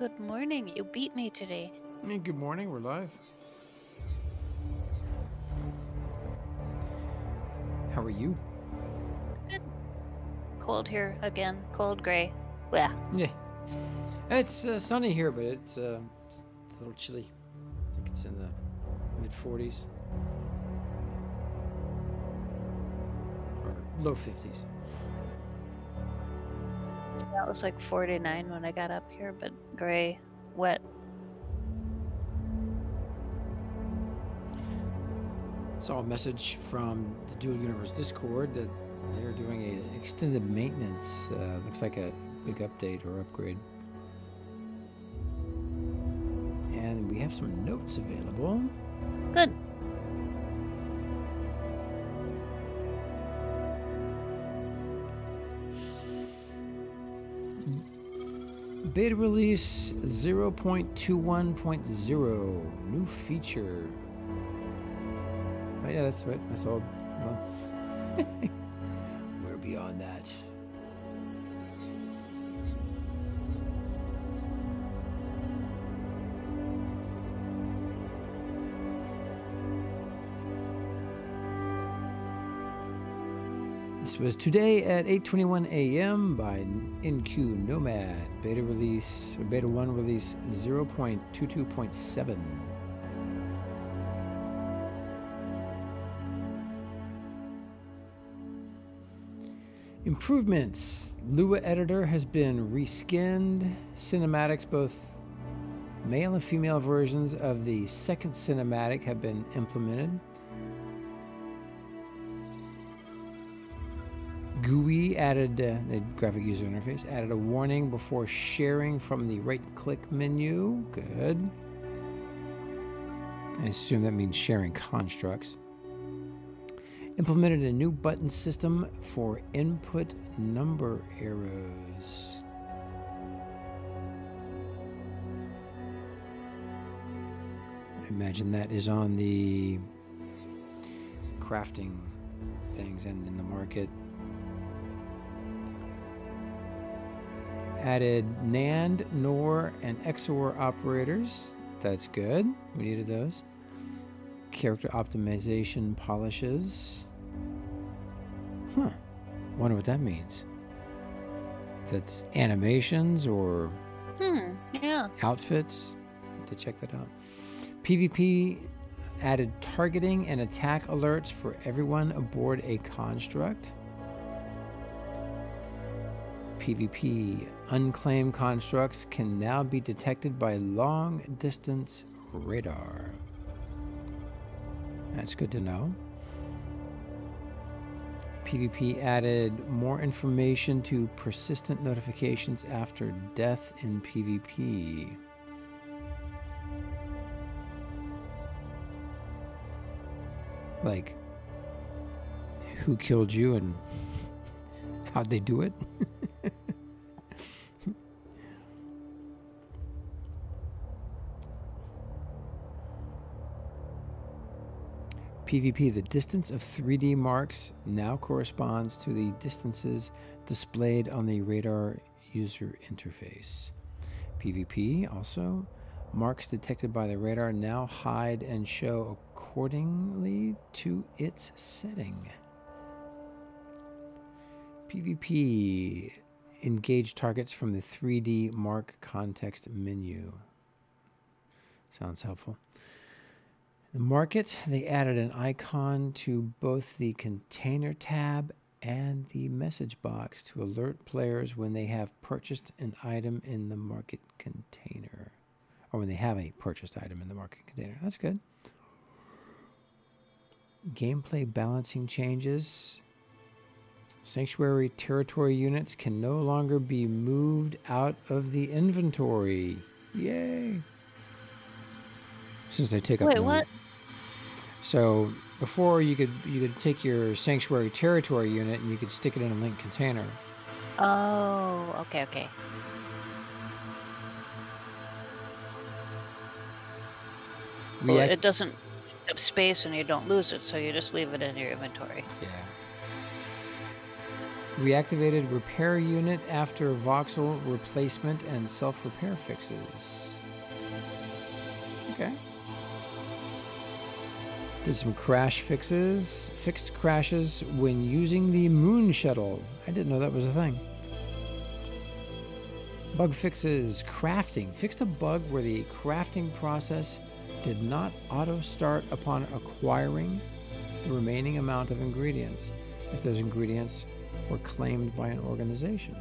Good morning. You beat me today. Hey, good morning. We're live. How are you? Good. Cold here again. Cold gray. Yeah. Yeah. It's sunny here, but it's a little chilly. I think it's in the mid-40s. Or low 50s. That was like 49 when I got up here, but gray, wet. Saw a message from the Dual Universe Discord that they're doing an extended maintenance. Looks like a big update or upgrade. And we have some notes available. Good. Beta release 0.21.0, new feature. Oh, yeah, that's right. That's all. Well, we're beyond that. This was today at 8:21 a.m. by NQ Nomad. Beta 1 release 0.22.7. Improvements. Lua editor has been reskinned. Cinematics, both male and female versions of the second cinematic have been implemented. GUI added, the graphic user interface, added a warning before sharing from the right-click menu. Good. I assume that means sharing constructs. Implemented a new button system for input number arrows. I imagine that is on the crafting things and in the market. Added NAND, NOR, and XOR operators. That's good. We needed those. Character optimization polishes. Wonder what that means. That's animations or Yeah. outfits. Have to check that out. PvP added targeting and attack alerts for everyone aboard a construct. PvP unclaimed constructs can now be detected by long-distance radar. That's good to know. PvP added more information to persistent notifications after death in PvP. Like, who killed you and how'd they do it? PvP, the distance of 3D marks now corresponds to the distances displayed on the radar user interface. PvP also, marks detected by the radar now hide and show accordingly to its setting. PvP, engage targets from the 3D mark context menu. Sounds helpful. The market, they added an icon to both the container tab and the message box to alert players when they have purchased an item in the market container. Or when they have a purchased item in the market container. That's good. Gameplay balancing changes. Sanctuary territory units can no longer be moved out of the inventory. Yay! Since they take up. Wait, what? So before you could take your sanctuary territory unit and you could stick it in a linked container. Oh, okay. Well, it doesn't take up space and you don't lose it, so you just leave it in your inventory. Yeah. Reactivated repair unit after voxel replacement and self-repair fixes. Okay. Did some crash fixes. Fixed crashes when using the moon shuttle. I didn't know that was a thing. Bug fixes. Crafting. Fixed a bug where the crafting process did not auto-start upon acquiring the remaining amount of ingredients if those ingredients were claimed by an organization.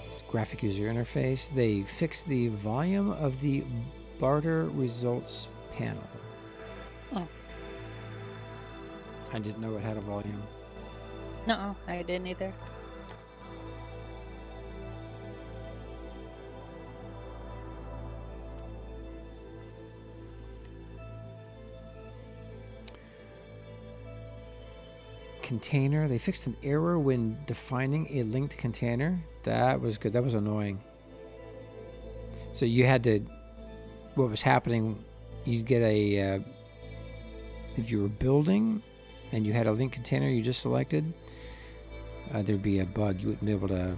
It's graphic user interface. They fixed the volume of the barter results panel. Oh. I didn't know it had a volume. No, I didn't either. Container. They fixed an error when defining a linked container. That was good. That was annoying. So you had to, what was happening, you'd get a, if you were building and you had a linked container you just selected, there'd be a bug. You wouldn't be able to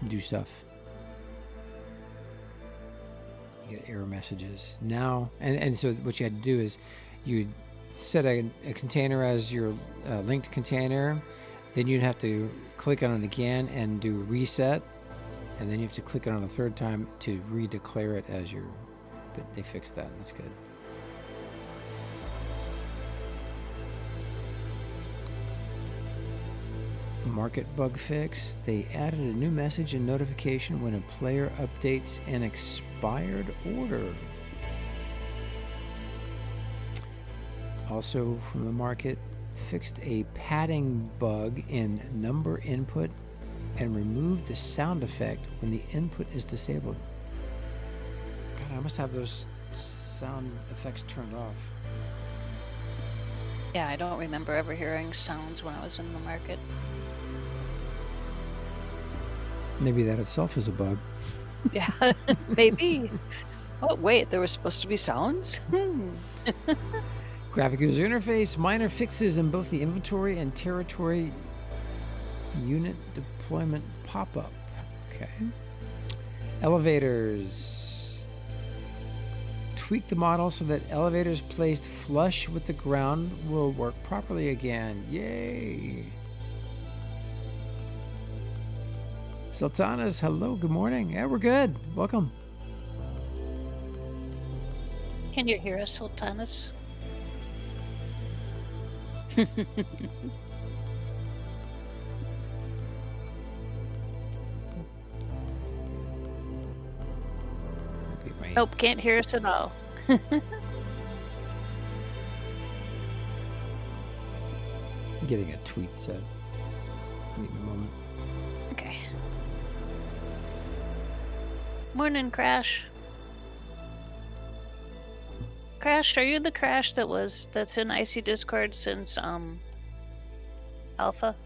do stuff. You get error messages. Now, and so what you had to do is you'd set a container as your linked container, then you'd have to click on it again and do reset, and then you have to click on it a third time to redeclare it as your, but they fixed that. That's good. Market bug fix. They added a new message and notification when a player updates an expired order. Also from the market, fixed a padding bug in number input and removed the sound effect when the input is disabled. God, I must have those sound effects turned off. Yeah, I don't remember ever hearing sounds when I was in the market. Maybe that itself is a bug. Yeah, maybe. Oh, wait, there were supposed to be sounds? Graphic user interface, minor fixes in both the inventory and territory unit deployment pop-up. Okay. Elevators. Tweak the model so that elevators placed flush with the ground will work properly again. Yay. Sultanas, hello, good morning. Yeah, we're good. Welcome. Can you hear us, Sultanas? Nope, can't hear us at all. Getting a tweet said. Give me a moment. Okay. Morning, Crash. Crash, are you the Crash that's in Icy Discord since Alpha?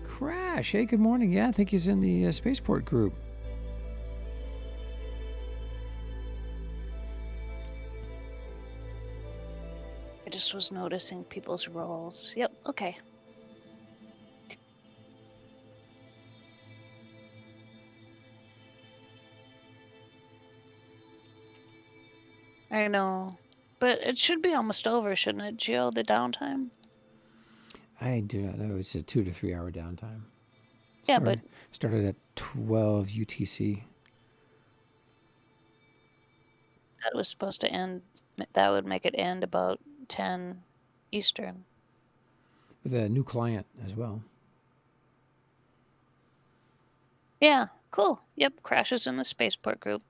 Crash, hey, good morning. Yeah, I think he's in the Spaceport group. I just was noticing people's roles. Yep, okay. I know. But it should be almost over, shouldn't it, Gio, the downtime? I do not know. It's a 2 to 3 hour downtime. Yeah, but started at 12 UTC. that was supposed to end, that would make it end about 10 Eastern. With a new client as well. Yeah, cool. Yep, Crashes in the Spaceport group.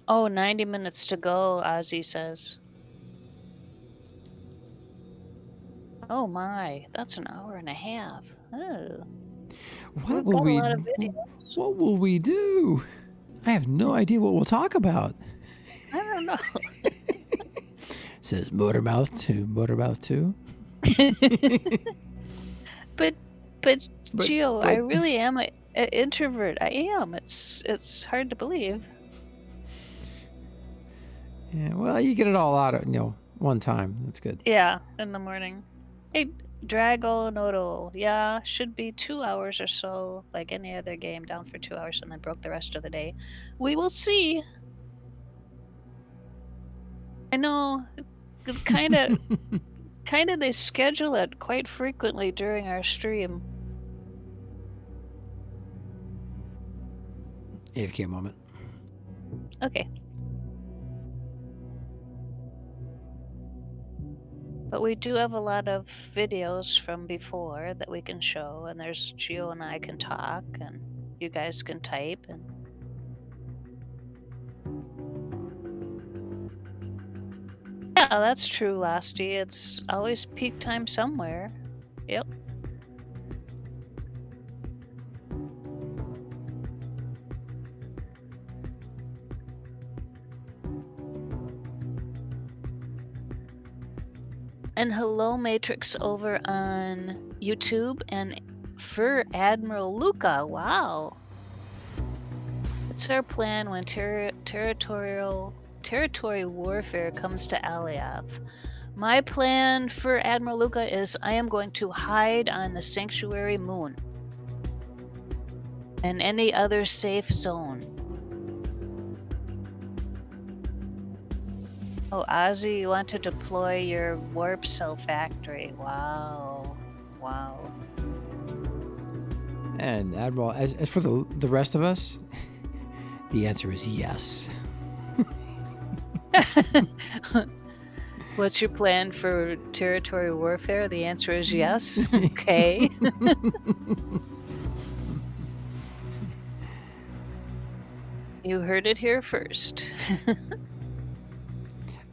Oh, 90 minutes to go, Ozzy says. Oh my, that's an hour and a half. Oh. What will we do? I have no idea what we'll talk about. I don't know. Says Motormouth to Motormouth 2. But But- Gio, but- I really am an introvert. I am. It's hard to believe. Yeah, well, you get it all out at, one time. That's good. Yeah, in the morning. Hey, Dragonodo. Yeah, should be 2 hours or so, like any other game, down for 2 hours and then broke the rest of the day. We will see. I know, kind of they schedule it quite frequently during our stream. AFK moment. Okay. But we do have a lot of videos from before that we can show, and there's Gio and I can talk, and you guys can type, and yeah, that's true, Lasty. It's always peak time somewhere. Yep. And hello, Matrix, over on YouTube, and for Admiral Luca. Wow. What's our plan when territory warfare comes to Aliath? My plan for Admiral Luca is I am going to hide on the Sanctuary Moon and any other safe zone. Oh, Ozzy, you want to deploy your warp cell factory. Wow. Wow. And Admiral, as for the rest of us, the answer is yes. What's your plan for territory warfare? The answer is yes. Okay. You heard it here first.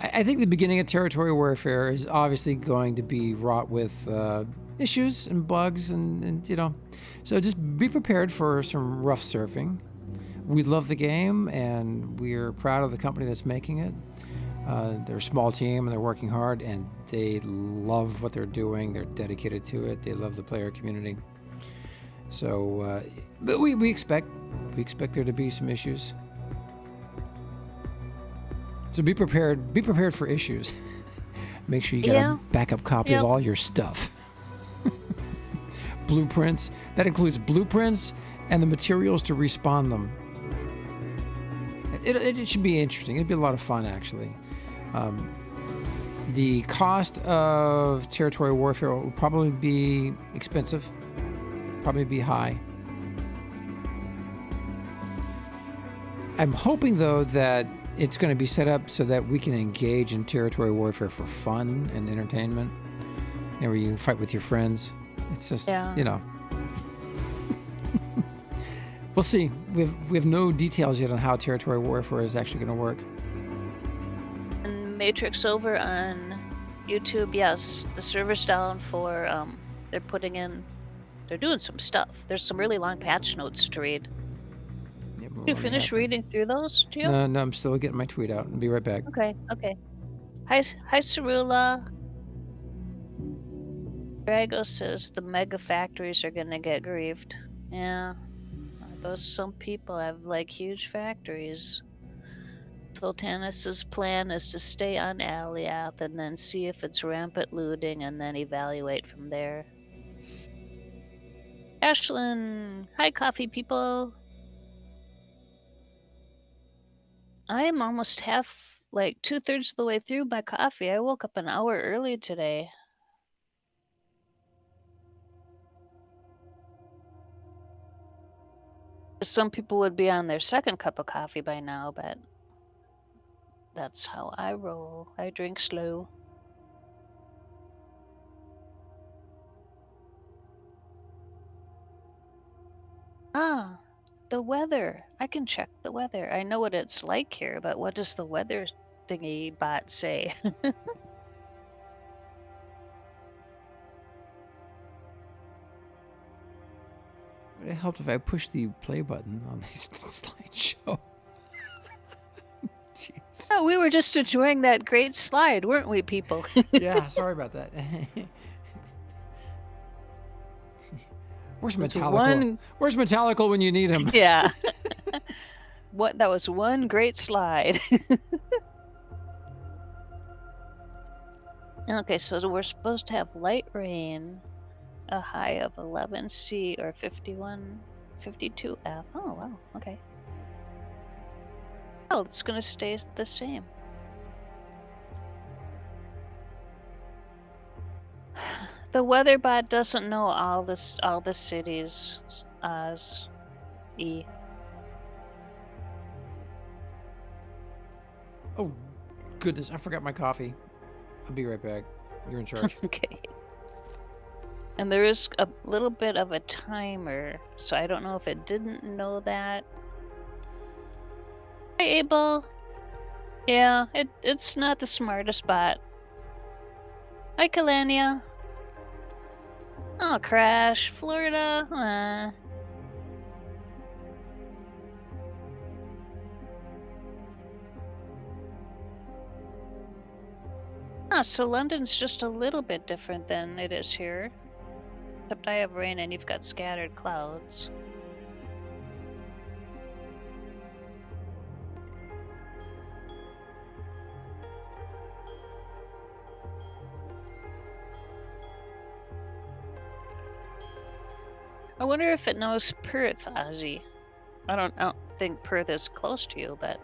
I think the beginning of territory warfare is obviously going to be wrought with issues and bugs and so just be prepared for some rough surfing. We love the game and we're proud of the company that's making it. They're a small team and they're working hard and they love what they're doing. They're dedicated to it. They love the player community. So, but we expect there to be some issues. So be prepared. Be prepared for issues. Make sure you got a backup copy of all your stuff. Blueprints. That includes blueprints and the materials to respawn them. It should be interesting. It'd be a lot of fun, actually. The cost of territory warfare will probably be expensive. Probably be high. I'm hoping, though, that it's going to be set up so that we can engage in territory warfare for fun and entertainment. Where you fight with your friends. It's just, We'll see. We have no details yet on how territory warfare is actually going to work. And Matrix over on YouTube, yes, the server's down for, they're doing some stuff. There's some really long patch notes to read. You finish reading through those, Gio? No, I'm still getting my tweet out. I'll be right back. Okay. Hi, Cerula. Drago says the mega factories are gonna get grieved. Yeah. Some people have like huge factories. Sultanus's plan is to stay on Aliath and then see if it's rampant looting and then evaluate from there. Ashlyn, hi coffee people. I am almost like 2/3 of the way through my coffee. I woke up an hour early today. Some people would be on their second cup of coffee by now, but that's how I roll. I drink slow. Ah, the weather. I can check the weather. I know what it's like here, but what does the weather thingy bot say? Would it help if I push the play button on this slideshow? Jeez. Oh, we were just enjoying that great slide, weren't we, people? Yeah, sorry about that. Where's It's Metallical? Where's Metallical when you need him? Yeah. That was one great slide. Okay, so we're supposed to have light rain, a high of 11 C or 52 F. Oh, wow. Okay. Oh, it's going to stay the same. The weather bot doesn't know all the cities as E. Oh, goodness, I forgot my coffee. I'll be right back. You're in charge. Okay. And there is a little bit of a timer, so I don't know if it didn't know that. Hi, Abel. Yeah, it's not the smartest bot. Hi, Kalania. Oh, Crash, Florida. Oh, so London's just a little bit different than it is here. Except I have rain and you've got scattered clouds. I wonder if it knows Perth, Ozzy. I don't think Perth is close to you, but...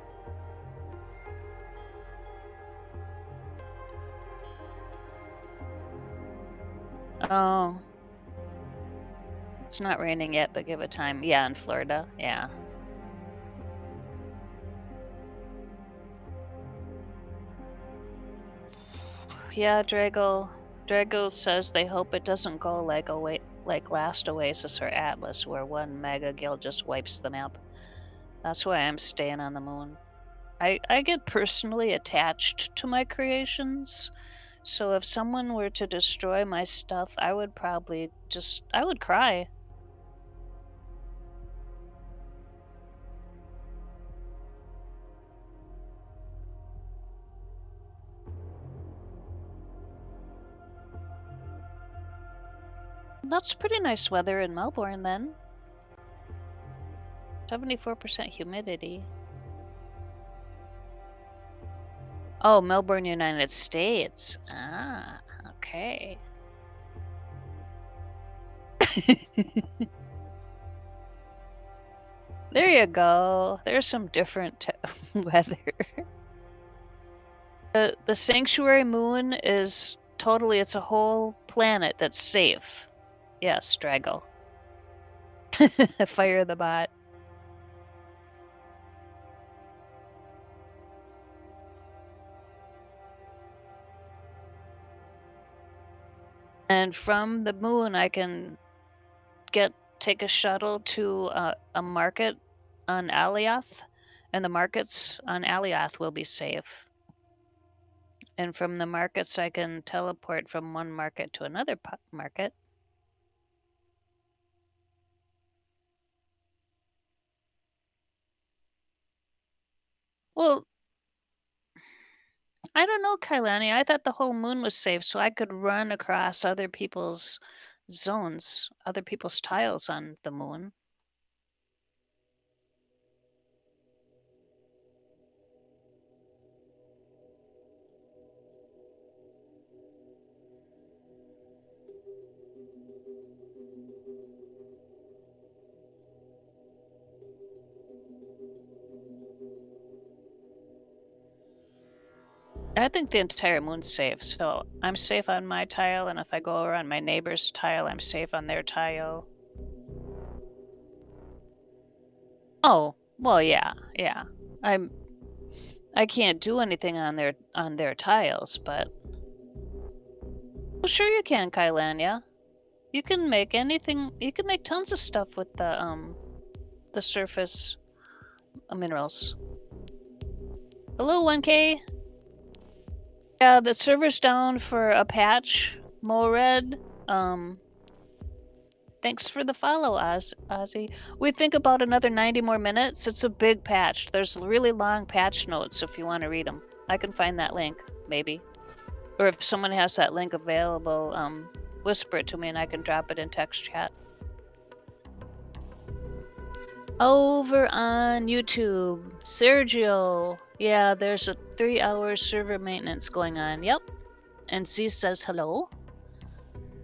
Oh. It's not raining yet, but give it time. Yeah, in Florida. Yeah. Yeah, Drago says they hope it doesn't go like last Oasis or Atlas, where one mega gill just wipes the map. That's why I'm staying on the moon. I get personally attached to my creations, so if someone were to destroy my stuff, I would probably I would cry. That's pretty nice weather in Melbourne then. 74% humidity. Oh, Melbourne, United States. Ah, okay. There you go. There's some different weather. The sanctuary moon is it's a whole planet that's safe. Yes, Drago. Fire the bot. And from the moon, I can take a shuttle to a market on Alioth, and the markets on Alioth will be safe. And from the markets, I can teleport from one market to another market. Well, I don't know, Kailani. I thought the whole moon was safe, so I could run across other people's zones, other people's tiles on the moon. I think the entire moon's safe, so I'm safe on my tile, and if I go over on my neighbor's tile, I'm safe on their tile. Oh, well, yeah. I can't do anything on their tiles, but well, sure you can, Kailania. You can make anything. You can make tons of stuff with the surface minerals. Hello, 1K. Yeah, the server's down for a patch. Mored. Thanks for the follow, Ozzy. We think about another 90 more minutes. It's a big patch. There's really long patch notes if you want to read them. I can find that link, maybe. Or if someone has that link available, whisper it to me and I can drop it in text chat. Over on YouTube, Sergio. Yeah, there's a 3-hour server maintenance going on. Yep. And Z says hello.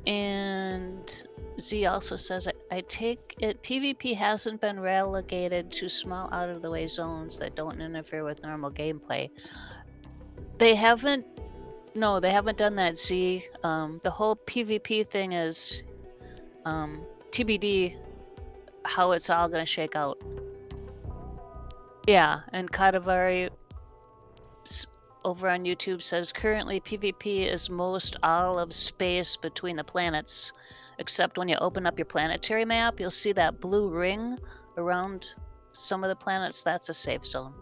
And Z also says, I take it PvP hasn't been relegated to small out-of-the-way zones that don't interfere with normal gameplay. They haven't, no, they haven't done that, Z. The whole PvP thing is TBD how it's all going to shake out. Yeah, and Kadavari over on YouTube says, currently PvP is most all of space between the planets. Except when you open up your planetary map, you'll see that blue ring around some of the planets. That's a safe zone.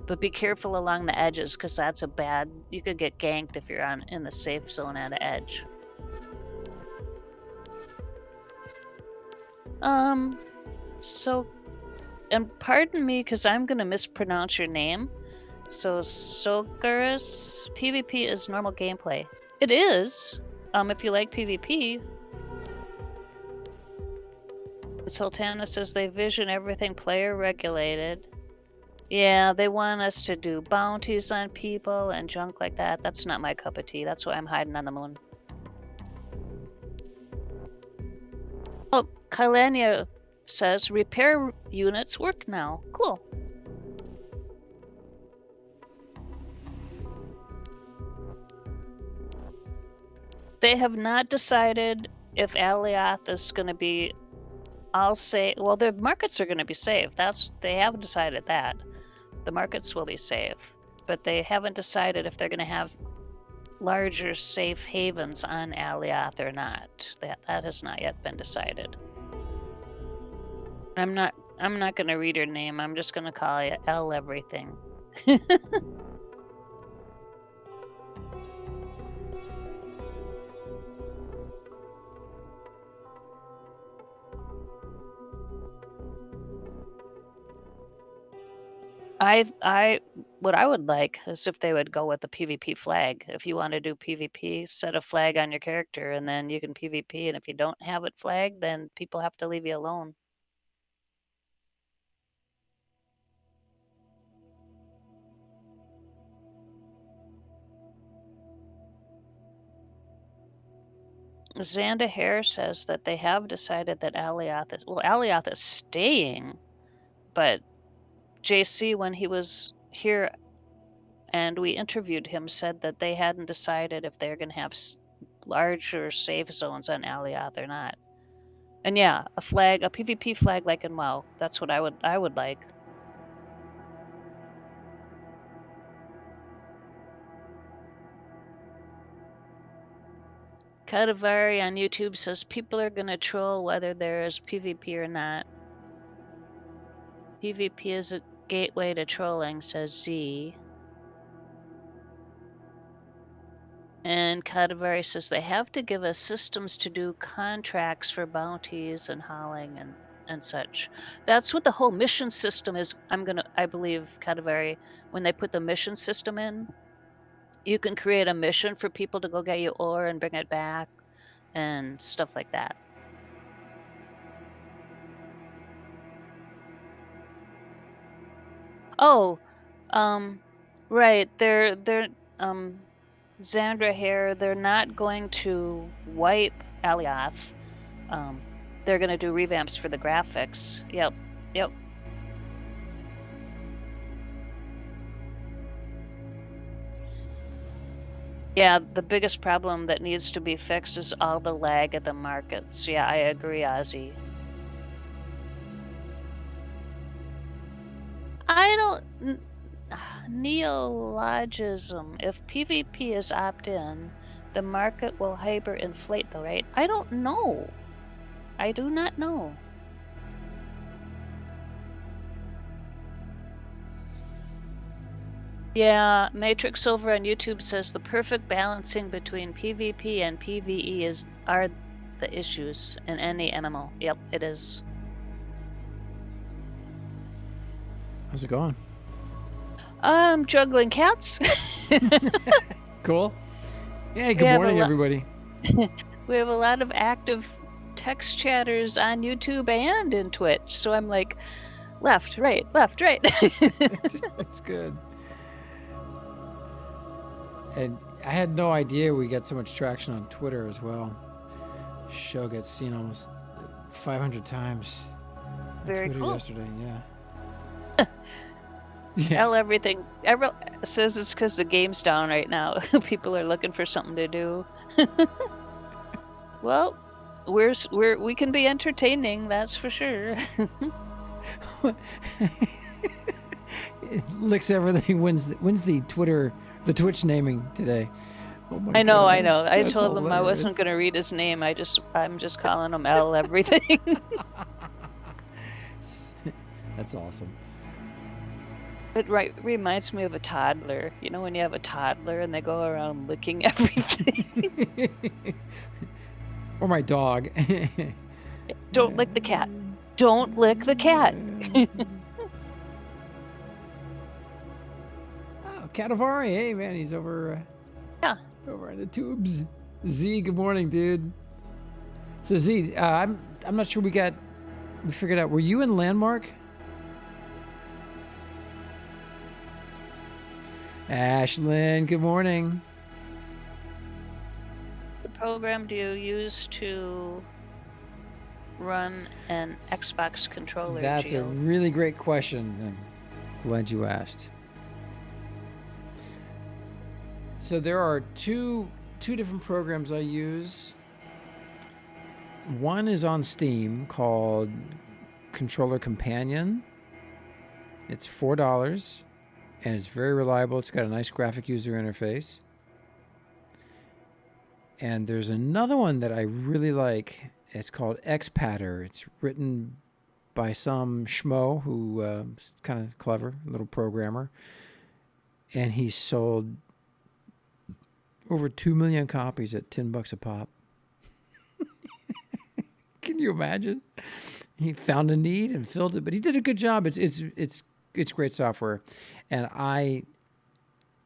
But be careful along the edges, because that's a bad... You could get ganked if you're in the safe zone at an edge. So... And pardon me, because I'm going to mispronounce your name. So, Sogarus, PvP is normal gameplay. It is, if you like PvP. Sultana says they vision everything player regulated. Yeah, they want us to do bounties on people and junk like that. That's not my cup of tea. That's why I'm hiding on the moon. Oh, Kylania says repair units work now. Cool. They have not decided if Alioth is going to be... I'll say, well, the markets are going to be safe. They haven't decided that. The markets will be safe, but they haven't decided if they're going to have larger safe havens on Alioth or not. That has not yet been decided. I'm not going to read your name. I'm just going to call you L everything. What I would like is if they would go with the PvP flag. If you want to do PvP, set a flag on your character and then you can PvP, and if you don't have it flagged, then people have to leave you alone. Xanda Hare says that they have decided that Alioth is staying, but JC, when he was here and we interviewed him, said that they hadn't decided if they're going to have larger safe zones on Alioth or not. And yeah, a PvP flag like in WoW. That's what I would like. Kadavari on YouTube says people are going to troll whether there is PvP or not. PvP is a gateway to trolling, says Z. And Kadavari says they have to give us systems to do contracts for bounties and hauling and such. That's what the whole mission system is. I believe, Kadavari, when they put the mission system in, you can create a mission for people to go get you ore and bring it back and stuff like that. Oh, right. They're Xandra Hare, they're not going to wipe Alioth. They're going to do revamps for the graphics. Yep. Yeah, the biggest problem that needs to be fixed is all the lag at the markets. Yeah, I agree, Ozzy. Neologism. If PvP is opt-in, the market will hyperinflate though, right? I don't know. I do not know. Yeah, Matrix over on YouTube says the perfect balancing between PvP and PvE are the issues in any animal. Yep, it is. How's it going? Juggling cats. Cool. Yeah, good morning, everybody. We have a lot of active text chatters on YouTube and in Twitch. So I'm like, left, right, left, right. That's good. And I had no idea we get so much traction on Twitter as well. Show gets seen almost 500 times on Very Twitter cool. yesterday. Yeah. Tell everything. Everyone says it's because the game's down right now. People are looking for something to do. Well, we can be entertaining, that's for sure. Licks everything. Wins the Twitch naming today. Oh my I know. God. I That's told him I hilarious. wasn't gonna read his name. I'm just calling him L everything. That's awesome. It reminds me of a toddler. You know when you have a toddler and they go around licking everything? Or my dog. Don't lick the cat. Don't lick the cat. Oh, Catavari. Hey, man, he's over. Yeah. Over in the tubes. Z, good morning, dude. So Z, I'm not sure we figured out. Were you in Landmark? Ashlyn, good morning. What program do you use to run an Xbox controller? That's a really great question. I'm glad you asked. So there are two different programs I use. One is on Steam called Controller Companion. It's $4 and it's very reliable. It's got a nice graphic user interface. And there's another one that I really like. It's called Xpatter. It's written by some schmo who is kind of clever, a little programmer. And he sold over 2 million copies at $10 a pop. Can you imagine? He found a need and filled it, but he did a good job. It's great software. And I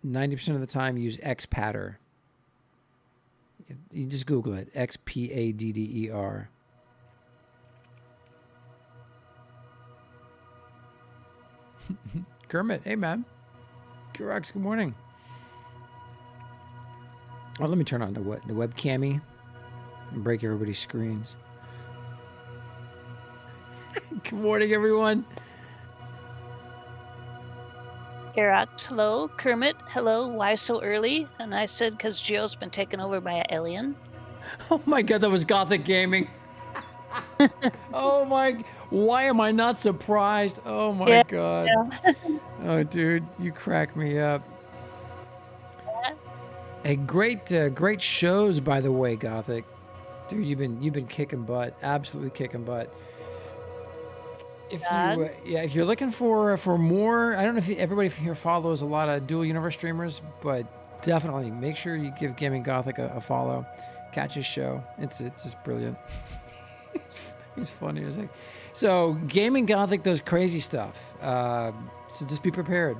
90% of the time use Xpatter. You just Google it, Xpadder. Kermit, hey man. Kurox, good morning. Oh, let me turn on the webcammy and break everybody's screens. Good morning, everyone. Arax, hello. Kermit, hello. Why so early? And I said, because Geo's been taken over by an alien. Oh my God, that was Gothic Gaming. Oh my, why am I not surprised? Oh my God. Yeah. Oh dude, you crack me up. Hey, great shows, by the way, Gothic. Dude, you've been kicking butt, absolutely kicking butt. If you're looking for more, I don't know if everybody here follows a lot of dual universe streamers, but definitely make sure you give Gaming Gothic a follow. Catch his show. It's just brilliant. He's funny as heck. So Gaming Gothic does crazy stuff. So just be prepared.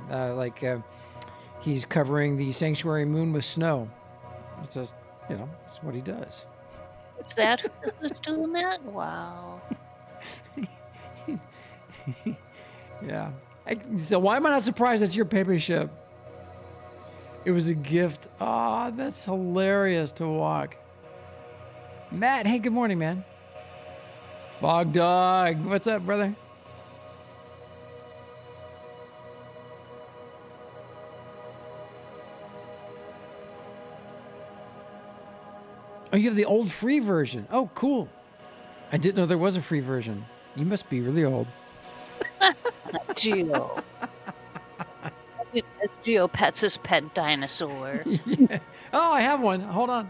He's covering the Sanctuary Moon with snow. It's just, it's what he does. Is that who was doing that? Wow. Yeah. So why am I not surprised that's your paper ship? It was a gift. Ah, that's hilarious to walk. Matt, hey, good morning, man. Fog Dog, what's up, brother? Oh, you have the old free version. Oh, cool. I didn't know there was a free version. You must be really old. Geo. Geo pets his pet dinosaur. Yeah. Oh, I have one. Hold on.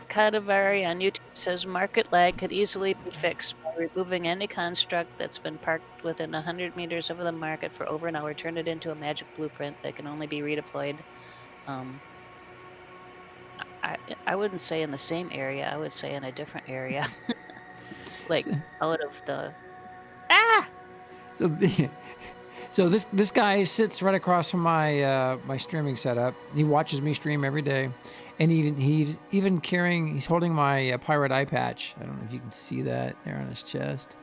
Kadavari on YouTube says market lag could easily be fixed by removing any construct that's been parked within 100 meters of the market for over an hour. Turn it into a magic blueprint that can only be redeployed I wouldn't say in the same area. I would say in a different area, like So, out of the. Ah! so, so this guy sits right across from my my streaming setup. He watches me stream every day, and he's even carrying. He's holding my pirate eye patch. I don't know if you can see that there on his chest.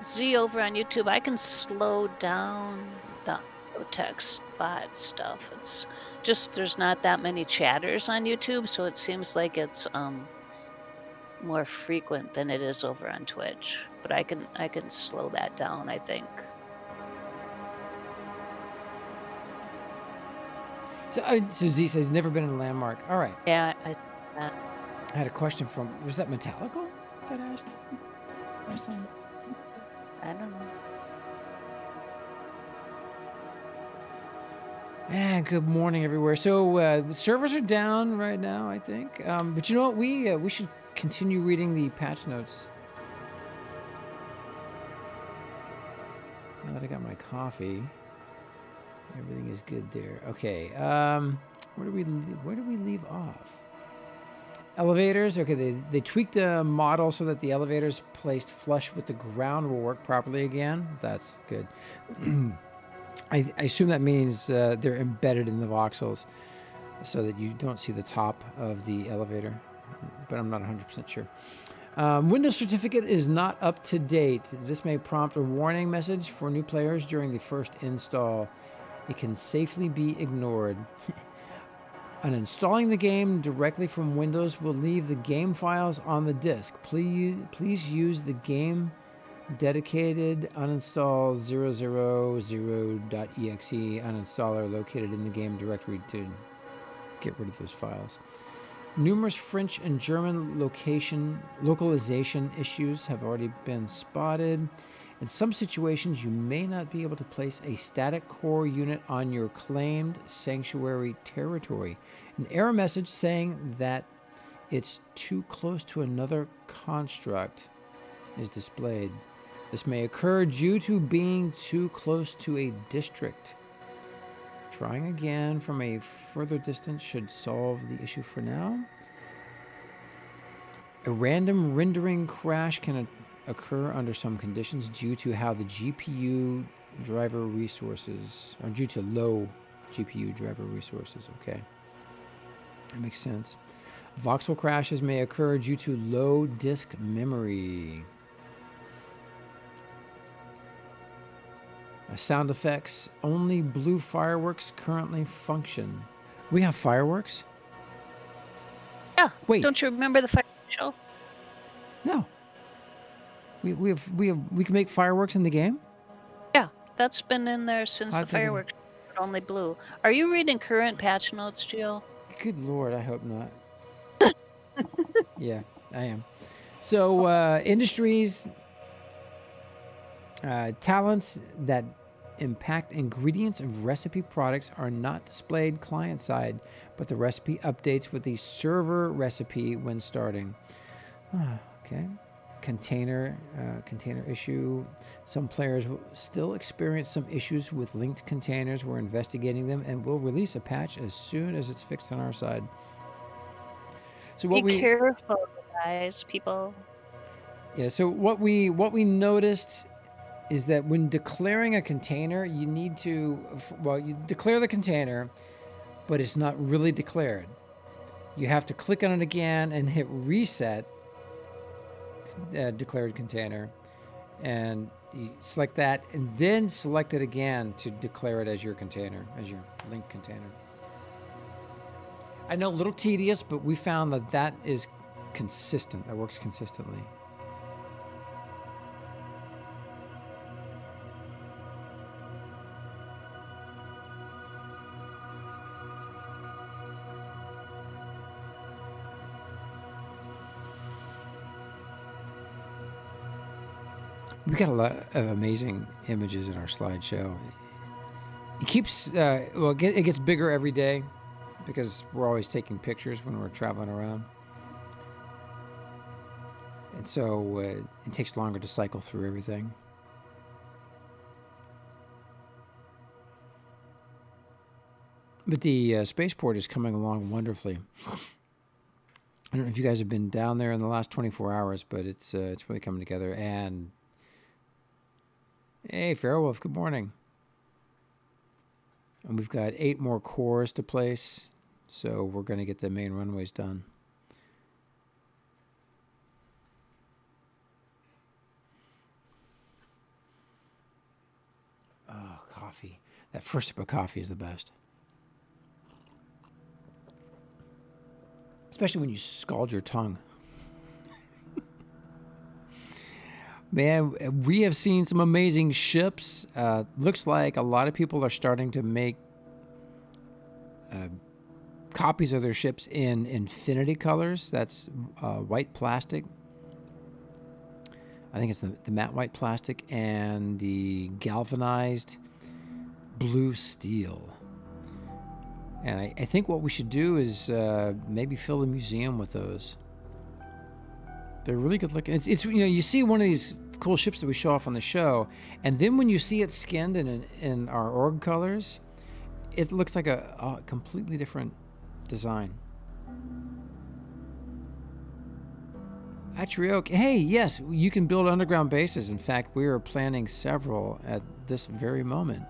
Z over on YouTube, I can slow down the text bot stuff. It's just there's not that many chatters on YouTube, so it seems like it's more frequent than it is over on Twitch. But I can slow that down, I think. So Z says never been in a landmark. All right. Yeah, I had a question from, was that Metallica that I asked last time? I don't know. And good morning everywhere. So servers are down right now, I think. But you know what? We should continue reading the patch notes. Now that I got my coffee, everything is good there. Okay. Where do we leave off? Elevators. Okay, they tweaked the model so that the elevators placed flush with the ground will work properly again. That's good. I assume that means they're embedded in the voxels so that you don't see the top of the elevator, but I'm not 100% sure. Windows certificate is not up to date. This may prompt a warning message for new players during the first install. It can safely be ignored. Uninstalling the game directly from Windows will leave the game files on the disk. Please use the game dedicated uninstall 000.exe uninstaller located in the game directory to get rid of those files. Numerous French and German localization issues have already been spotted. In some situations, you may not be able to place a static core unit on your claimed sanctuary territory. An error message saying that it's too close to another construct is displayed. This may occur due to being too close to a district. Trying again from a further distance should solve the issue for now. A random rendering crash can occur under some conditions due to how the GPU driver resources, or due to low GPU driver resources. Okay, that makes sense. Voxel crashes may occur due to low disk memory. Sound effects, only blue fireworks currently function. We have fireworks? Yeah. Wait. Don't you remember the fireworks show? No. We can make fireworks in the game? Yeah, that's been in there since the fireworks show, only blue. Are you reading current patch notes, Jill? Good Lord, I hope not. Yeah, I am. So industries, talents that impact ingredients of recipe products are not displayed client side, but the recipe updates with the server recipe when starting. Okay. Container issue. Some players will still experience some issues with linked containers. We're investigating them and we'll release a patch as soon as it's fixed on our side. So be careful, guys, people. Yeah, so what we noticed is that when declaring a container, you need to, well, you declare the container, but it's not really declared. You have to click on it again and hit reset declared container, and you select that, and then select it again to declare it as your container, as your linked container. I know, a little tedious, but we found that is consistent. That works consistently. We've got a lot of amazing images in our slideshow. It keeps, well, it gets bigger every day because we're always taking pictures when we're traveling around. so it takes longer to cycle through everything. But the spaceport is coming along wonderfully. I don't know if you guys have been down there in the last 24 hours, but it's really coming together. And hey, Fairwolf, good morning. And we've got 8 more cores to place, so we're going to get the main runways done. Oh, coffee. That first sip of coffee is the best. Especially when you scald your tongue. Man, we have seen some amazing ships. Looks like a lot of people are starting to make copies of their ships in infinity colors. That's white plastic. I think it's the matte white plastic and the galvanized blue steel. And I think what we should do is maybe fill the museum with those. They're really good looking. It's you see one of these cool ships that we show off on the show, and then when you see it skinned in our org colors, it looks like a completely different design. Atrioke, hey, yes, you can build underground bases. In fact, we are planning several at this very moment.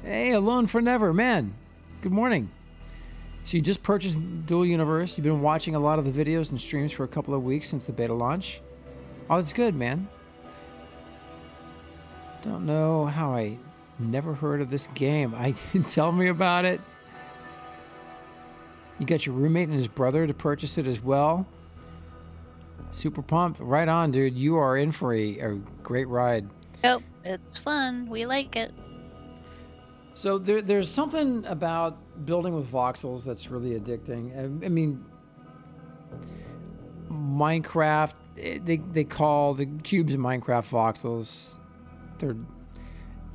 Hey, Alone for Never, man. Good morning. So you just purchased Dual Universe. You've been watching a lot of the videos and streams for a couple of weeks since the beta launch. Oh, that's good, man. Don't know how I never heard of this game. Tell me about it. You got your roommate and his brother to purchase it as well. Super pumped. Right on, dude. You are in for a great ride. Yep, it's fun. We like it. So there's something about building with voxels that's really addicting. I mean, Minecraft, they call the cubes in Minecraft voxels.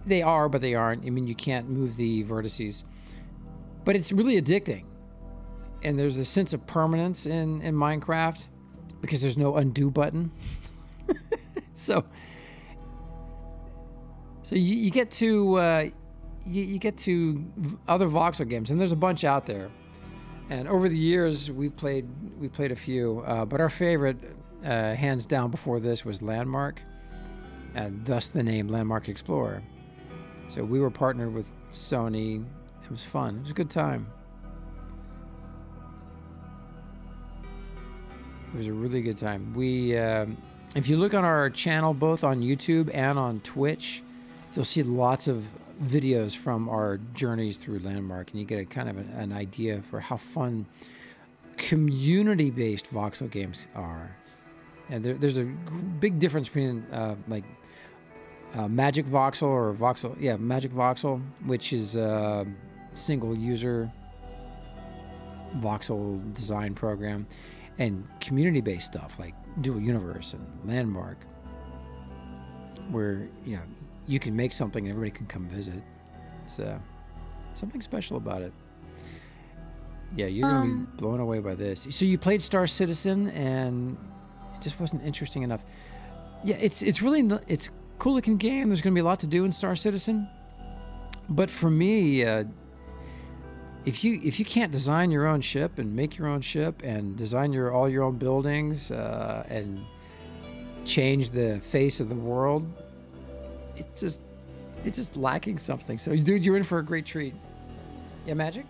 They are, but they aren't. I mean, you can't move the vertices. But it's really addicting. And there's a sense of permanence in Minecraft because there's no undo button. So you get to... You get to other voxel games, and there's a bunch out there. And over the years, we played a few, but our favorite, hands down before this, was Landmark, and thus the name Landmark Explorer. So we were partnered with Sony. It was fun. It was a good time. It was a really good time. We, if you look on our channel, both on YouTube and on Twitch, you'll see lots of videos from our journeys through Landmark, and you get a kind of an idea for how fun community-based voxel games are. And there's a big difference between Magic Voxel or Voxel, Magic Voxel, which is a single-user voxel design program, and community-based stuff like Dual Universe and Landmark, where you can make something and everybody can come visit. So something special about it. Yeah, you're gonna be blown away by this. So you played Star Citizen and it just wasn't interesting enough. Yeah, it's a cool looking game. There's gonna be a lot to do in Star Citizen. But for me, if you can't design your own ship and make your own ship and design all your own buildings and change the face of the world, it's just lacking something. So, dude, you're in for a great treat. Yeah, Magic?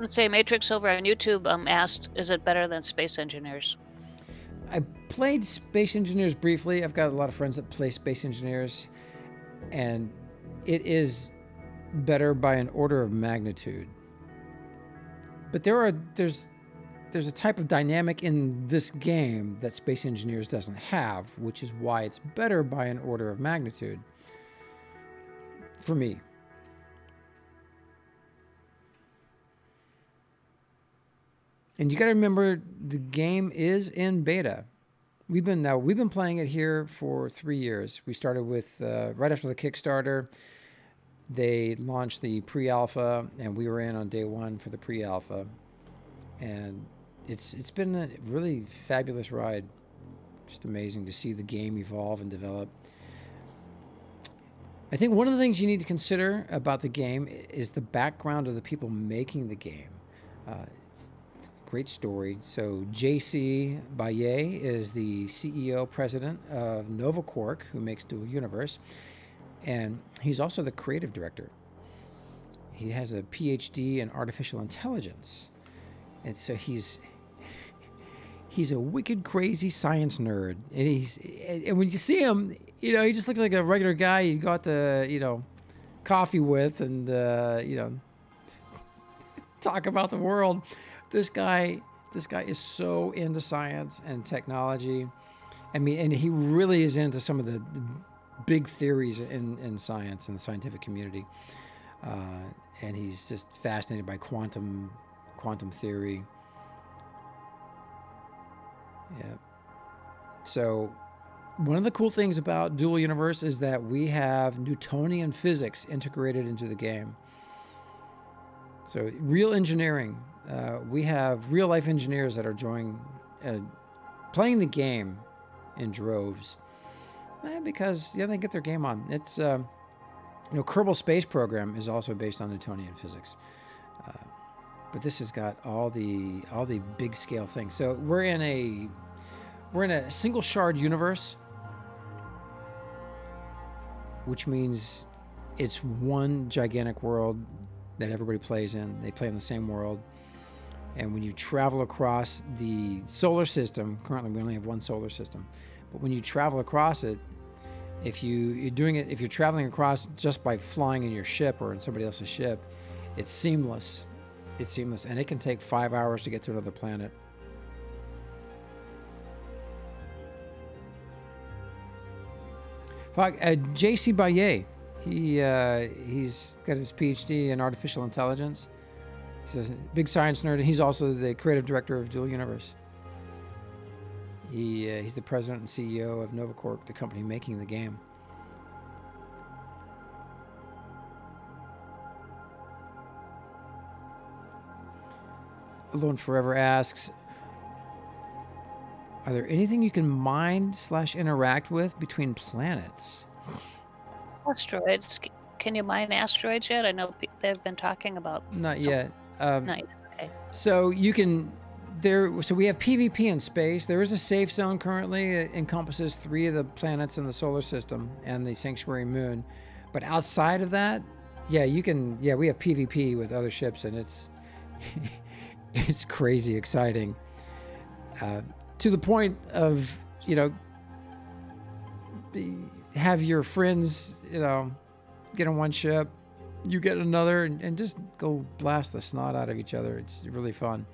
Let's say Matrix over on YouTube asked, is it better than Space Engineers? I played Space Engineers briefly. I've got a lot of friends that play Space Engineers, and it is better by an order of magnitude. But there's a type of dynamic in this game that Space Engineers doesn't have, which is why it's better by an order of magnitude for me. And you got to remember, the game is in beta. We've been playing it here for 3 years. We started with right after the Kickstarter. They launched the pre-alpha, and we were in on day one for the pre-alpha, and it's been a really fabulous ride. Just amazing to see the game evolve and develop. I think one of the things you need to consider about the game is the background of the people making the game. It's a great story. So JC Baye is the CEO president of Novaquark, who makes Dual Universe, and he's also the creative director. He has a PhD in artificial intelligence, and so he's a wicked crazy science nerd, and when you see him, he just looks like a regular guy you go out to coffee with and talk about the world. This guy is so into science and technology. I mean, and he really is into some of the big theories in science and the scientific community, and he's just fascinated by quantum theory. Yeah. So one of the cool things about Dual Universe is that we have Newtonian physics integrated into the game. So real engineering. We have real life engineers that are playing the game in droves, because they get their game on. It's Kerbal Space Program is also based on Newtonian physics. But this has got all the big scale things. So we're in a single shard universe, which means it's one gigantic world that everybody plays in. They play in the same world. And when you travel across the solar system, currently we only have one solar system, but when you travel across it, if you're traveling across just by flying in your ship or in somebody else's ship, it's seamless. It's seamless, and it can take 5 hours to get to another planet. J.C. Baye, he's got his PhD in artificial intelligence. He's a big science nerd, and he's also the creative director of Dual Universe. He's the president and CEO of Novaquark, the company making the game. Alone Forever asks, are there anything you can mine/interact with between planets? Asteroids. Can you mine asteroids yet? I know they've been talking about. Not yet. Not yet. Okay. So you can So we have PvP in space. There is a safe zone currently. It encompasses 3 of the planets in the solar system and the sanctuary moon. But outside of that, we have PvP with other ships, and it's it's crazy exciting. To the point of, have your friends, get on one ship, you get another, and just go blast the snot out of each other. It's really fun.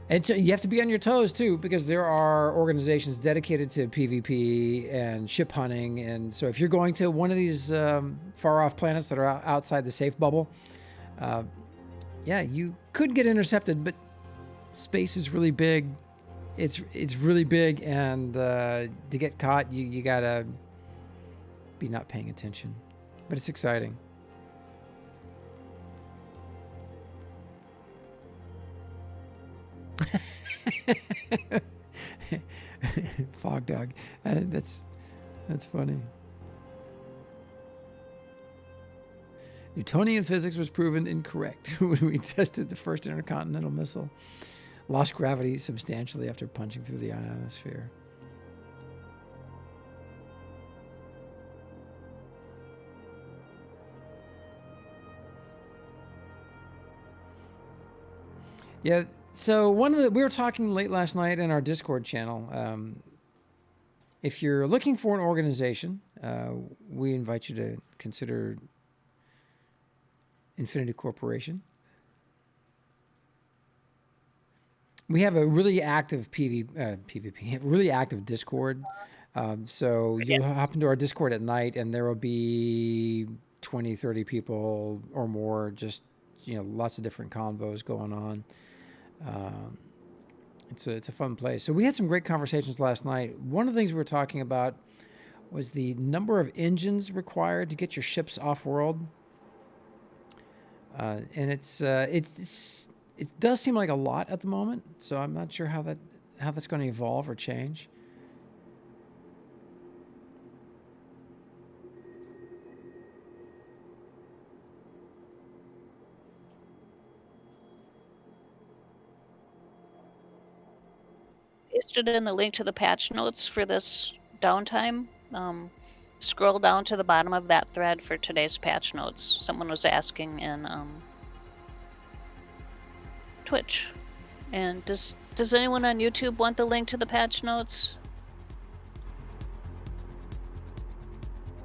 And so you have to be on your toes too, because there are organizations dedicated to PvP and ship hunting. And so if you're going to one of these far off planets that are outside the safe bubble, you could get intercepted, but space is really big. It's really big, and to get caught, you gotta be not paying attention. But it's exciting. Fog dog. That's funny. Newtonian physics was proven incorrect when we tested the first intercontinental missile. Lost gravity substantially after punching through the ionosphere. Yeah, so we were talking late last night in our Discord channel. If you're looking for an organization, we invite you to consider Infinity Corporation. We have a really active PvP, really active Discord. So you'll hop into our Discord at night, and there will be 20, 30 people or more, just, lots of different convos going on. It's a fun place. So we had some great conversations last night. One of the things we were talking about was the number of engines required to get your ships off world. And it does seem like a lot at the moment, so I'm not sure how that's going to evolve or change. Pasted in the link to the patch notes for this downtime. Scroll down to the bottom of that thread for today's patch notes. Someone was asking in Twitch. And does anyone on YouTube want the link to the patch notes?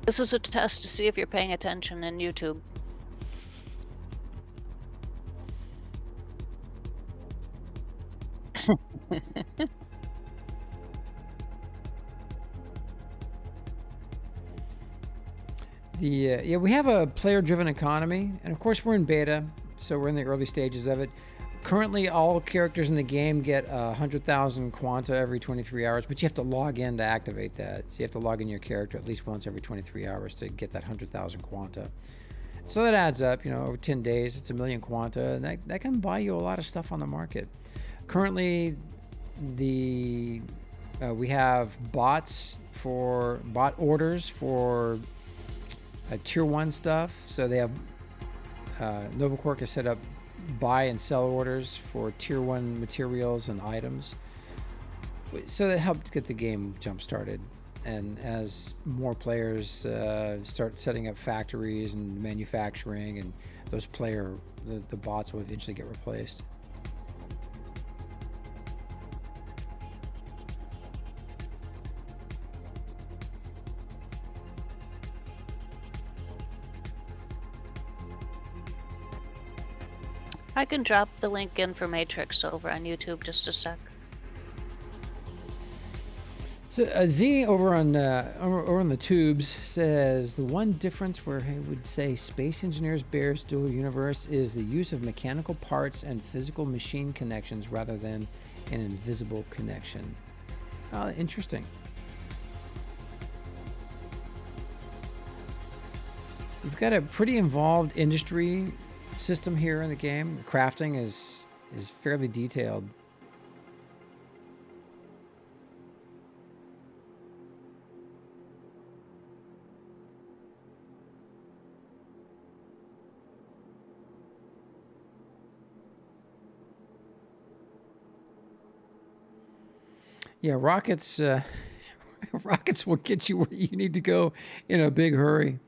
This is a test to see if you're paying attention in YouTube. Yeah, we have a player-driven economy, and of course we're in beta, so we're in the early stages of it. Currently, all characters in the game get 100,000 quanta every 23 hours, but you have to log in to activate that. So you have to log in your character at least once every 23 hours to get that 100,000 quanta. So that adds up, over 10 days, it's 1 million quanta, and that can buy you a lot of stuff on the market. Currently, we have bot orders for tier 1 stuff. So they have Novaquark has set up buy and sell orders for tier 1 materials and items. So that helped get the game jump started. And as more players start setting up factories and manufacturing, and the bots will eventually get replaced. I can drop the link in for Matrix over on YouTube just a sec. So Z over on the tubes says the one difference where he would say Space Engineers Bears Dual Universe is the use of mechanical parts and physical machine connections rather than an invisible connection. Interesting. We've got a pretty involved industry system here in the game. Crafting is fairly detailed. Yeah, rockets rockets will get you where you need to go in a big hurry.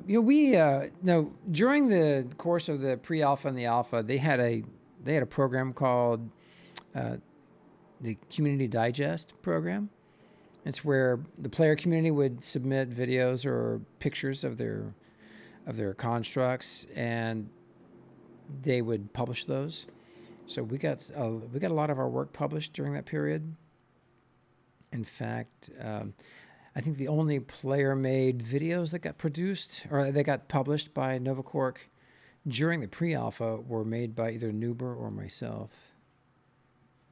During the course of the pre-alpha and the alpha, they had a program called the Community Digest program. It's where the player community would submit videos or pictures of their constructs, and they would publish those. So we got a lot of our work published during that period. In fact, I think the only player-made videos that got produced or that got published by Novaquark during the pre-alpha were made by either Nuber or myself.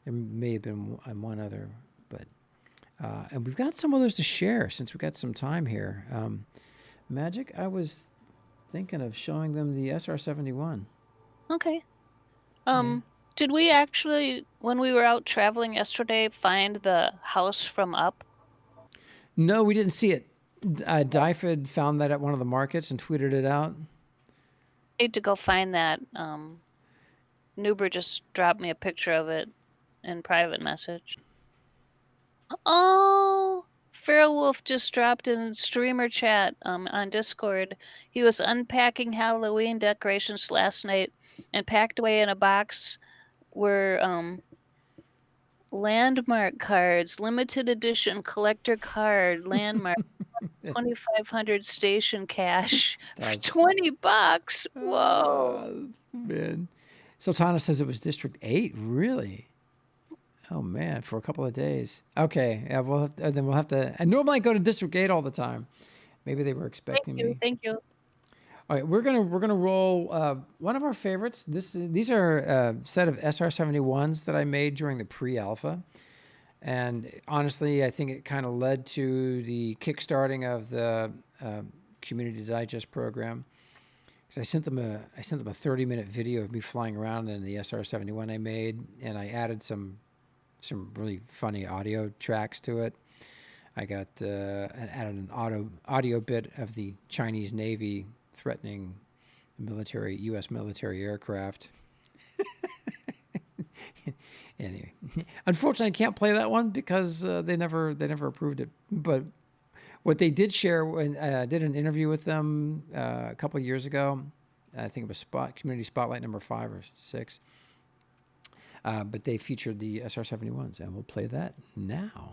There may have been one other, but and we've got some others to share since we got some time here. Magic, I was thinking of showing them the SR-71. Okay. Did we actually, when we were out traveling yesterday, find the house from Up? No, we didn't see it. Dyfed found that at one of the markets and tweeted it out. I need to go find that. Nuber just dropped me a picture of it in private message. Oh, Feral Wolf just dropped in streamer chat on Discord. He was unpacking Halloween decorations last night, and packed away in a box were landmark cards, limited edition collector card, landmark, 2,500 station cash for $20. Whoa, man! Sultana says it was District 8. Really? Oh man, for a couple of days. Okay, yeah, we'll have to. I normally go to District 8 all the time. Maybe they were expecting me. Thank you. All right, we're gonna roll one of our favorites. These are a set of SR71s that I made during the pre-alpha, and honestly, I think it kind of led to the kickstarting of the Community Digest program. Because I sent them a 30-minute video of me flying around in the SR71 I made, and I added some really funny audio tracks to it. I got and added an audio bit of the Chinese Navy threatening U.S. military aircraft. Anyway, unfortunately, I can't play that one because they never approved it. But what they did share when I did an interview with them a couple of years ago, I think it was Community Spotlight number 5 or 6. But they featured the SR71s, and we'll play that now.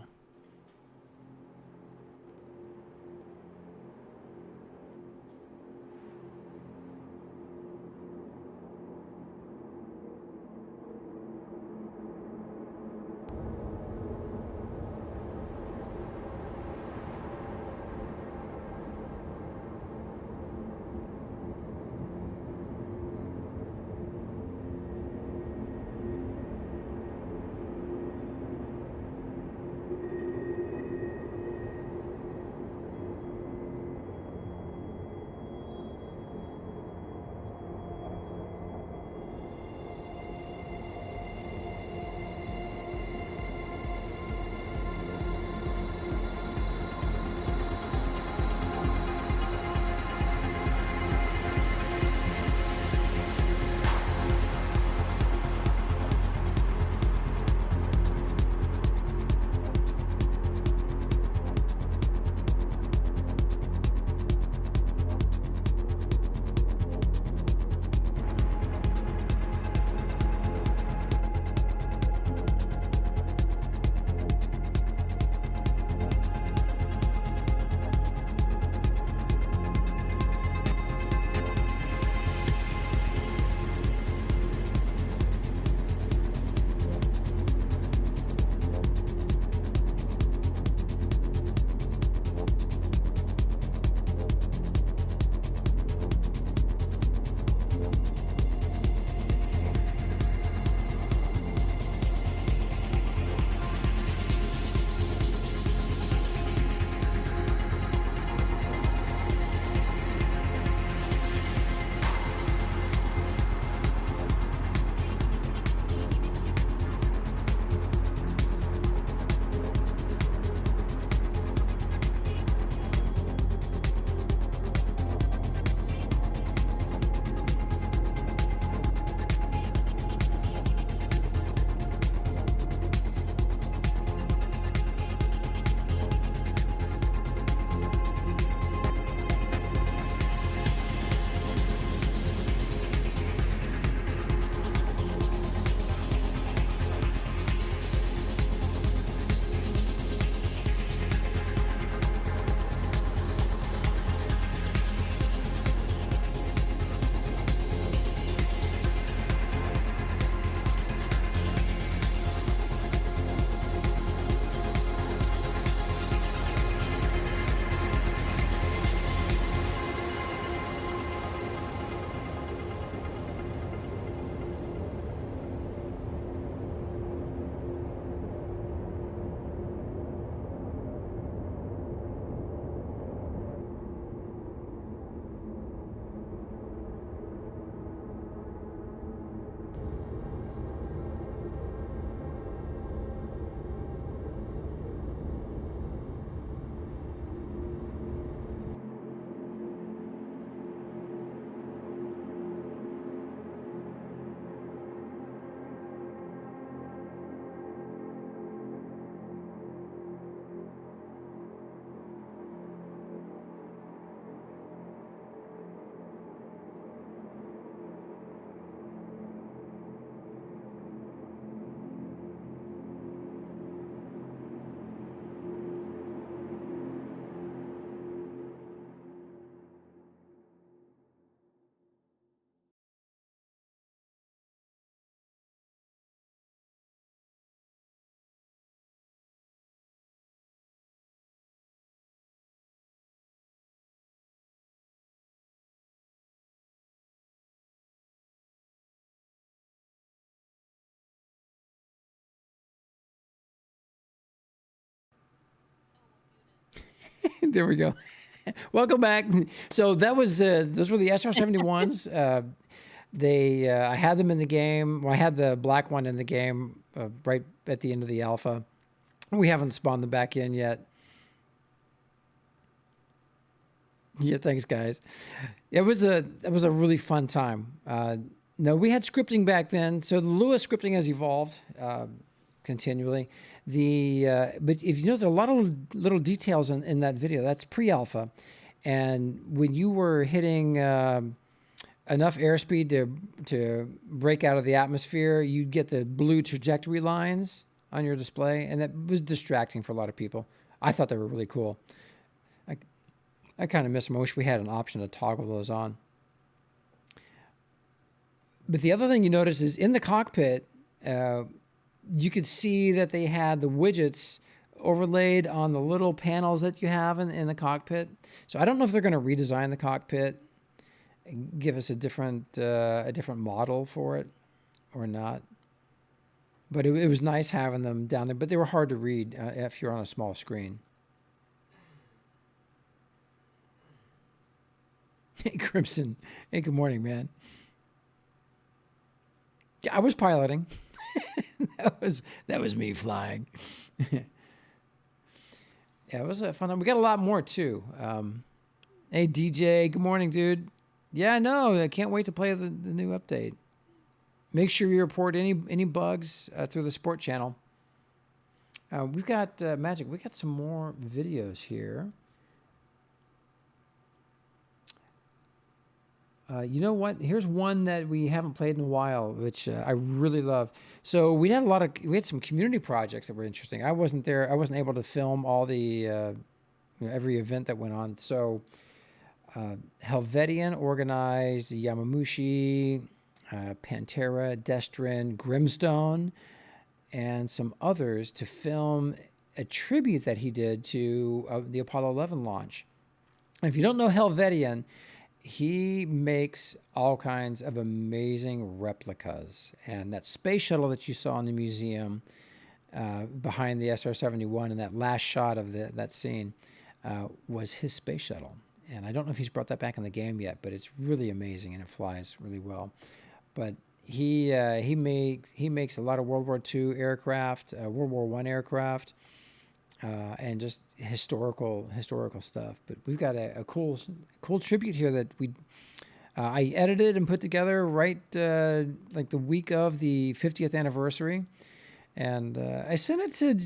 There we go. Welcome back. So that was those were the SR-71s. I had them in the game. Well, I had the black one in the game right at the end of the alpha. We haven't spawned them back in yet. Yeah, thanks, guys. It was a really fun time. No, we had scripting back then. So the Lua scripting has evolved continually. But if you know, there are a lot of little details in that video. That's pre-alpha, and when you were hitting enough airspeed to break out of the atmosphere, you'd get the blue trajectory lines on your display, and that was distracting for a lot of people. I thought they were really cool. I kind of miss them. I wish we had an option to toggle those on. But the other thing you notice is in the cockpit, you could see that they had the widgets overlaid on the little panels that you have in the cockpit. So I don't know if they're going to redesign the cockpit, give us a different model for it or not. But it was nice having them down there, but they were hard to read if you're on a small screen. Hey, Crimson. Hey, good morning, man. I was piloting. that was me flying. Yeah, it was a fun time. We got a lot more too. Hey, DJ. Good morning, dude. Yeah, I know. I can't wait to play the new update. Make sure you report any bugs through the support channel. We've got Magic. We got some more videos here. You know what? Here's one that we haven't played in a while, which I really love. So we had some community projects that were interesting. I wasn't there. I wasn't able to film all the every event that went on. So Helvetian organized Yamamushi, Pantera, Destrin, Grimstone, and some others to film a tribute that he did to the Apollo 11 launch. And if you don't know Helvetian, he makes all kinds of amazing replicas. And that space shuttle that you saw in the museum behind the SR-71 in that last shot of that scene was his space shuttle. And I don't know if he's brought that back in the game yet, but it's really amazing and it flies really well. But he makes a lot of World War II aircraft, World War I aircraft, and just historical stuff. But we've got a cool tribute here that I edited and put together right like the week of the 50th anniversary, and I sent it to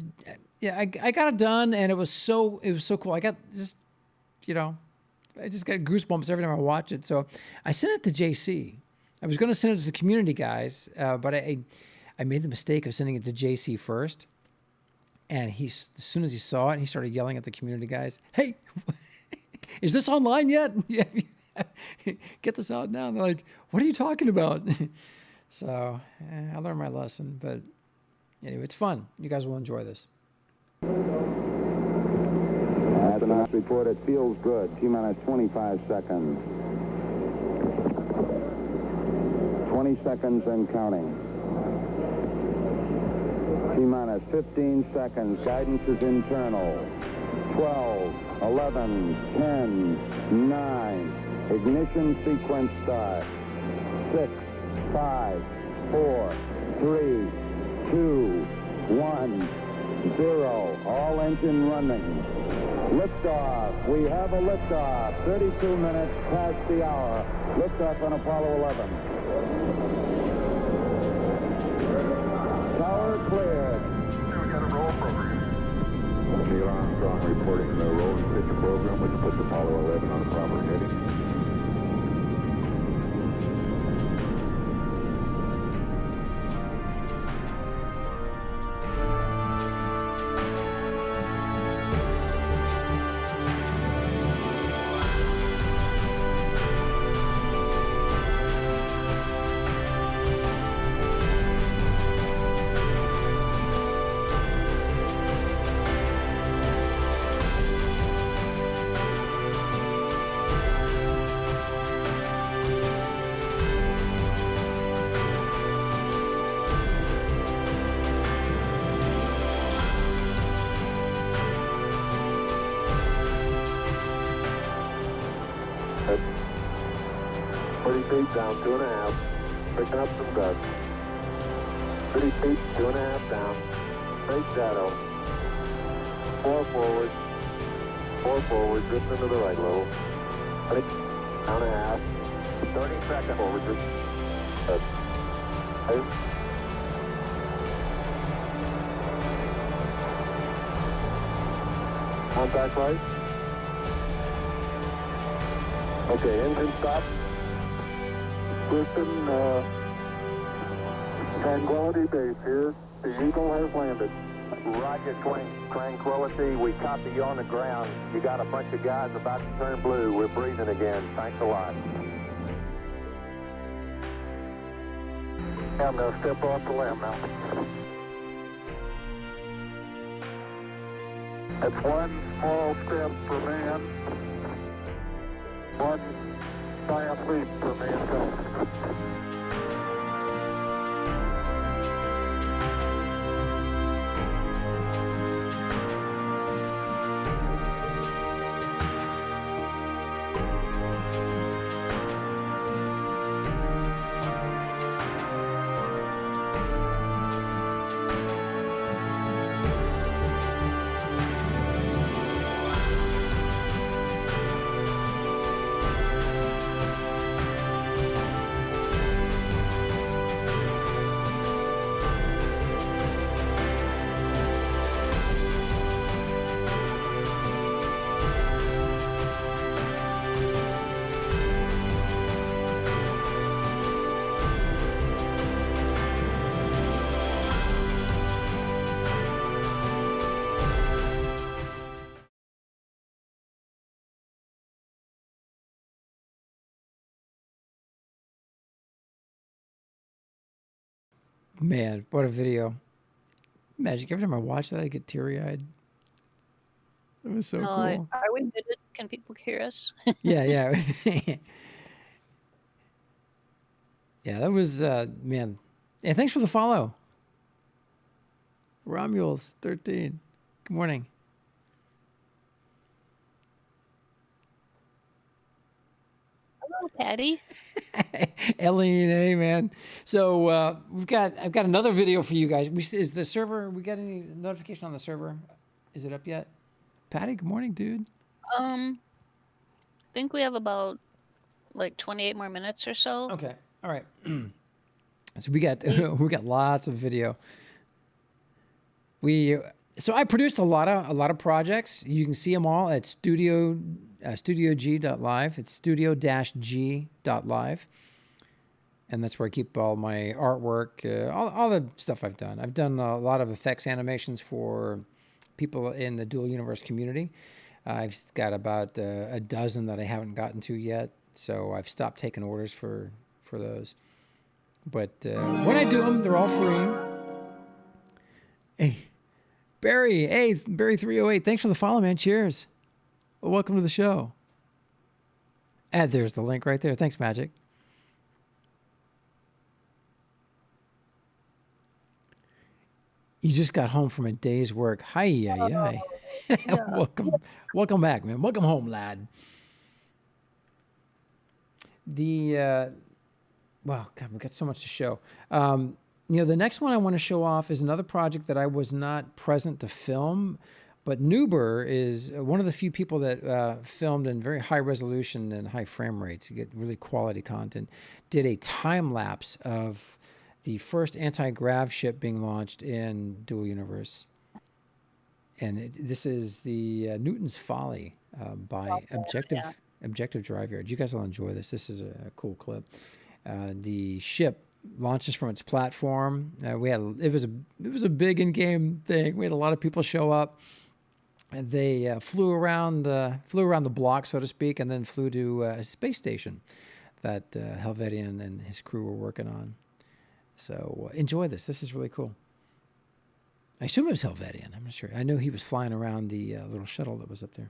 I got it done, and it was so cool. I got I just got goosebumps every time I watch it. So I sent it to JC. I was going to send it to the community guys, but I made the mistake of sending it to JC first. And as soon as he saw it, he started yelling at the community guys, "Hey, is this online yet? Get this out now." And they're like, "What are you talking about?" So I learned my lesson. But anyway, it's fun. You guys will enjoy this. Astronauts report it feels good. T-minus 25 seconds. 20 seconds and counting. T-minus 15 seconds. Guidance is internal. 12, 11, 10, 9. Ignition sequence start. 6, 5, 4, 3, 2, 1, 0. All engine running. Liftoff. We have a liftoff. 32 minutes past the hour. Liftoff on Apollo 11. Tower cleared. We got a roll program. Neil Armstrong reporting the roll and pitch program, which puts Apollo 11 on a proper heading. 30 feet down, 2.5. Picking up some gusts. 30 feet, 2.5 down. Straight shadow. 4 forward. 4 forward, drift into the right low. 30, down a half. 30 seconds forward, drift. Eight. Contact light. Okay, engine stop. Houston, Tranquility Base here. The Eagle has landed. Roger, Tranquility. We copy you on the ground. You got a bunch of guys about to turn blue. We're breathing again. Thanks a lot. I'm going to step off the limb now. That's one small step for man, one giant leap for mankind. Man, what a video. Magic, every time I watch that, I get teary-eyed. It was so cool. Are we muted? Can people hear us? Yeah. Yeah, that was, man. Yeah, thanks for the follow. Romules, 13. Good morning. Hello, Patty. L-E-N-A, man. So I've got another video for you guys. Is the server, we got any notification on the server? Is it up yet? Patty, good morning, dude. I think we have about like 28 more minutes or so. Okay. All right. So we got lots of video. So I produced a lot of projects. You can see them all at studiog.live. It's studio-g.live. And that's where I keep all my artwork, all the stuff I've done. I've done a lot of effects animations for people in the dual universe community. I've got about a dozen that I haven't gotten to yet, so I've stopped taking orders for those. But when I do them, they're all free. Hey, Barry 308, thanks for the follow, man. Cheers. Well, welcome to the show. And there's the link right there. Thanks, Magic. You just got home from a day's work. Hi. Yeah. Welcome back, man. Welcome home, lad. Wow, God, we've got so much to show. The next one I want to show off is another project that I was not present to film, but Nuber is one of the few people that filmed in very high resolution and high frame rates. You get really quality content. Did a time lapse of the first anti-grav ship being launched in Dual Universe. And this is the Newton's Folly by Objective Drive Yard. You guys will enjoy this. This is a cool clip. The ship launches from its platform. It was a big in-game thing. We had a lot of people show up. And they flew around the block, so to speak, and then flew to a space station that Helvetian and his crew were working on. So enjoy this. This is really cool. I assume it was Helvetian. I'm not sure. I know he was flying around the little shuttle that was up there.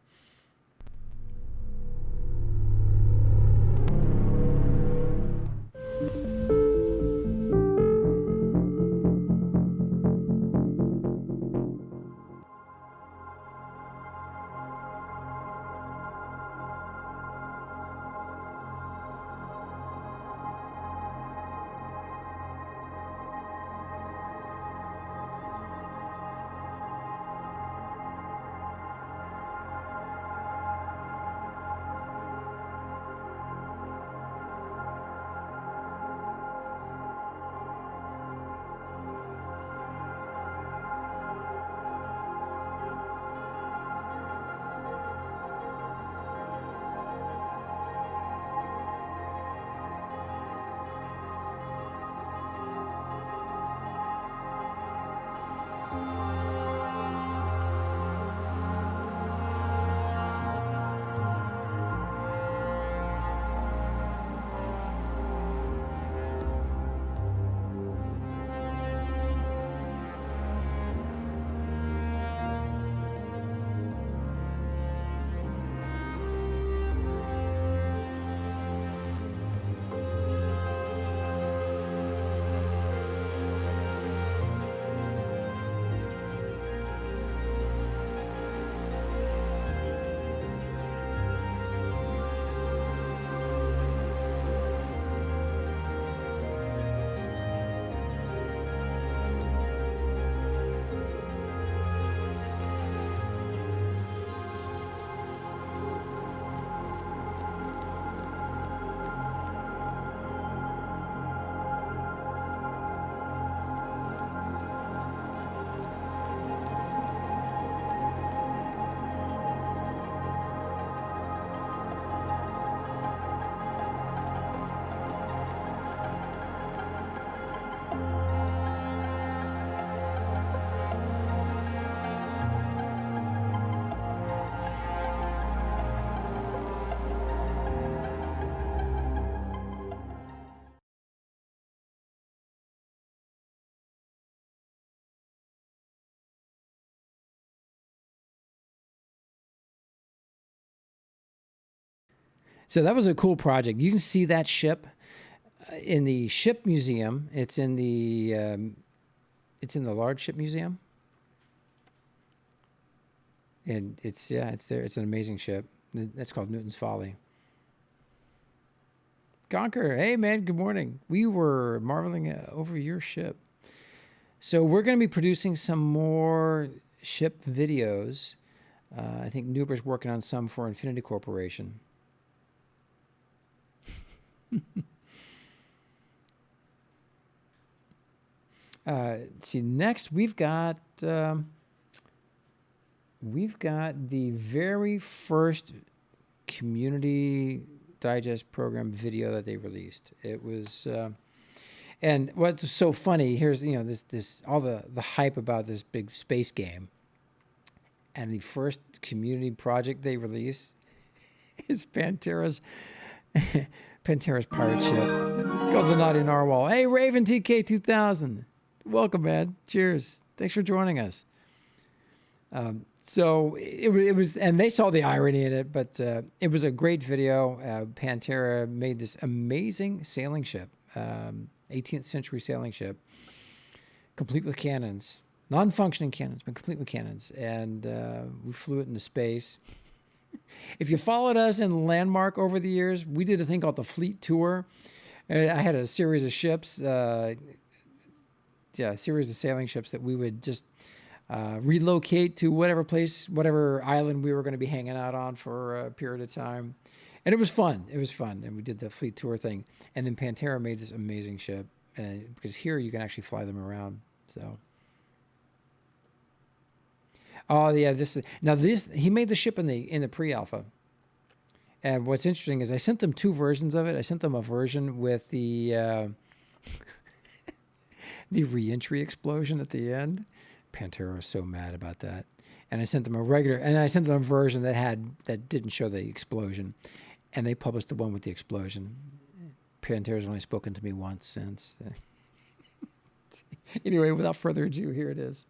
So that was a cool project. You can see that ship in the ship museum. It's in the large ship museum. And it's there. It's an amazing ship. That's called Newton's Folly. Conquer, hey man, good morning. We were marveling over your ship. So we're going to be producing some more ship videos. I think Nuber's working on some for Infinity Corporation. Let's see, next we've got the very first Community Digest program video that they released. It was, and what's so funny, here's, this all the hype about this big space game. And the first community project they release is Pantera's pirate ship. Go the Naughty Narwhal. Hey, Raven TK2000. Welcome, man. Cheers. Thanks for joining us. So it was, and they saw the irony in it, but it was a great video. Pantera made this amazing sailing ship, 18th century sailing ship, complete with cannons, non-functioning cannons, but complete with cannons. And we flew it into space. If you followed us in Landmark over the years, we did a thing called the Fleet Tour. I had a series of ships, a series of sailing ships that we would just relocate to whatever place, whatever island we were going to be hanging out on for a period of time. And it was fun. It was fun. And we did the Fleet Tour thing. And then Pantera made this amazing ship. Because here you can actually fly them around. So. Oh, yeah. He made the ship in the pre-alpha. And what's interesting is I sent them two versions of it. I sent them a version with the the re-entry explosion at the end. Pantera was so mad about that. And I sent them a version that didn't show the explosion. And they published the one with the explosion. Pantera's only spoken to me once since. Anyway, without further ado, here it is.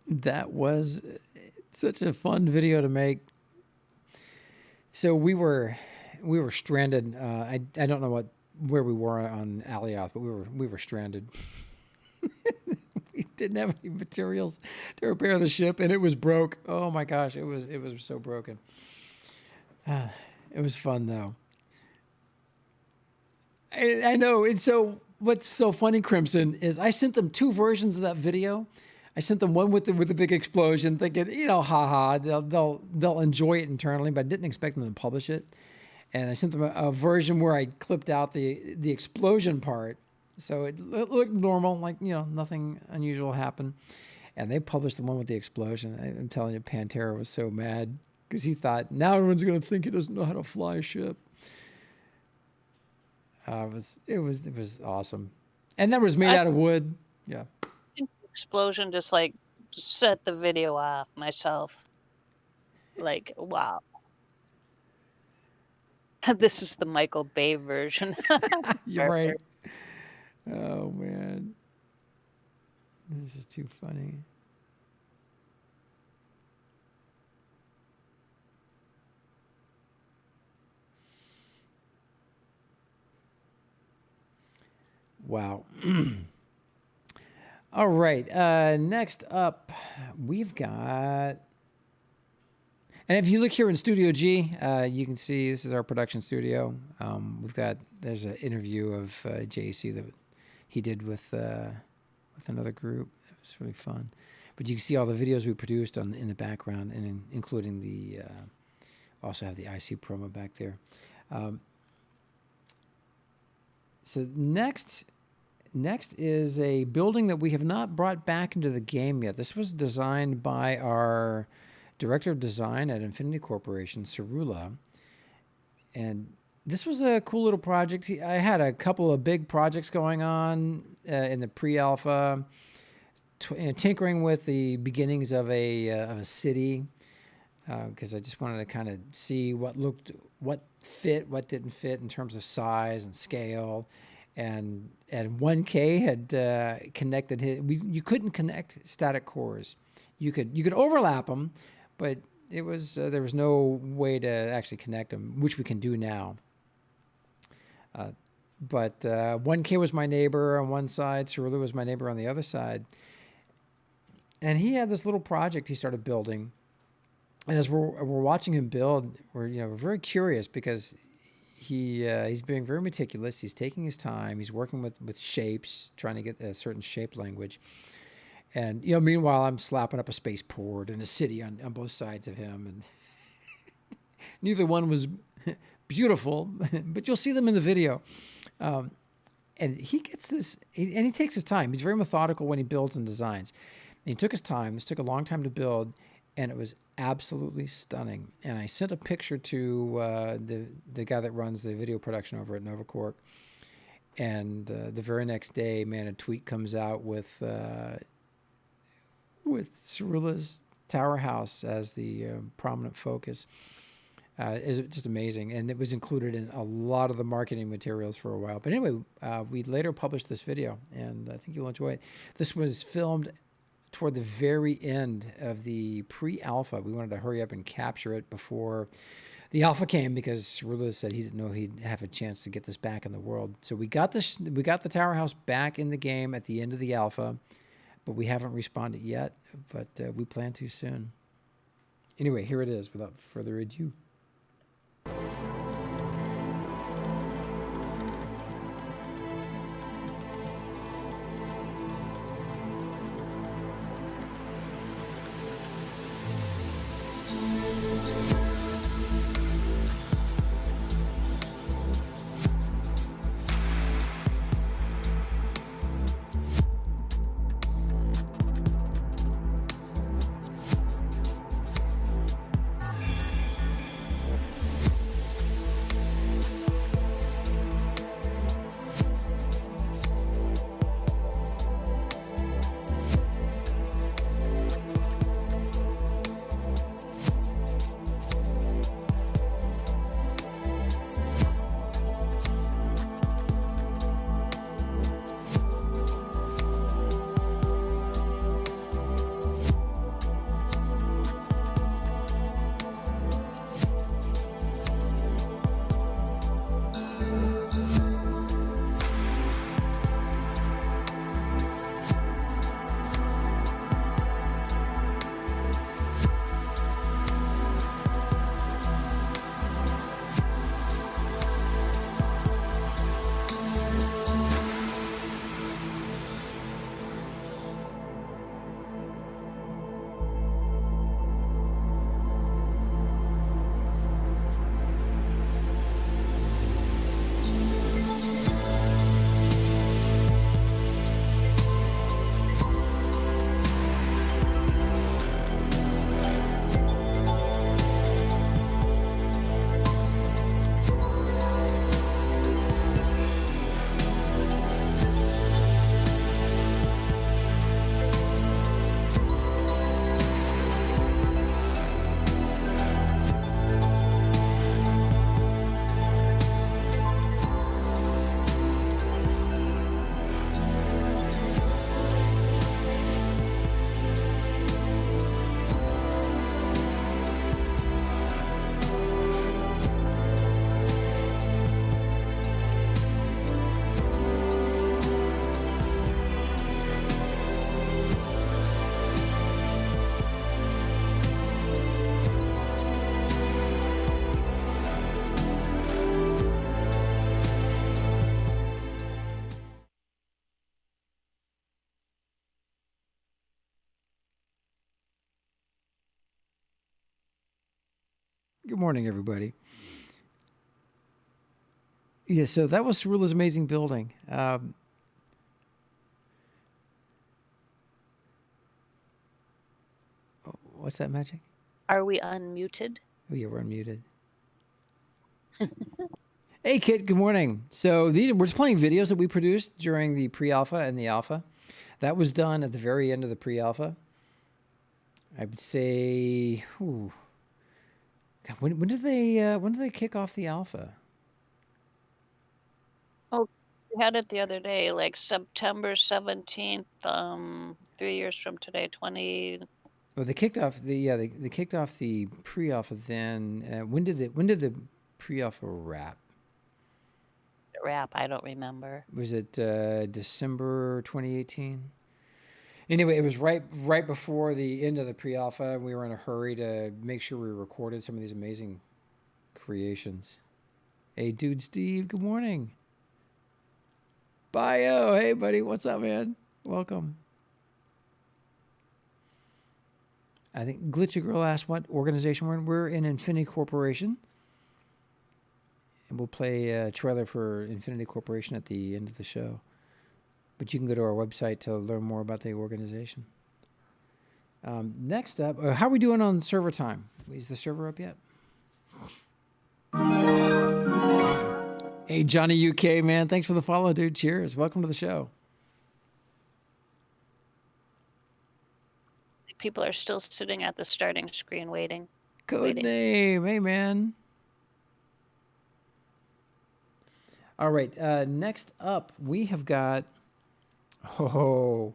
That was such a fun video to make. So we were stranded. I don't know where we were on Alioth, but we were stranded. We didn't have any materials to repair the ship, and it was broke. Oh my gosh, it was so broken. It was fun though. I know. And so what's so funny, Crimson, is I sent them two versions of that video. I sent them one with the big explosion, thinking, haha, they'll enjoy it internally, but I didn't expect them to publish it. And I sent them a version where I clipped out the explosion part, so it looked normal, like nothing unusual happened. And they published the one with the explosion. I'm telling you, Pantera was so mad. because he thought now everyone's going to think he doesn't know how to fly a ship. It was awesome, and that was made out of wood. Yeah. Explosion just like set the video off myself. Like, wow. This is the Michael Bay version. You're right. Oh man, this is too funny. Wow. All right. Next up, we've got. And if you look here in Studio G, you can see this is our production studio. There's an interview of JC that he did with another group. It was really fun. But you can see all the videos we produced in the background, and including the also have the IC promo back there. So next is a building that we have not brought back into the game yet. This was designed by our director of design at Infinity Corporation, Xsolla. And this was a cool little project. I had a couple of big projects going on in the pre-alpha, tinkering with the beginnings of a city, because I just wanted to kind of see what fit, what didn't fit in terms of size and scale. And 1K had connected you couldn't connect static cores. You could overlap them, but it was there was no way to actually connect them, which we can do now. But 1K was my neighbor on one side, Xsolla was my neighbor on the other side, and he had this little project he started building. And as we're watching him build, we're very curious because he's being very meticulous. He's taking his time. He's working with shapes, trying to get a certain shape language. And, meanwhile, I'm slapping up a spaceport and a city on both sides of him. And neither one was beautiful, but you'll see them in the video. And he gets this, and he takes his time. He's very methodical when he builds and designs. And he took his time. This took a long time to build, and it was absolutely stunning. And I sent a picture to the guy that runs the video production over at Novaquark. And the very next day, man, a tweet comes out with Xsolla's tower house as the prominent focus. It's just amazing. And it was included in a lot of the marketing materials for a while. But anyway, we later published this video, and I think you'll enjoy it. This was filmed toward the very end of the pre-alpha. We wanted to hurry up and capture it before the alpha came, because Xsolla said he didn't know he'd have a chance to get this back in the world. So we got the tower house back in the game at the end of the alpha, but we haven't responded yet, but we plan to soon. Anyway, here it is without further ado. Good morning, everybody. Yeah, so that was Cerula's amazing building. What's that, Magic? Are we unmuted? Oh, yeah, we're unmuted. Hey, Kit, good morning. So we're just playing videos that we produced during the pre-alpha and the alpha. That was done at the very end of the pre-alpha. I would say, God, when did they kick off the alpha? Oh, we had it the other day, like September 17th, 3 years from today, 20. Well, they kicked off they kicked off the pre-alpha then. When did the pre-alpha wrap? I don't remember. Was it December 2018? Anyway, it was right before the end of the pre-alpha. We were in a hurry to make sure we recorded some of these amazing creations. Hey, dude, Steve, good morning. Bio, hey, buddy, what's up, man? Welcome. I think Glitchy Girl asked what organization we're in. We're in Infinity Corporation. And we'll play a trailer for Infinity Corporation at the end of the show. But you can go to our website to learn more about the organization. Next up, how are we doing on server time? Is the server up yet? Hey, Johnny UK, man. Thanks for the follow, dude. Cheers. Welcome to the show. People are still sitting at the starting screen waiting. Code name. Hey, man. All right. Next up, we have got an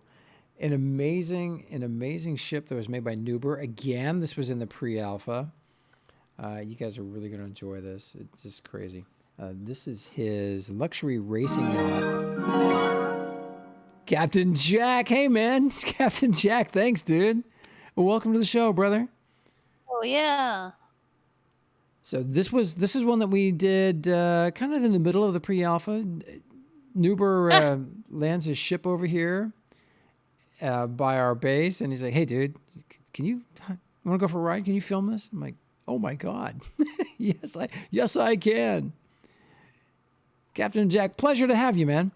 amazing ship that was made by Nuber. Again, this was in the pre-alpha. You guys are really going to enjoy this. It's just crazy. This is his luxury racing yacht. Captain Jack. Hey, man. Captain Jack. Thanks, dude. Well, welcome to the show, brother. Oh, yeah. So this is one that we did kind of in the middle of the pre-alpha. Nuber lands his ship over here by our base, and he's like, "Hey, dude, you want to go for a ride? Can you film this?" I'm like, "Oh my God, yes, I can." Captain Jack, pleasure to have you, man.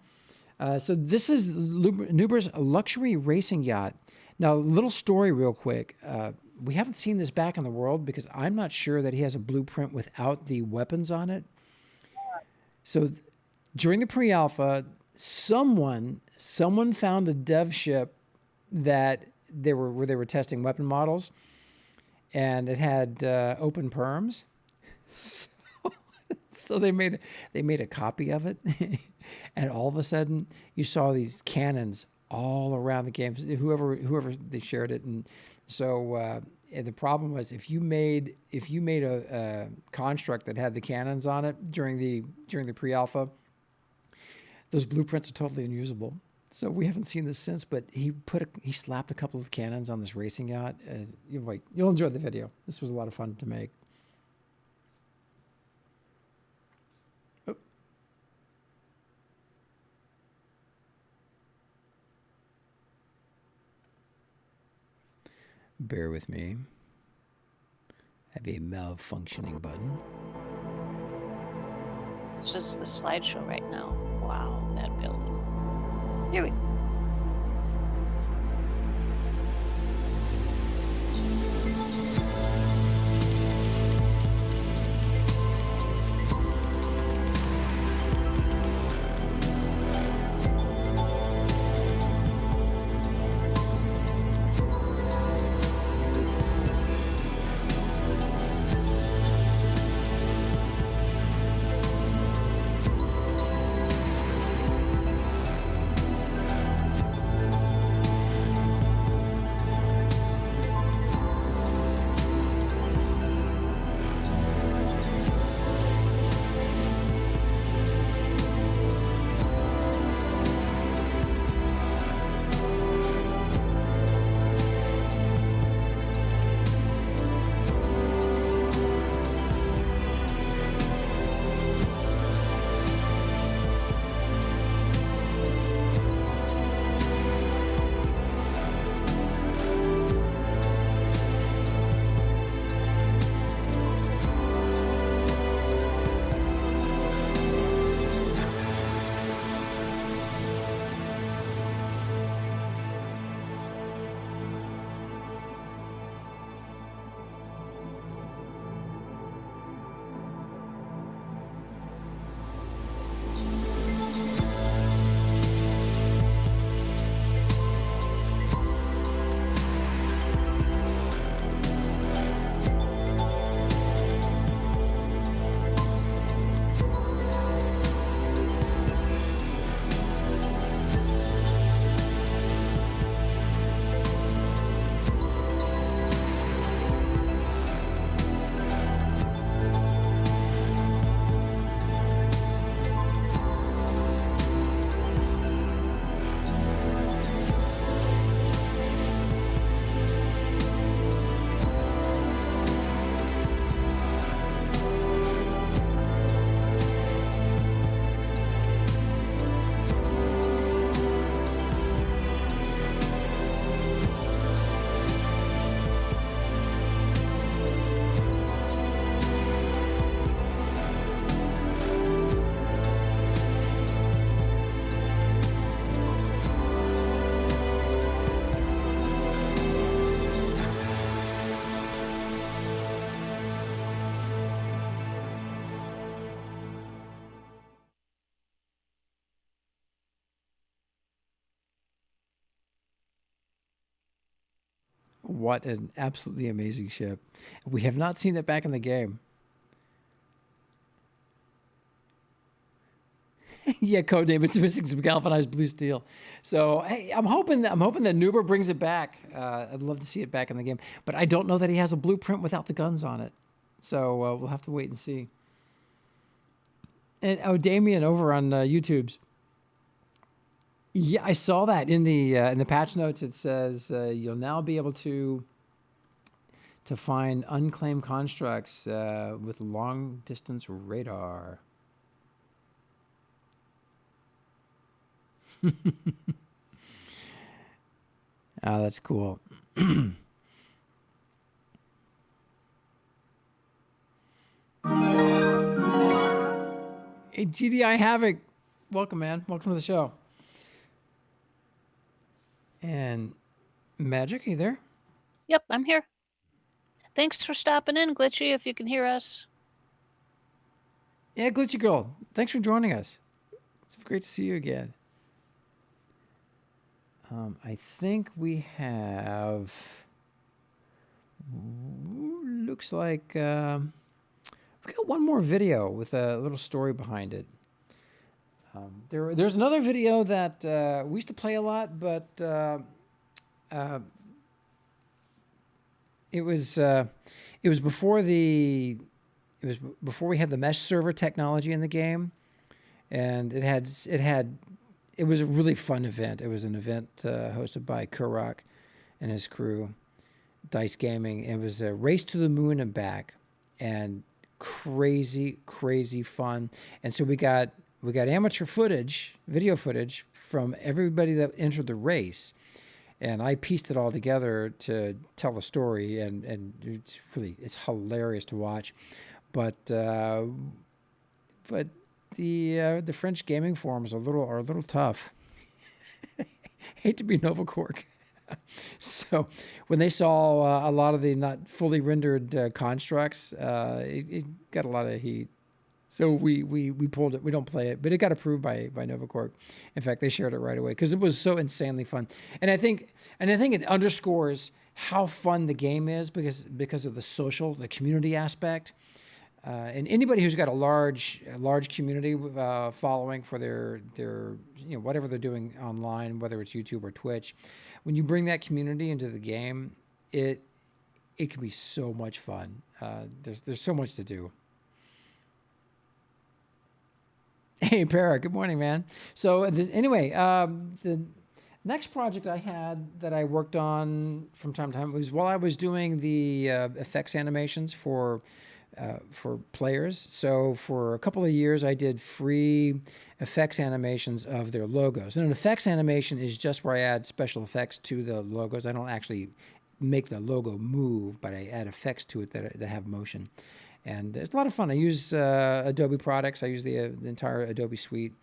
So this is Nuber's luxury racing yacht. Now, a little story real quick. We haven't seen this back in the world because I'm not sure that he has a blueprint without the weapons on it. So during the pre-alpha, someone found a dev ship that they were testing weapon models, and it had open perms. So they made a copy of it, and all of a sudden you saw these cannons all around the game. Whoever they shared it, and so and the problem was if you made a construct that had the cannons on it during the pre-alpha, those blueprints are totally unusable. So we haven't seen this since. But he slapped a couple of cannons on this racing yacht. You'll enjoy the video. This was a lot of fun to make. Bear with me. I have a malfunctioning button. It's just the slideshow right now. Wow, that building. Here we go. What an absolutely amazing ship. We have not seen it back in the game. Yeah, codename. It's missing some galvanized blue steel. So hey, I'm hoping that Nuber brings it back. I'd love to see it back in the game, but I don't know that he has a blueprint without the guns on it. So we'll have to wait and see. And Damien over on YouTube's. Yeah, I saw that in the patch notes. It says you'll now be able to find unclaimed constructs with long distance radar. Oh, that's cool. Hey, GDI Havoc. Welcome, man. Welcome to the show. And Magic, are you there? Yep, I'm here. Thanks for stopping in, Glitchy, if you can hear us. Yeah, Glitchy Girl. Thanks for joining us. It's great to see you again. I think we have... Looks like... we got one more video with a little story behind it. There's another video that we used to play a lot, but it was before we had the mesh server technology in the game, and it was a really fun event. It was an event hosted by Kurok and his crew, Dice Gaming. It was a race to the moon and back, and crazy fun. And so we got amateur footage, video footage from everybody that entered the race, and I pieced it all together to tell a story, and it's hilarious to watch. But the French gaming forums are a little tough. Hate to be Novaquark. So when they saw a lot of the not fully rendered constructs, it got a lot of heat. So we pulled it. We don't play it, but it got approved by Novaquark. In fact, they shared it right away because it was so insanely fun. And I think it underscores how fun the game is because of the community aspect. And anybody who's got a large community following for their whatever they're doing online, whether it's YouTube or Twitch, when you bring that community into the game, it can be so much fun. There's so much to do. Hey, Para, good morning, man. So anyway, the next project I had that I worked on from time to time was while I was doing the effects animations for players. So for a couple of years, I did free effects animations of their logos. And an effects animation is just where I add special effects to the logos. I don't actually make the logo move, but I add effects to it that have motion. And it's a lot of fun. I use Adobe products. I use the entire Adobe suite.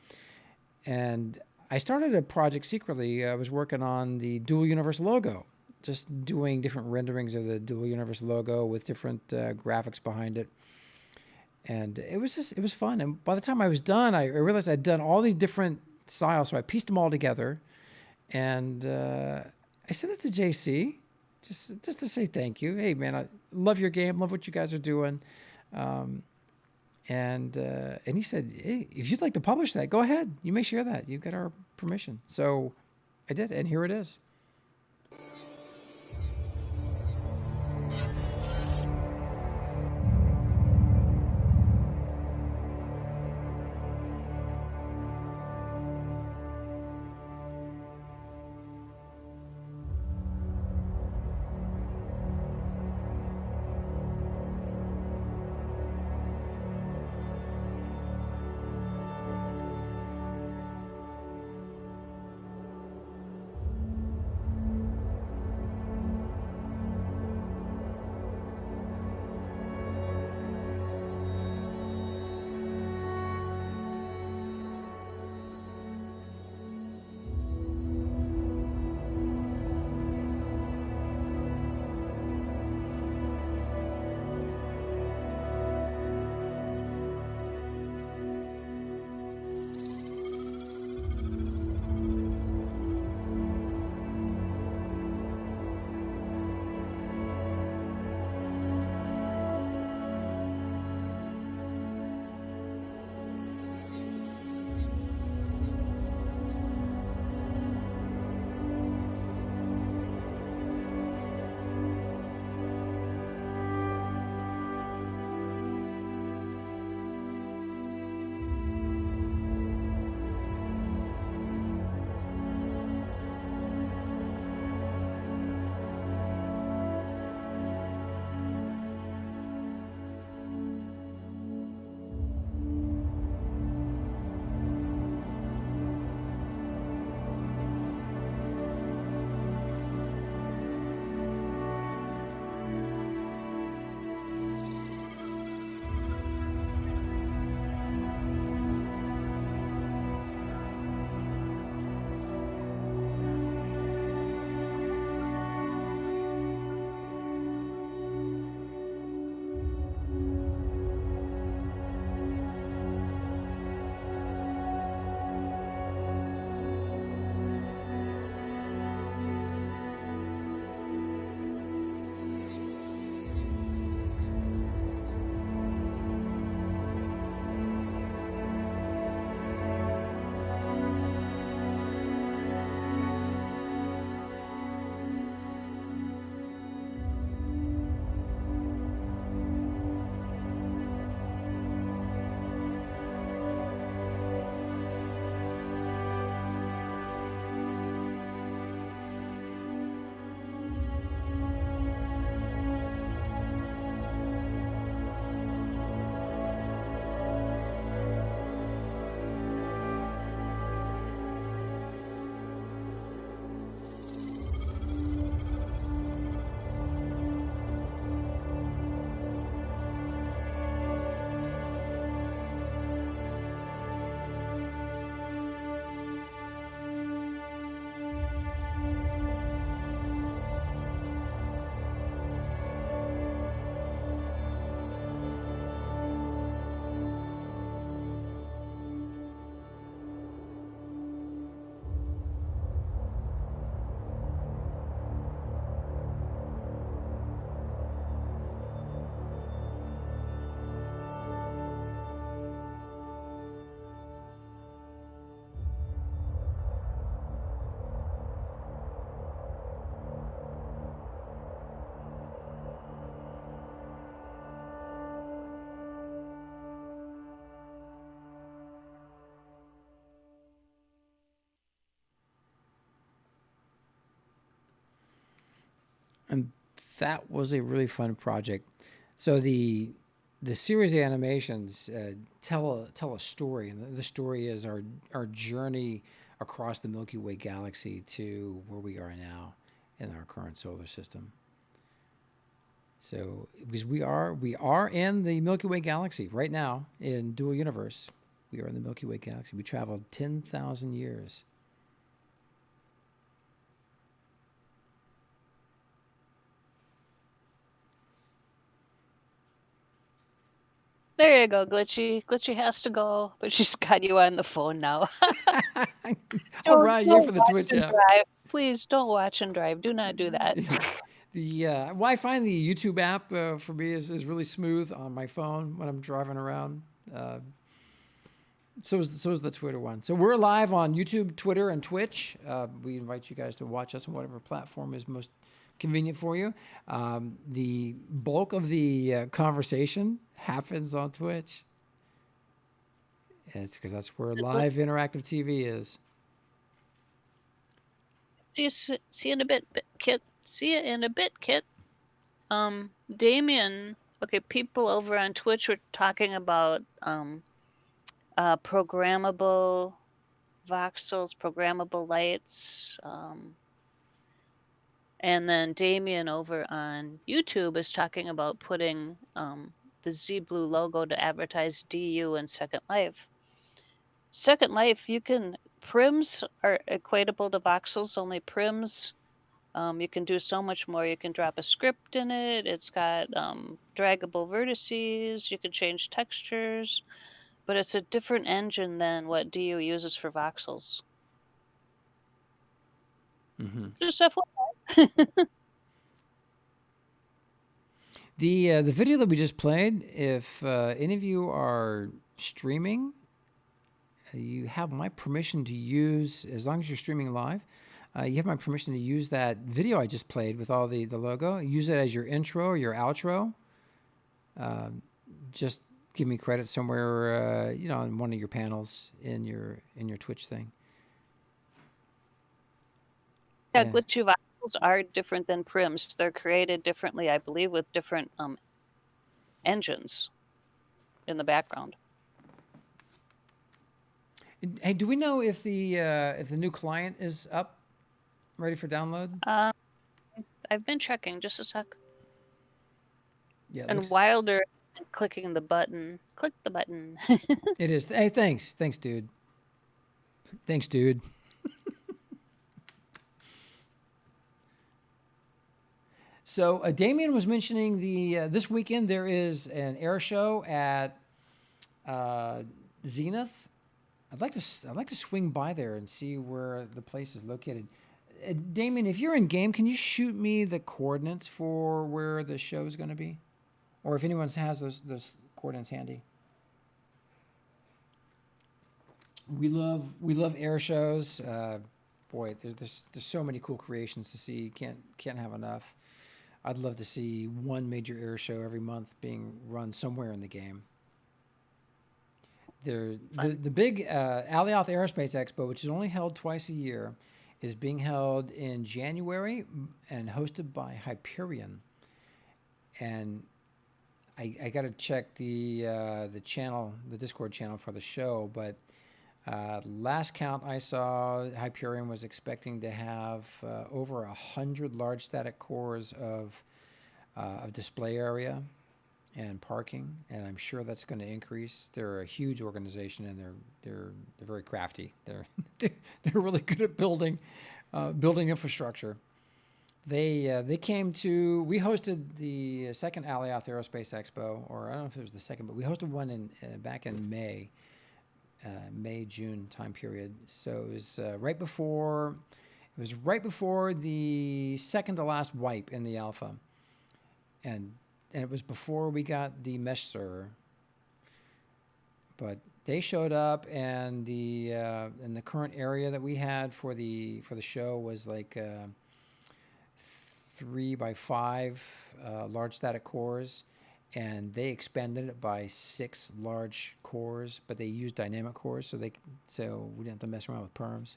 And I started a project secretly. I was working on the Dual Universe logo, just doing different renderings of the Dual Universe logo with different graphics behind it. And it was fun. And by the time I was done, I realized I'd done all these different styles. So I pieced them all together. And I sent it to JC just to say thank you. Hey, man, I love your game. Love what you guys are doing. And he said, hey, if you'd like to publish that, go ahead. You may share that. You've got our permission. So I did, and here it is. And that was a really fun project. So the series of animations tell a story, and the story is our journey across the Milky Way galaxy to where we are now in our current solar system. So because we are in the Milky Way galaxy right now in Dual Universe, we are in the Milky Way galaxy. We traveled 10,000 years. There you go, Glitchy. Glitchy has to go, but she's got you on the phone now. All right, yay for the watch Twitch and app. drive. Please don't watch and drive. Do not do that. Well, I find the YouTube app for me is really smooth on my phone when I'm driving around. So is the Twitter one. So we're live on YouTube, Twitter, and Twitch. We invite you guys to watch us on whatever platform is most convenient for you. The bulk of the conversation happens on Twitch. It's because that's where live interactive TV is. See you in a bit, Kit. See you in a bit, Kit. Damien. Okay, people over on Twitch were talking about programmable voxels, programmable lights. And then Damien over on YouTube is talking about putting the Z-Blue logo to advertise DU and Second Life. Second Life, you can, prims are equatable to voxels, only prims. You can do so much more. You can drop a script in it. It's got draggable vertices. You can change textures, but it's a different engine than what DU uses for voxels. Mm-hmm. Just FYI. The video that we just played, if any of you are streaming, you have my permission to use, as long as you're streaming live, you have my permission to use that video I just played with all the logo. Use it as your intro or your outro. Just give me credit somewhere, on one of your panels in your Twitch thing. Yeah, glitchy voxels are different than prims. They're created differently, I believe, with different engines in the background. Hey, do we know if the new client is up, ready for download? I've been checking. Just a sec. Yeah. And Wilder clicking the button. Click the button. It is. Hey, thanks, dude. Thanks, dude. So Damien was mentioning this weekend there is an air show at Zenith. I'd like to swing by there and see where the place is located. Damien, if you're in game, can you shoot me the coordinates for where the show is going to be, or if anyone has those coordinates handy? We love air shows. Boy, there's so many cool creations to see. Can't have enough. I'd love to see one major air show every month being run somewhere in the game. The big Alioth Aerospace Expo, which is only held twice a year, is being held in January and hosted by Hyperion. And I got to check the channel, the Discord channel for the show, but last count I saw, Hyperion was expecting to have over 100 large static cores of display area and parking, and I'm sure that's going to increase. They're a huge organization, and they're very crafty. They're really good at building infrastructure. They came to, we hosted the second Alioth Aerospace Expo, or I don't know if it was the second, but we hosted one back in May, June time period. So it was right before the second to last wipe in the alpha, and it was before we got the mesh server. But they showed up, and the current area that we had for the show was like 3x5 large static cores, and they expanded it by 6 large cores, but they used dynamic cores, so we didn't have to mess around with perms.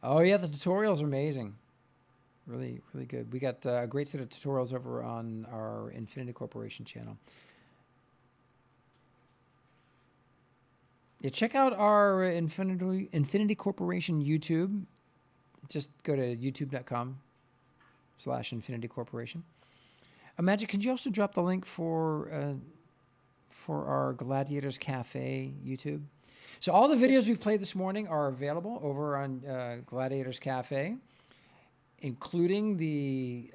Oh yeah, the tutorials are amazing. Really, really good. We got a great set of tutorials over on our Infinity Corporation channel. Yeah, check out our Infinity Corporation YouTube. Just go to youtube.com/Infinity Corporation. Magic, could you also drop the link for our Gladiators Cafe YouTube? So all the videos we've played this morning are available over on Gladiators Cafe, including the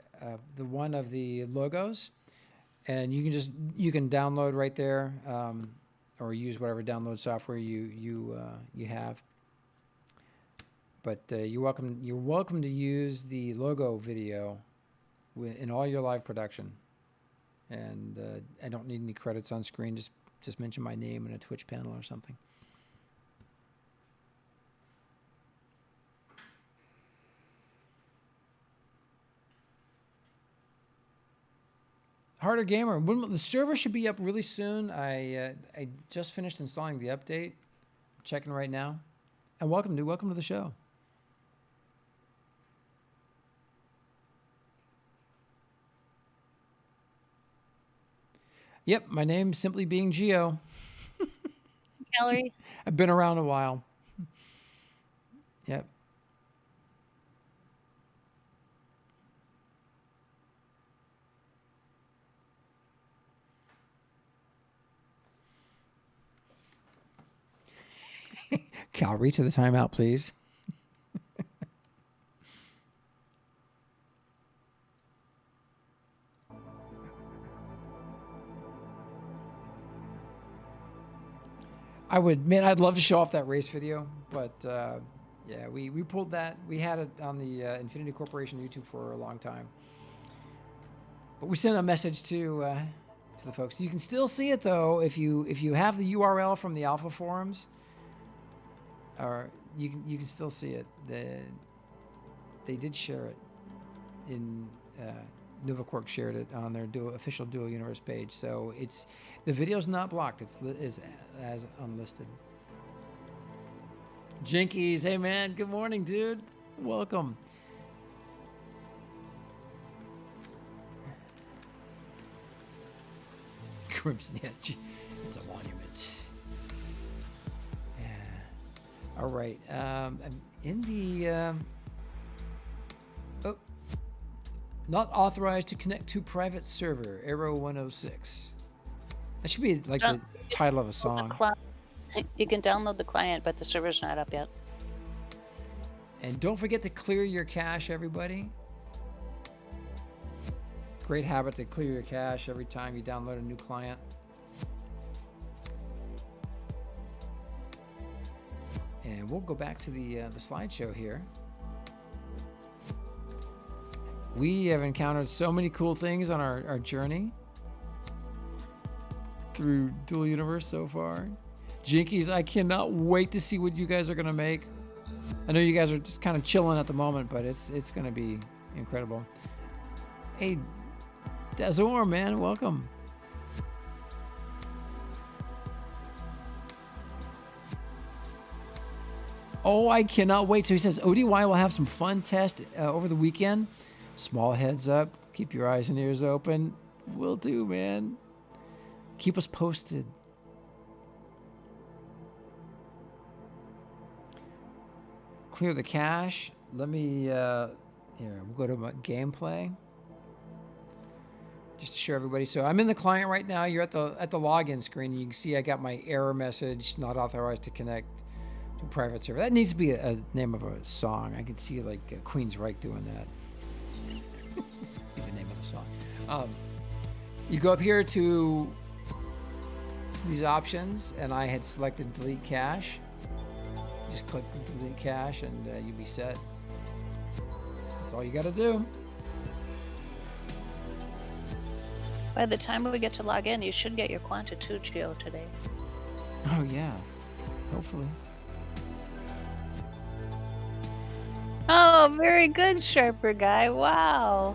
one of the logos, and you can download right there, or use whatever download software you have. But you're welcome to use the logo video in all your live production, and I don't need any credits on screen. Just mention my name in a Twitch panel or something. Harder Gamer, the server should be up really soon. I just finished installing the update. I'm checking right now. And welcome to the show. Yep, my name's simply being Geo. Calorie. I've been around a while. Yep. Calorie to the timeout, please. I'd love to show off that race video, but yeah, we pulled that. We had it on the Infinity Corporation YouTube for a long time, but we sent a message to the folks. You can still see it though if you have the URL from the Alpha forums, or you can still see it. They did share it in. Novaquark shared it on their official Dual Universe page, so the video's not blocked. It's as unlisted. Jinkies, hey man, good morning, dude. Welcome. Crimson Edge. It's a monument. Yeah. All right. I'm in the. Oh. Not authorized to connect to private server, Arrow 106. That should be like the title of a song. You can download the client, but the server's not up yet. And don't forget to clear your cache, everybody. Great habit to clear your cache every time you download a new client. And we'll go back to the slideshow here. We have encountered so many cool things on our journey through Dual Universe so far. Jinkies, I cannot wait to see what you guys are going to make. I know you guys are just kind of chilling at the moment, but it's going to be incredible. Hey, Dazor, man, welcome. Oh, I cannot wait. So he says ODY will have some fun tests over the weekend. Small heads up. Keep your eyes and ears open. Will do, man. Keep us posted. Clear the cache. Let me, here, we'll go to my gameplay. Just to show everybody. So I'm in the client right now. You're at the login screen. You can see I got my error message, not authorized to connect to a private server. That needs to be a name of a song. I can see like Queensryche doing that. Be the name of the song. You go up here to these options, and I had selected delete cache. Just click the delete cache, and you'll be set. That's all you got to do. By the time we get to log in, you should get your Quanta 2 Geo today. Oh yeah, hopefully. Oh, very good, Sharper Guy. Wow.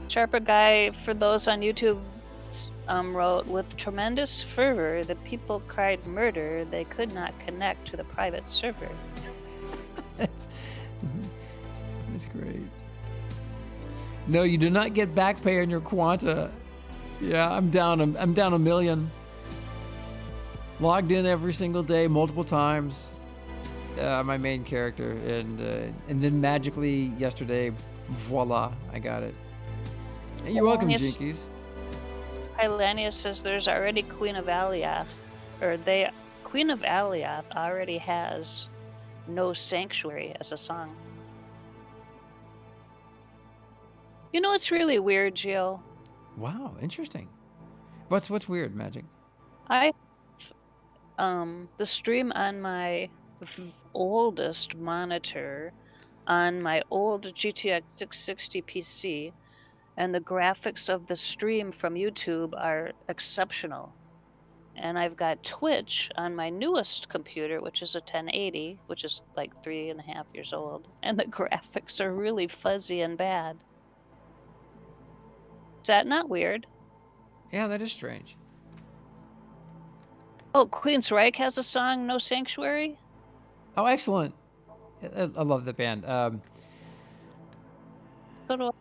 Sharper Guy, for those on YouTube, wrote, with tremendous fervor, the people cried murder. They could not connect to the private server. That's That's great. No, you do not get back pay on your Quanta. Yeah, I'm down a million. Logged in every single day, multiple times. My main character, and then magically yesterday, voila, I got it. Hey, you're welcome, Yes. Jinkies. Hylania says there's already Queen of Alioth, Queen of Alioth already has No Sanctuary as a song. You know, it's really weird, Gio. Wow, interesting. What's weird, Magic? I the stream on my oldest monitor on my old GTX 660 PC, and the graphics of the stream from YouTube are exceptional. And I've got Twitch on my newest computer, which is a 1080, which is like 3.5 years old, and the graphics are really fuzzy and bad. Is that not weird? Yeah, that is strange. Oh, Queensryche has a song, No Sanctuary? Oh, excellent. I love the band. So do I.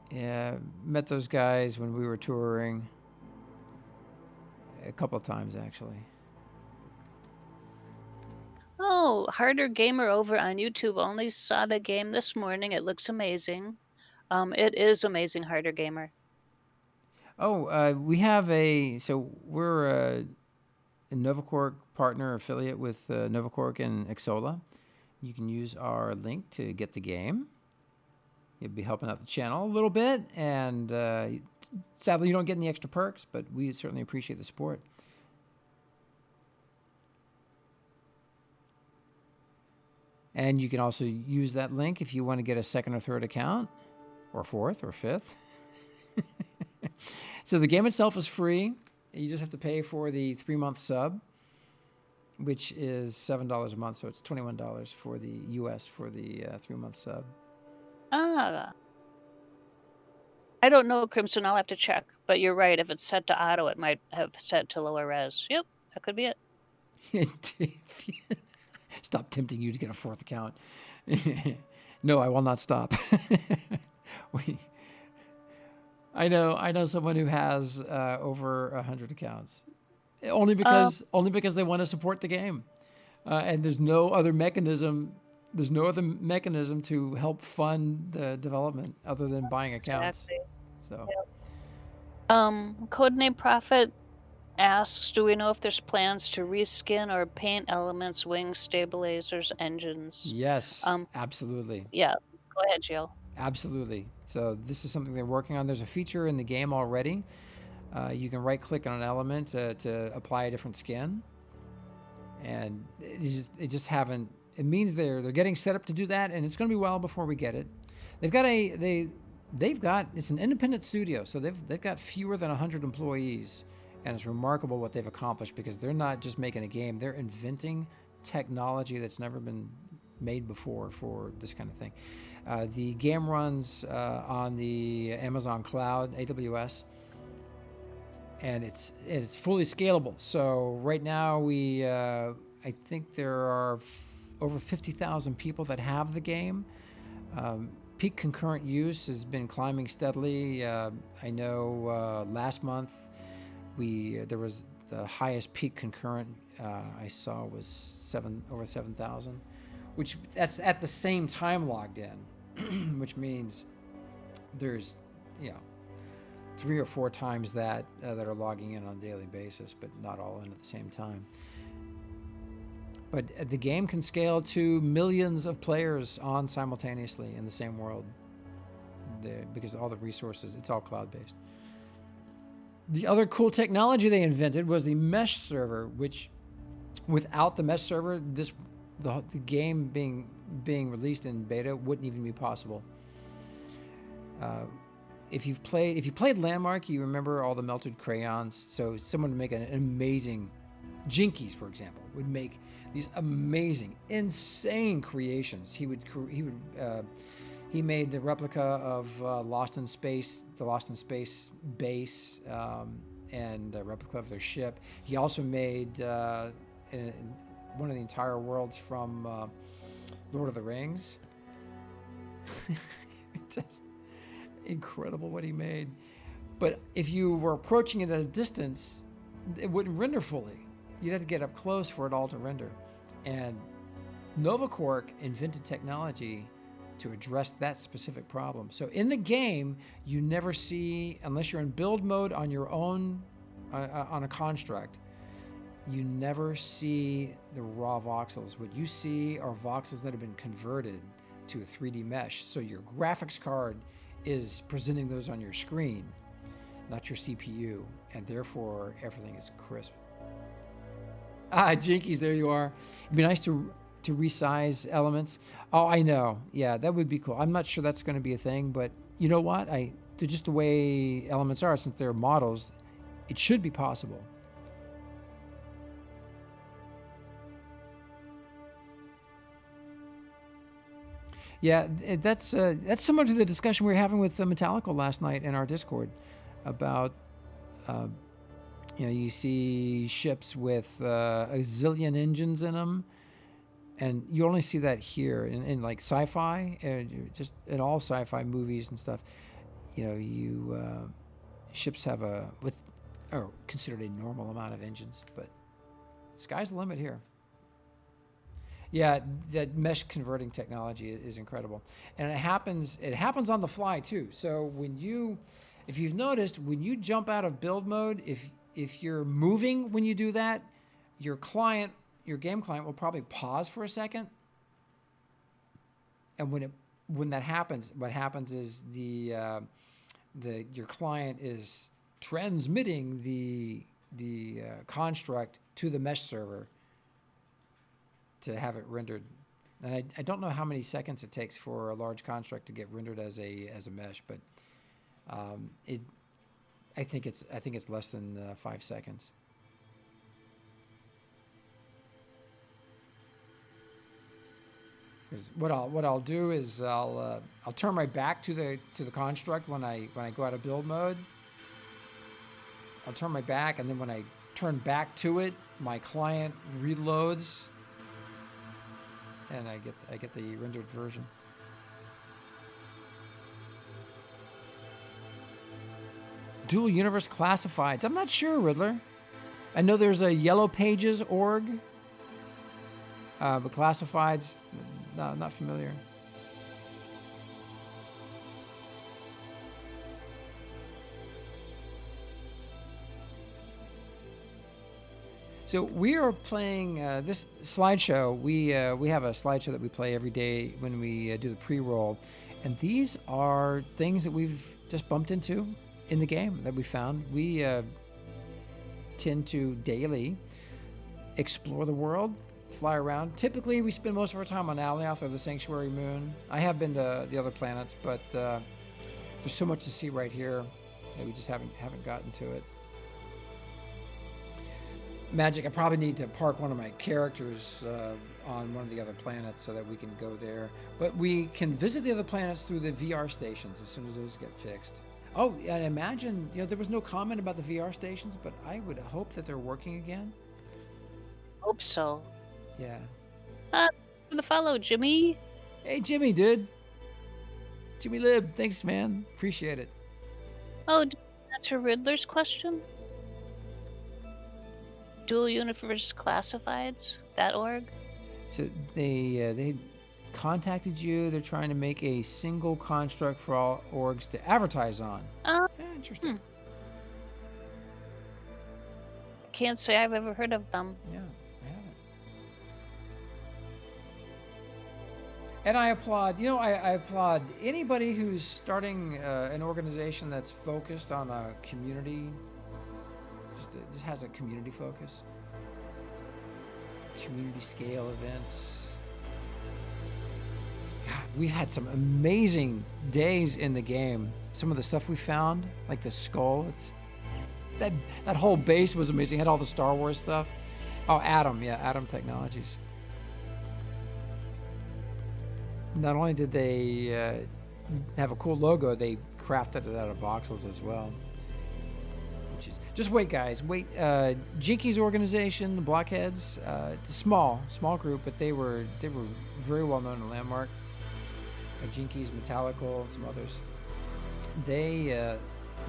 Yeah, met those guys when we were touring a couple of times, actually. Oh, Harder Gamer over on YouTube only saw the game this morning. It looks amazing. It is amazing, Harder Gamer. Oh, we have we're a Novaquark partner affiliate with Novaquark and Xsolla. You can use our link to get the game. You'll be helping out the channel a little bit, and sadly you don't get any extra perks, but we certainly appreciate the support. And you can also use that link if you want to get a second or third account, or fourth or fifth. So the game itself is free. You just have to pay for the 3-month sub, which is $7 a month. So it's $21 for the US for the 3-month sub. Ah. I don't know, Crimson. I'll have to check. But you're right. If it's set to auto, it might have set to lower res. Yep, that could be it. Stop tempting you to get a fourth account. No, I will not stop. I know someone who has over 100 accounts, only because they want to support the game, and there's no other mechanism. There's no other mechanism to help fund the development other than buying accounts. Exactly. So, Codename Prophet asks, do we know if there's plans to reskin or paint elements, wings, stabilizers, engines? yes, absolutely. Yeah, go ahead, Jill. Absolutely. So this is something they're working on. There's a feature in the game already. You can right-click on an element to apply a different skin, and it just haven't. It means they're getting set up to do that, and it's going to be well before we get it. They've got it's an independent studio, so they've got fewer than 100 employees, and it's remarkable what they've accomplished because they're not just making a game; they're inventing technology that's never been made before for this kind of thing. The game runs on the Amazon Cloud, AWS, and it's fully scalable. So right now I think there are over 50,000 people that have the game. Peak concurrent use has been climbing steadily. I know last month there was the highest peak concurrent I saw was over 7,000, which that's at the same time logged in, which means there's 3 or 4 times that are logging in on a daily basis, but not all in at the same time. But the game can scale to millions of players on simultaneously in the same world because all the resources, it's all cloud-based. The other cool technology they invented was the mesh server, which without the mesh server, the game being released in beta wouldn't even be possible. If you played Landmark, you remember all the melted crayons. So someone would make an amazing, Jinkies, for example, would make these amazing, insane creations. He made the replica of Lost in Space, the Lost in Space base, and a replica of their ship. He also made one of the entire worlds from Lord of the Rings. Just incredible what he made. But if you were approaching it at a distance, it wouldn't render fully. You'd have to get up close for it all to render. And Novaquark invented technology to address that specific problem. So in the game, you never see, unless you're in build mode on your own, on a construct, you never see the raw voxels. What you see are voxels that have been converted to a 3D mesh. So your graphics card is presenting those on your screen, not your CPU, and therefore everything is crisp. Jinkies, there you are. It'd be nice to resize elements. Oh, I know. Yeah, that would be cool. I'm not sure that's going to be a thing, but you know what? Just the way elements are, since they're models, it should be possible. Yeah, that's similar to the discussion we were having with Metallica last night in our Discord about, you see ships with a zillion engines in them, and you only see that here in like sci-fi, just in all sci-fi movies and stuff. Ships have considered a normal amount of engines, but sky's the limit here. Yeah, that mesh converting technology is incredible, and it happens on the fly too. So if you've noticed, when you jump out of build mode, if you're moving when you do that, your game client will probably pause for a second, and when that happens, what happens is your client is transmitting the construct to the mesh server to have it rendered. And I don't know how many seconds it takes for a large construct to get rendered as a mesh, but I think it's less than 5 seconds. Because what I'll do is I'll turn my back to the construct when I go out of build mode. I'll turn my back, and then when I turn back to it, my client reloads, and I get the rendered version. Dual universe classifieds. I'm not sure, Riddler. I know there's a Yellow Pages org, but classifieds, no, not familiar. So we are playing this slideshow. We have a slideshow that we play every day when we do the pre-roll, and these are things that we've just bumped into in the game that we found. We tend to daily explore the world, fly around. Typically, we spend most of our time on Alioth or the Sanctuary Moon. I have been to the other planets, but there's so much to see right here that we just haven't gotten to it. Magic, I probably need to park one of my characters on one of the other planets so that we can go there. But we can visit the other planets through the VR stations as soon as those get fixed. Oh, and imagine, there was no comment about the VR stations, but I would hope that they're working again. Hope so. Yeah. For the follow, Jimmy. Hey, Jimmy, dude. Jimmy Lib, thanks, man. Appreciate it. Oh, that's her Riddler's question? Dual Universe Classifieds.org. So they contacted you. They're trying to make a single construct for all orgs to advertise on. Interesting. Can't say I've ever heard of them. Yeah, I haven't. And I applaud. I applaud anybody who's starting an organization that's focused on a community. Just has a community focus. Community scale events. God, we've had some amazing days in the game. Some of the stuff we found, like the skull, that whole base was amazing. It had all the Star Wars stuff. Oh, Atom Technologies. Not only did they have a cool logo, they crafted it out of voxels as well. Just wait, guys. Wait. Jinky's organization, the Blockheads. It's a small group, but they were very well known in Landmark. Jinky's, Metallical, and some others.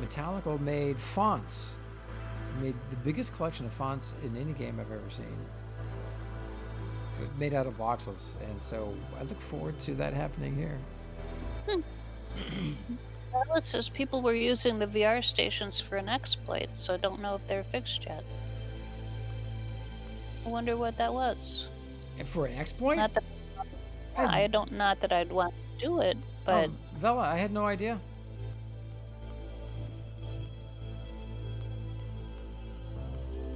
Metallical made fonts. Made the biggest collection of fonts in any game I've ever seen. Made out of voxels, and so I look forward to that happening here. Well, it says people were using the VR stations for an exploit, so I don't know if they're fixed yet. I wonder what that was. And for an exploit? Not that not that I'd want to do it, but Vela, I had no idea.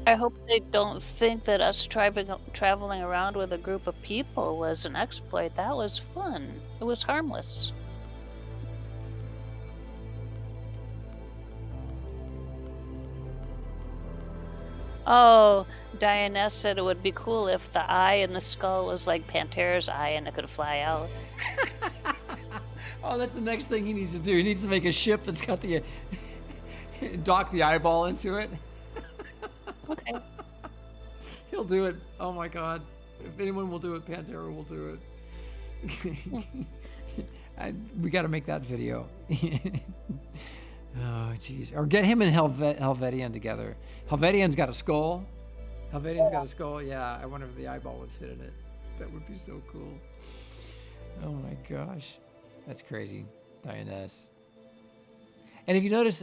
I hope they don't think that us traveling around with a group of people was an exploit. That was fun. It was harmless. Oh, Diana said it would be cool if the eye in the skull was like Pantera's eye and it could fly out. Oh, that's the next thing he needs to do. He needs to make a ship that's got the dock the eyeball into it. Okay. He'll do it. Oh my God! If anyone will do it, Pantera will do it. We got to make that video. Oh, jeez. Or get him and Helvetian together. Helvetian's got a skull. Yeah, I wonder if the eyeball would fit in it. That would be so cool. Oh my gosh. That's crazy. Dionysus. And if you notice,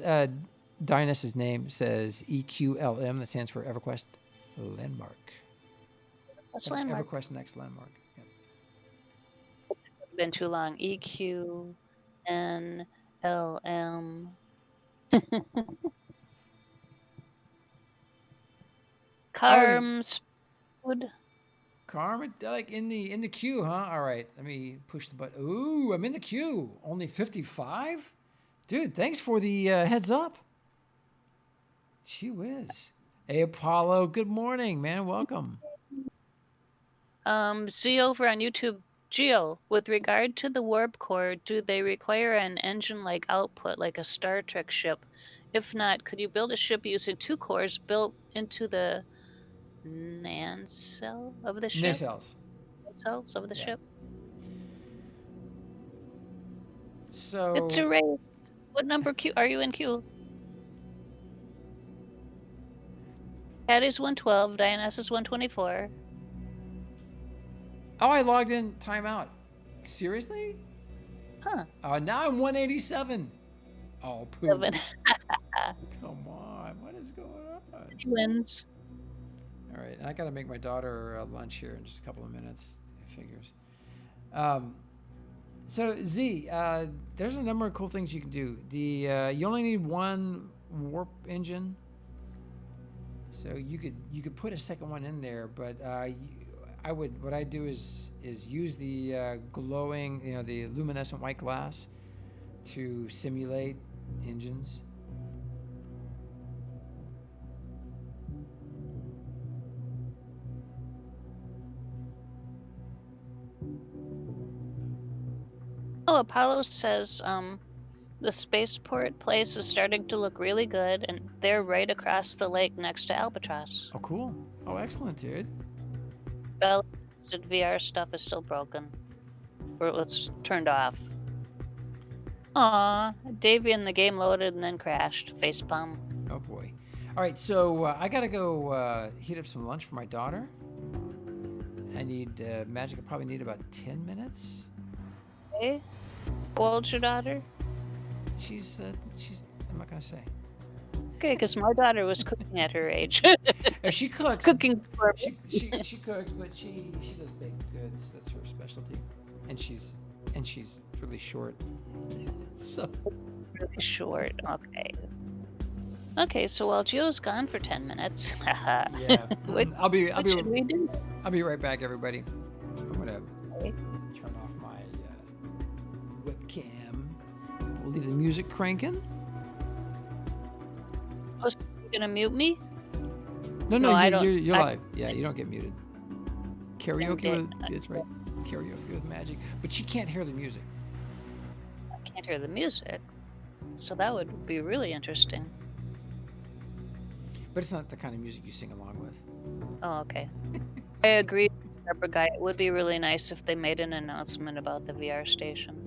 Dionysus' name says EQLM. That stands for EverQuest Landmark. What's Landmark? EverQuest Next Landmark. Yeah. Been too long. EQNLM. Carm's food. Carm, like in the queue, huh? All right, let me push the button. Ooh, I'm in the queue. Only 55? Dude, thanks for the heads up. Gee whiz. Hey, Apollo, good morning, man. Welcome. See over on YouTube, Geo, with regard to the warp core, do they require an engine-like output like a Star Trek ship? If not, could you build a ship using 2 cores built into the nacelle of the ship? Nacelles of the ship? So it's a race. What number Q are you in Q? Patty's 112, Dionysus 124. Oh, I logged in timeout. Seriously? Huh. Now I'm 187. Oh, poop. Come on. What is going on? He wins. All right. I got to make my daughter lunch here in just a couple of minutes. It figures. So, Z, there's a number of cool things you can do. You only need 1 warp engine. So you could put a second one in there, but what I do is use the glowing, the luminescent white glass to simulate engines. Oh, Apollo says the spaceport place is starting to look really good, and they're right across the lake next to Albatross. Oh, cool. Oh, excellent, dude. Bell VR stuff is still broken. Or it's turned off. Aw, Davey in the game loaded and then crashed. Facepalm. Oh boy. All right, so I gotta go heat up some lunch for my daughter. I need magic. I probably need about 10 minutes. Okay. How old's your daughter? She's. I'm not gonna say. Okay, because my daughter was cooking at her age. She cooks. Cooking for me. She cooks, but she does baked goods. That's her specialty, and she's really short. So really short. Okay. Okay, so while Gio's gone for 10 minutes, yeah, what should we do? I'll be right back, everybody. I'm gonna turn off my webcam. We'll leave the music cranking. Oh, so you're gonna mute me? No, you're live. Yeah, you don't get muted. Karaoke that's right. Karaoke with magic, but she can't hear the music. I can't hear the music, so that would be really interesting. But it's not the kind of music you sing along with. Oh, okay. I agree with Sharper Guy. It would be really nice if they made an announcement about the VR station.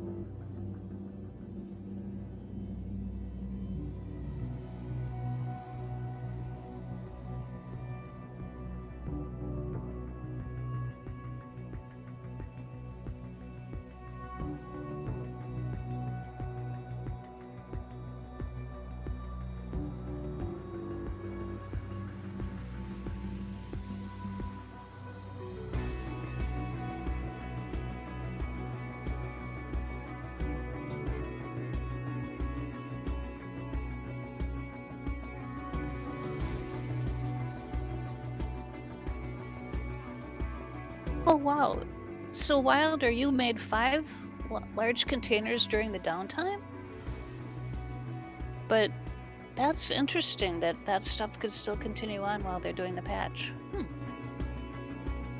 Oh wow! So Wilder, you made 5 large containers during the downtime? But that's interesting that that stuff could still continue on while they're doing the patch.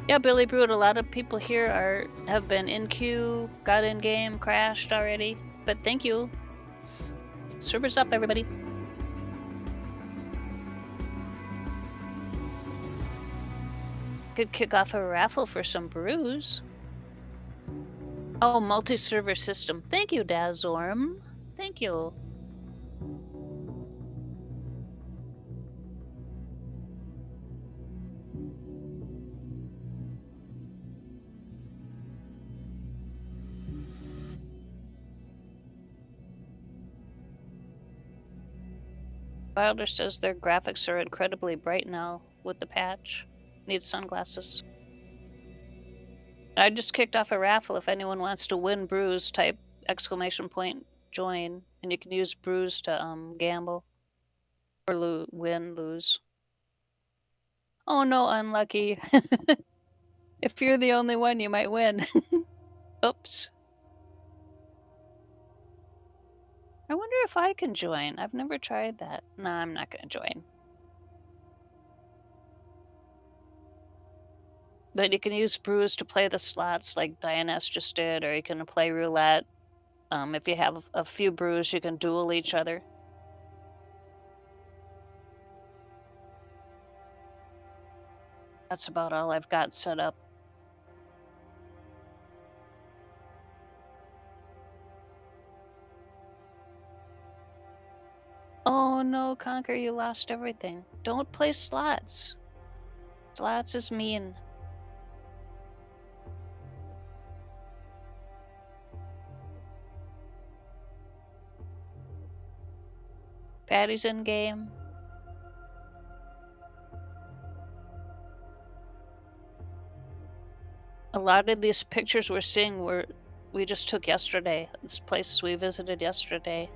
Yeah, Billy Brood, a lot of people here have been in queue, got in game, crashed already. But thank you. Server's up, everybody. Could kick off a raffle for some brews. Oh, multi-server system. Thank you, Dazorm. Thank you. Wilder says their graphics are incredibly bright now with the patch. Need sunglasses. I just kicked off a raffle. If anyone wants to win brews, type !join, and you can use brews to gamble or win, lose. Oh no, unlucky. If you're the only one, you might win. Oops. I wonder if I can join. I've never tried that. No, I'm not going to join. But you can use brews to play the slots like Dianess just did, or you can play roulette. If you have a few brews, you can duel each other. That's about all I've got set up. Oh no, Conquer, you lost everything. Don't play slots. Slots is mean. Patty's in game. A lot of these pictures we're seeing we just took yesterday. It's places we visited yesterday.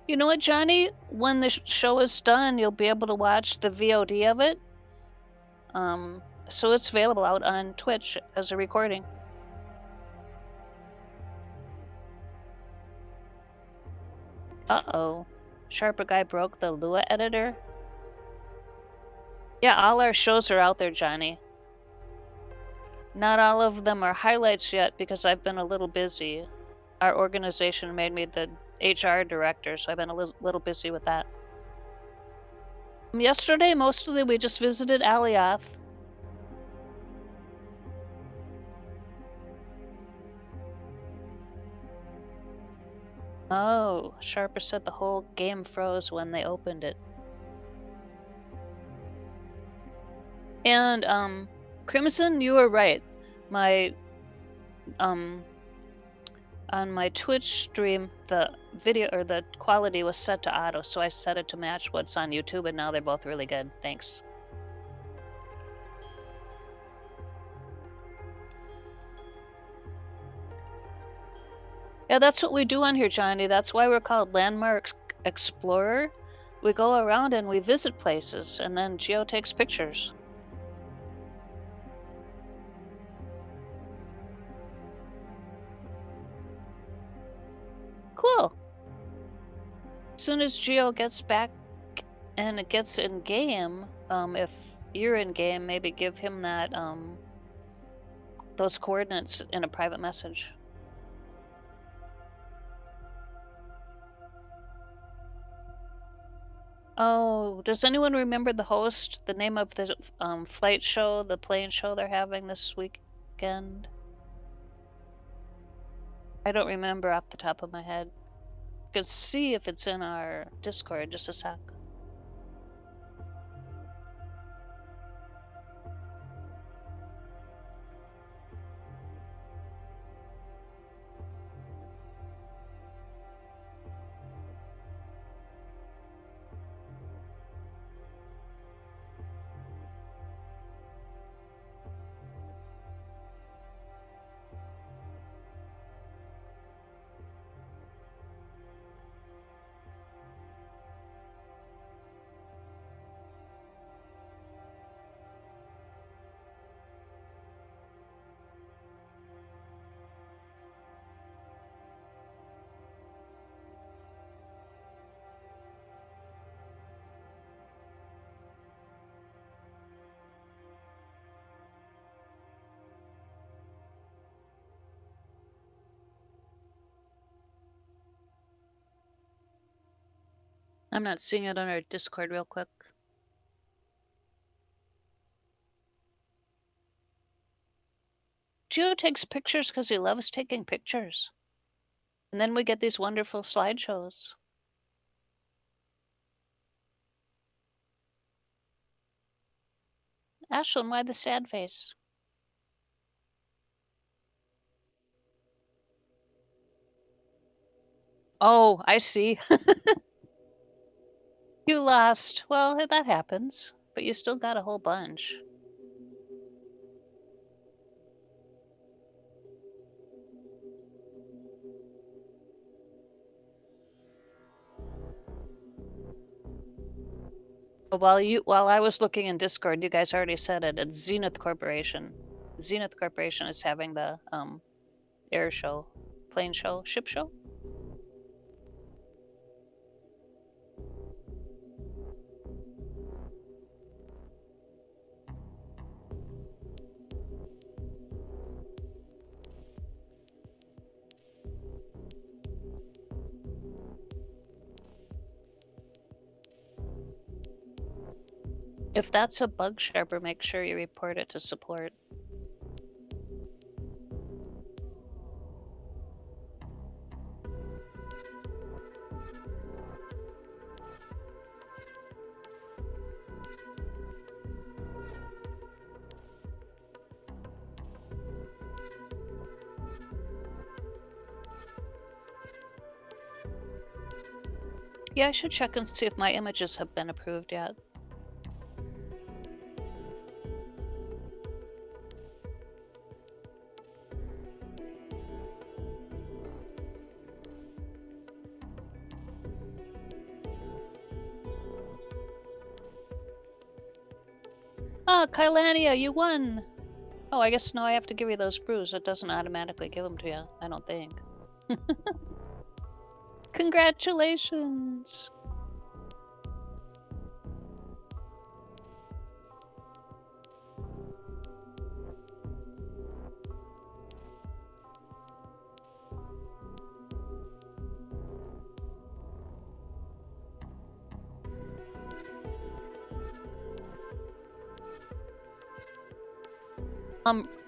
You know what, Johnny? When the show is done, you'll be able to watch the VOD of it. So it's available out on Twitch as a recording. Uh-oh. Sharper Guy broke the Lua editor? Yeah, all our shows are out there, Johnny. Not all of them are highlights yet because I've been a little busy. Our organization made me the HR director, so I've been a little busy with that. Yesterday, mostly we just visited Alioth. Oh, Sharper said the whole game froze when they opened it. And, Crimson, you were right. My, on my Twitch stream, the video, or the quality was set to auto, so I set it to match what's on YouTube, and now they're both really good. Thanks. Yeah, that's what we do on here, Johnny. That's why we're called Landmark Explorer. We go around and we visit places, and then Geo takes pictures. Cool. As soon as Geo gets back and it gets in game, if you're in game, maybe give him that those coordinates in a private message. Oh, does anyone remember the host? The name of the flight show, the plane show they're having this weekend? I don't remember off the top of my head. I could see if it's in our Discord. Just a sec. I'm not seeing it on our Discord real quick. Gio takes pictures because he loves taking pictures. And then we get these wonderful slideshows. Ashlyn, why the sad face? Oh, I see. You lost. Well, that happens. But you still got a whole bunch. While I was looking in Discord, you guys already said it. It's Zenith Corporation. Zenith Corporation is having the air show, plane show, ship show. If that's a bug sharper, make sure you report it to support. Yeah, I should check and see if my images have been approved yet. Ah, Kylania, you won! Oh, I guess now I have to give you those brews. It doesn't automatically give them to you, I don't think. Congratulations!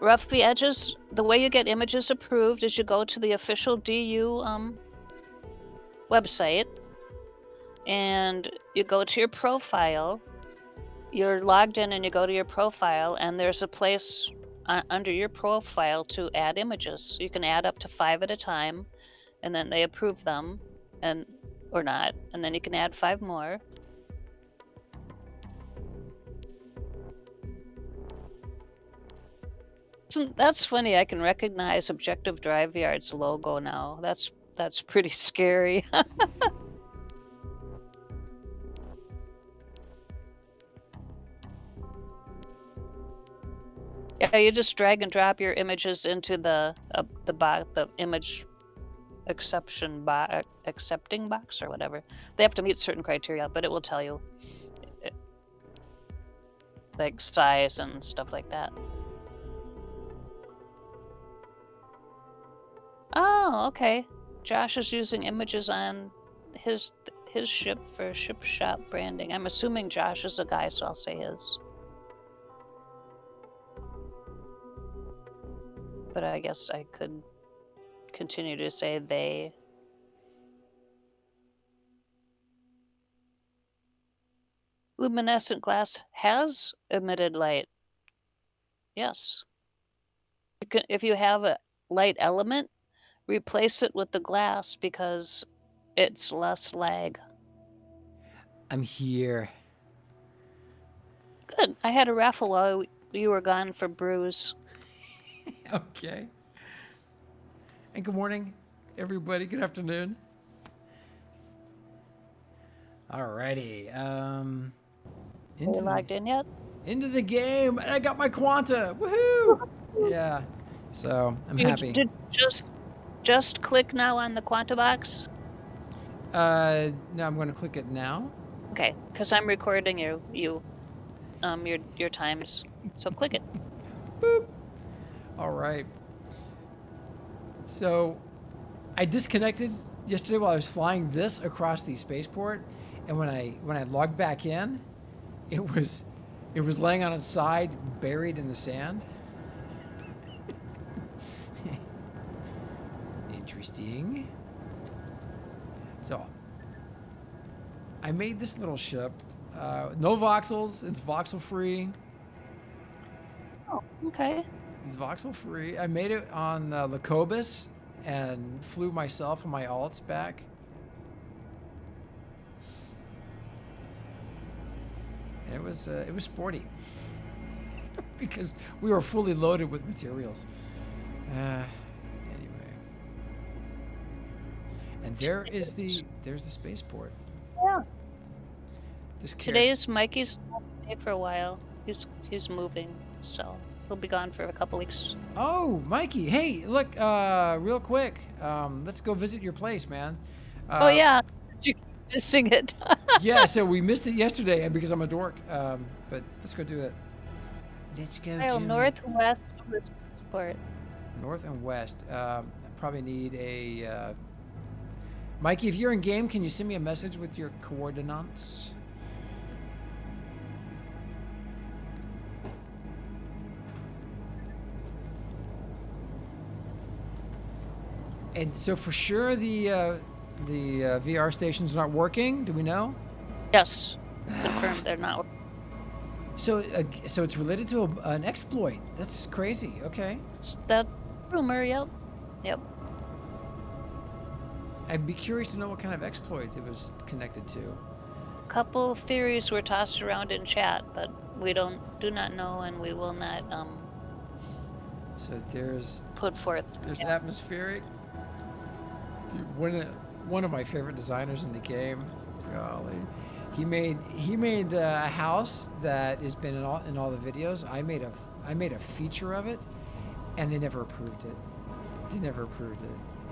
Roughy edges, the way you get images approved is you go to the official DU website and you go to your profile. You're logged in and you go to your profile and there's a place under your profile to add images. You can add up to 5 at a time and then they approve them or not, and then you can add 5 more. That's funny. I can recognize Objective Drive Yard's logo now. That's pretty scary. Yeah, you just drag and drop your images into the image accepting box or whatever. They have to meet certain criteria, but it will tell you like size and stuff like that. Oh, okay. Josh is using images on his ship for ship shop branding. I'm assuming Josh is a guy, so I'll say his. But I guess I could continue to say they. Luminescent glass has emitted light. Yes. You can, if you have a light element, replace it with the glass because it's less lag. I'm here. Good. I had a raffle while you were gone for brews. Okay. And good morning, everybody. Good afternoon. Alrighty. Are you logged in yet? Into the game, and I got my Quanta. Woohoo! Yeah. So I'm happy. Did just click now on the Quanta box? No, I'm going to click it now. Okay, because I'm recording your times. So click it. Boop. All right. So I disconnected yesterday while I was flying this across the spaceport, and when I logged back in, it was laying on its side, buried in the sand. Interesting. So I made this little ship. No voxels. It's voxel free. Oh, okay. It's voxel free. I made it on Lacobus and flew myself and my alts back. And it was sporty because we were fully loaded with materials. Anyway, and there's the spaceport. Yeah. Today is Mikey's day for a while. He's moving, so he'll be gone for a couple weeks. Oh, Mikey! Hey, look, real quick, let's go visit your place, man. Oh yeah, you're missing it. Yeah, so we missed it yesterday because I'm a dork. But let's go do it. Let's go. North and west of this part. North and west. I probably need a. Mikey, if you're in game, can you send me a message with your coordinates? And so for sure the VR station's not working. Do we know? Yes, confirmed they're not. So it's related to an exploit. That's crazy. Okay. It's that rumor. Yep. I'd be curious to know what kind of exploit it was connected to. A couple theories were tossed around in chat, but we do not know, and we will not So there's put forth. There's atmospheric. Dude, one of my favorite designers in the game. Golly, he made a house that has been in all the videos. I made a feature of it, and they never approved it.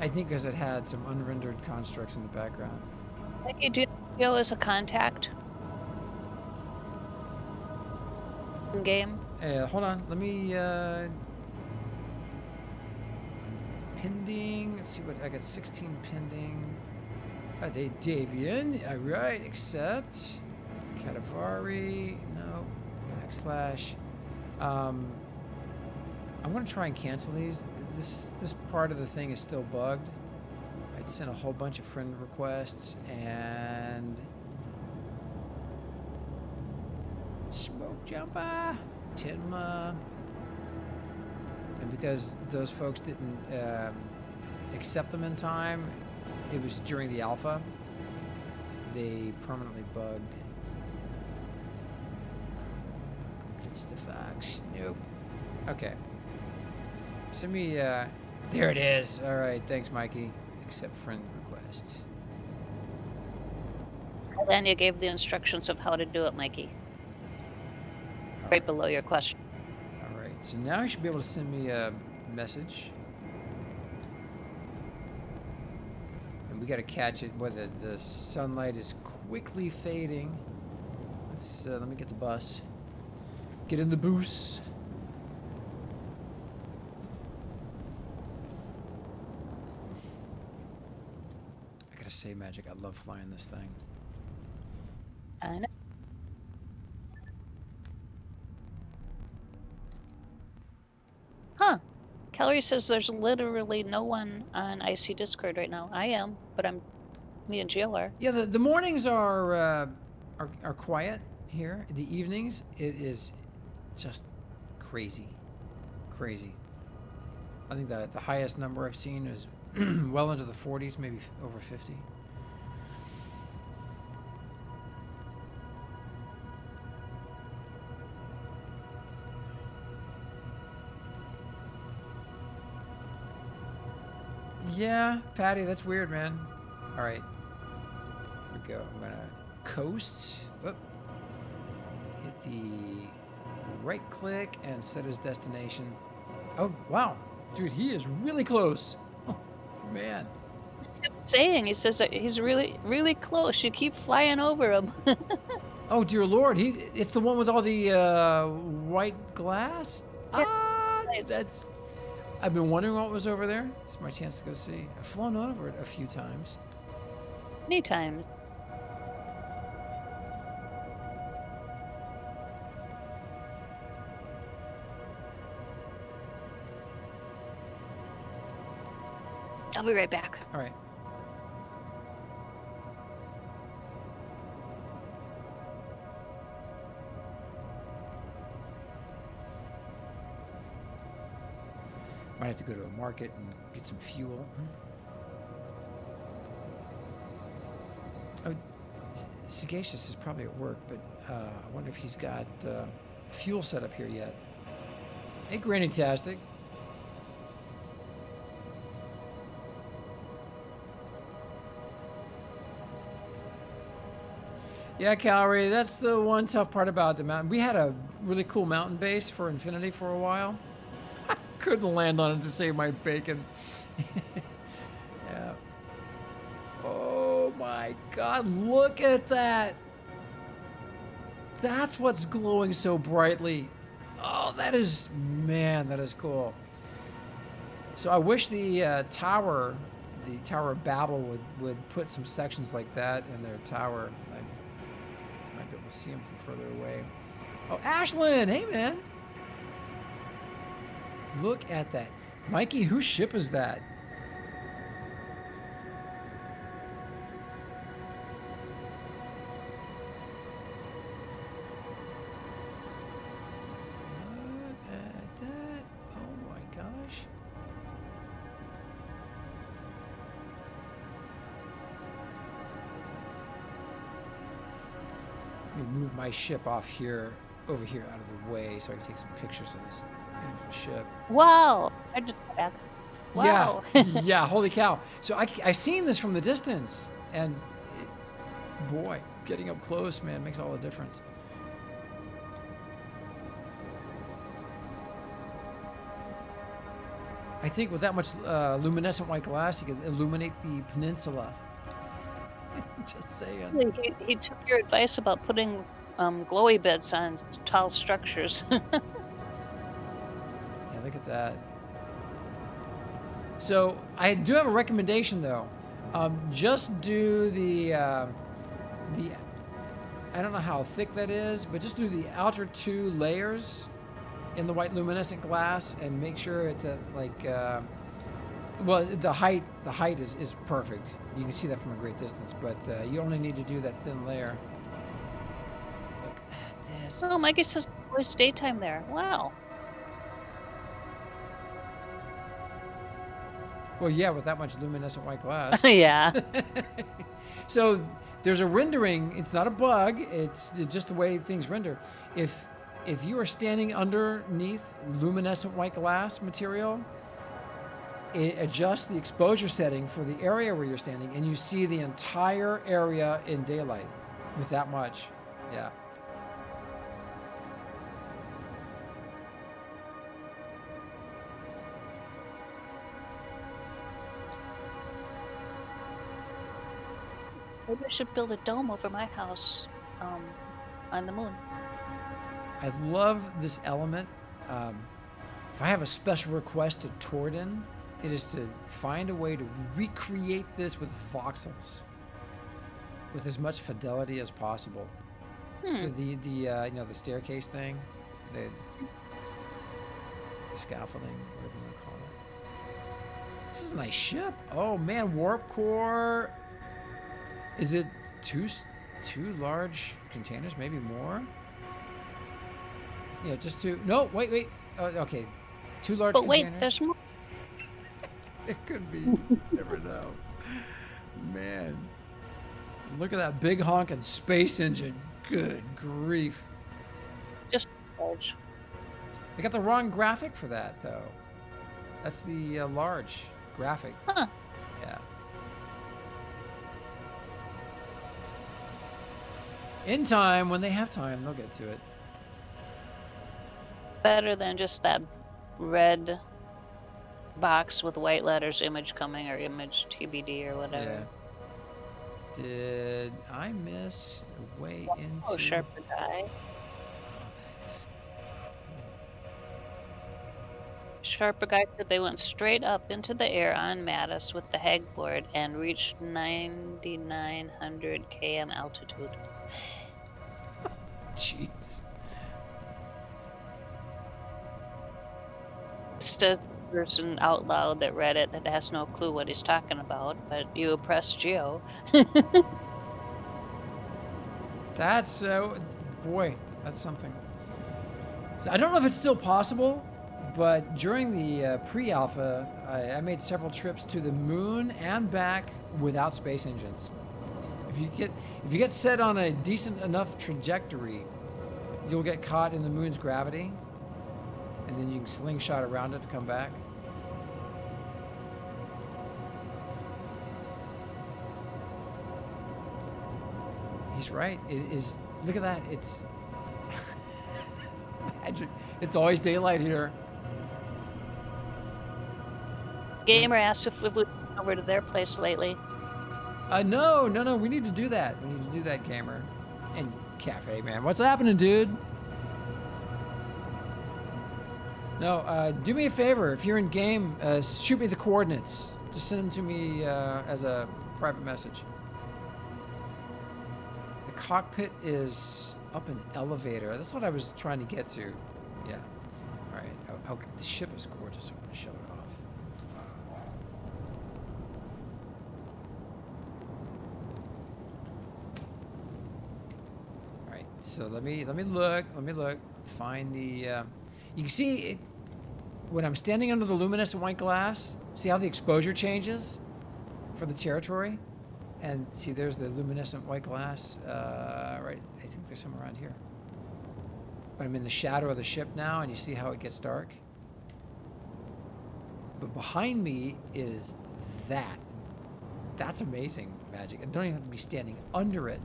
I think because it had some unrendered constructs in the background. Mikey, do you have Joe as a contact in game? Hold on, let me pending. Let's see what I got. 16 pending. They Davian. All right, accept. Cadavari. No. Backslash. I'm gonna try and cancel these. This part of the thing is still bugged. I'd sent a whole bunch of friend requests and smoke jumper, Tinma, and because those folks didn't accept them in time, it was during the alpha. They permanently bugged. It's the fax. Nope. Okay. Send me, there it is. All right, thanks, Mikey. Accept friend request. Then you gave the instructions of how to do it, Mikey. Right below your question. All right, so now you should be able to send me a message. And we got to catch it where the sunlight is quickly fading. Let me get the bus. Get in the boost. gotta say, Magic, I love flying this thing. I know. Huh. Calorie says there's literally no one on IC Discord right now. I am, but me and Jill are. Yeah, the mornings are quiet here. The evenings, it is just crazy. Crazy. I think the highest number I've seen is well into the 40s, maybe over 50. Yeah, Patty, that's weird, man. All right. Here we go. I'm going to coast. Whoop. Hit the right click and set his destination. Oh, wow. Dude, he is really close. Oh, man. He says that he's really, really close. You keep flying over him. Oh, dear Lord. It's the one with all the white glass? Yeah, Ah, nice. that's... I've been wondering what was over there. It's my chance to go see. I've flown over it a few times. Many times. I'll be right back. All right. Might have to go to a market and get some fuel. Oh, Sagacious is probably at work, but I wonder if he's got fuel set up here yet. Hey, Granny-tastic. Yeah, Calorie, that's the one tough part about the mountain. We had a really cool mountain base for Infinity for a while. Couldn't land on it to save my bacon. Yeah. Oh my God, look at that. That's what's glowing so brightly. Oh, that is, man, that is cool. So I wish the Tower of Babel would put some sections like that in their tower. I might be able to see them from further away. Oh, Ashlyn, hey man. Look at that. Mikey, whose ship is that? Look at that. Oh my gosh. Let me move my ship off here, over here out of the way so I can take some pictures of this beautiful ship. Wow. I just got back. Wow. Yeah, yeah, holy cow. So I've seen this from the distance, and boy, getting up close, man, makes all the difference. I think with that much luminescent white glass, you can illuminate the peninsula. Just saying. He took your advice about putting glowy bits on tall structures. Yeah, look at that. So I do have a recommendation though. Just do the I don't know how thick that is, but just do the outer two layers in the white luminescent glass and make sure it's at like well, the height is perfect. You can see that from a great distance, but you only need to do that thin layer. Look at this. Oh, Mikey says it's daytime there. Wow. Well, yeah, with that much luminescent white glass. Yeah. So there's a rendering. It's not a bug. It's just the way things render. If you are standing underneath luminescent white glass material, it adjusts the exposure setting for the area where you're standing, and you see the entire area in daylight with that much. Yeah. Maybe I should build a dome over my house on the moon. I love this element. If I have a special request to Torden, It is to find a way to recreate this with voxels, with as much fidelity as possible. So the you know, the staircase thing, the scaffolding, whatever you want to call it. This is a nice ship. Oh man, warp core. Is it two large containers? Maybe more. Yeah, just two. No, wait. Oh, okay, 2 large But containers. wait, there's more. It could be. Never know. Man. Look at that big honking space engine. Good grief. Just large. They got the wrong graphic for that, though. That's the large graphic. Huh. Yeah. In time, when they have time, they'll get to it. Better than just that red box with white letters, image coming, or image TBD or whatever. Yeah. Did I miss the way into... Oh, sharper guy. Sharper guy said they went straight up into the air on Mattis with the hagboard and reached 9,900 km altitude. Jeez. Just a person out loud that read it that has no clue what he's talking about, but you oppress Geo. That's, boy, that's something. So I don't know if it's still possible, but during the pre-alpha, I made several trips to the moon and back without space engines. If you get set on a decent enough trajectory, you'll get caught in the moon's gravity, and then you can slingshot around it to come back. He's right. It is. Look at that. It's magic. It's always daylight here. Gamer asked if we've been over to their place lately. No. We need to do that. We need to do that, Gamer. And Cafe Man, what's happening, dude? No, do me a favor. If you're in game, shoot me the coordinates. Just send them to me as a private message. The cockpit is up an elevator. That's what I was trying to get to. Yeah. All right. The ship is gorgeous. I'm going to show it off. All right. So let me look. Find the. You can see it when I'm standing under the luminescent white glass. See how the exposure changes for the territory, and see there's the luminescent white glass. Right, I think there's some around here. But I'm in the shadow of the ship now, and you see how it gets dark. But behind me is that. That's amazing magic. I don't even have to be standing under it.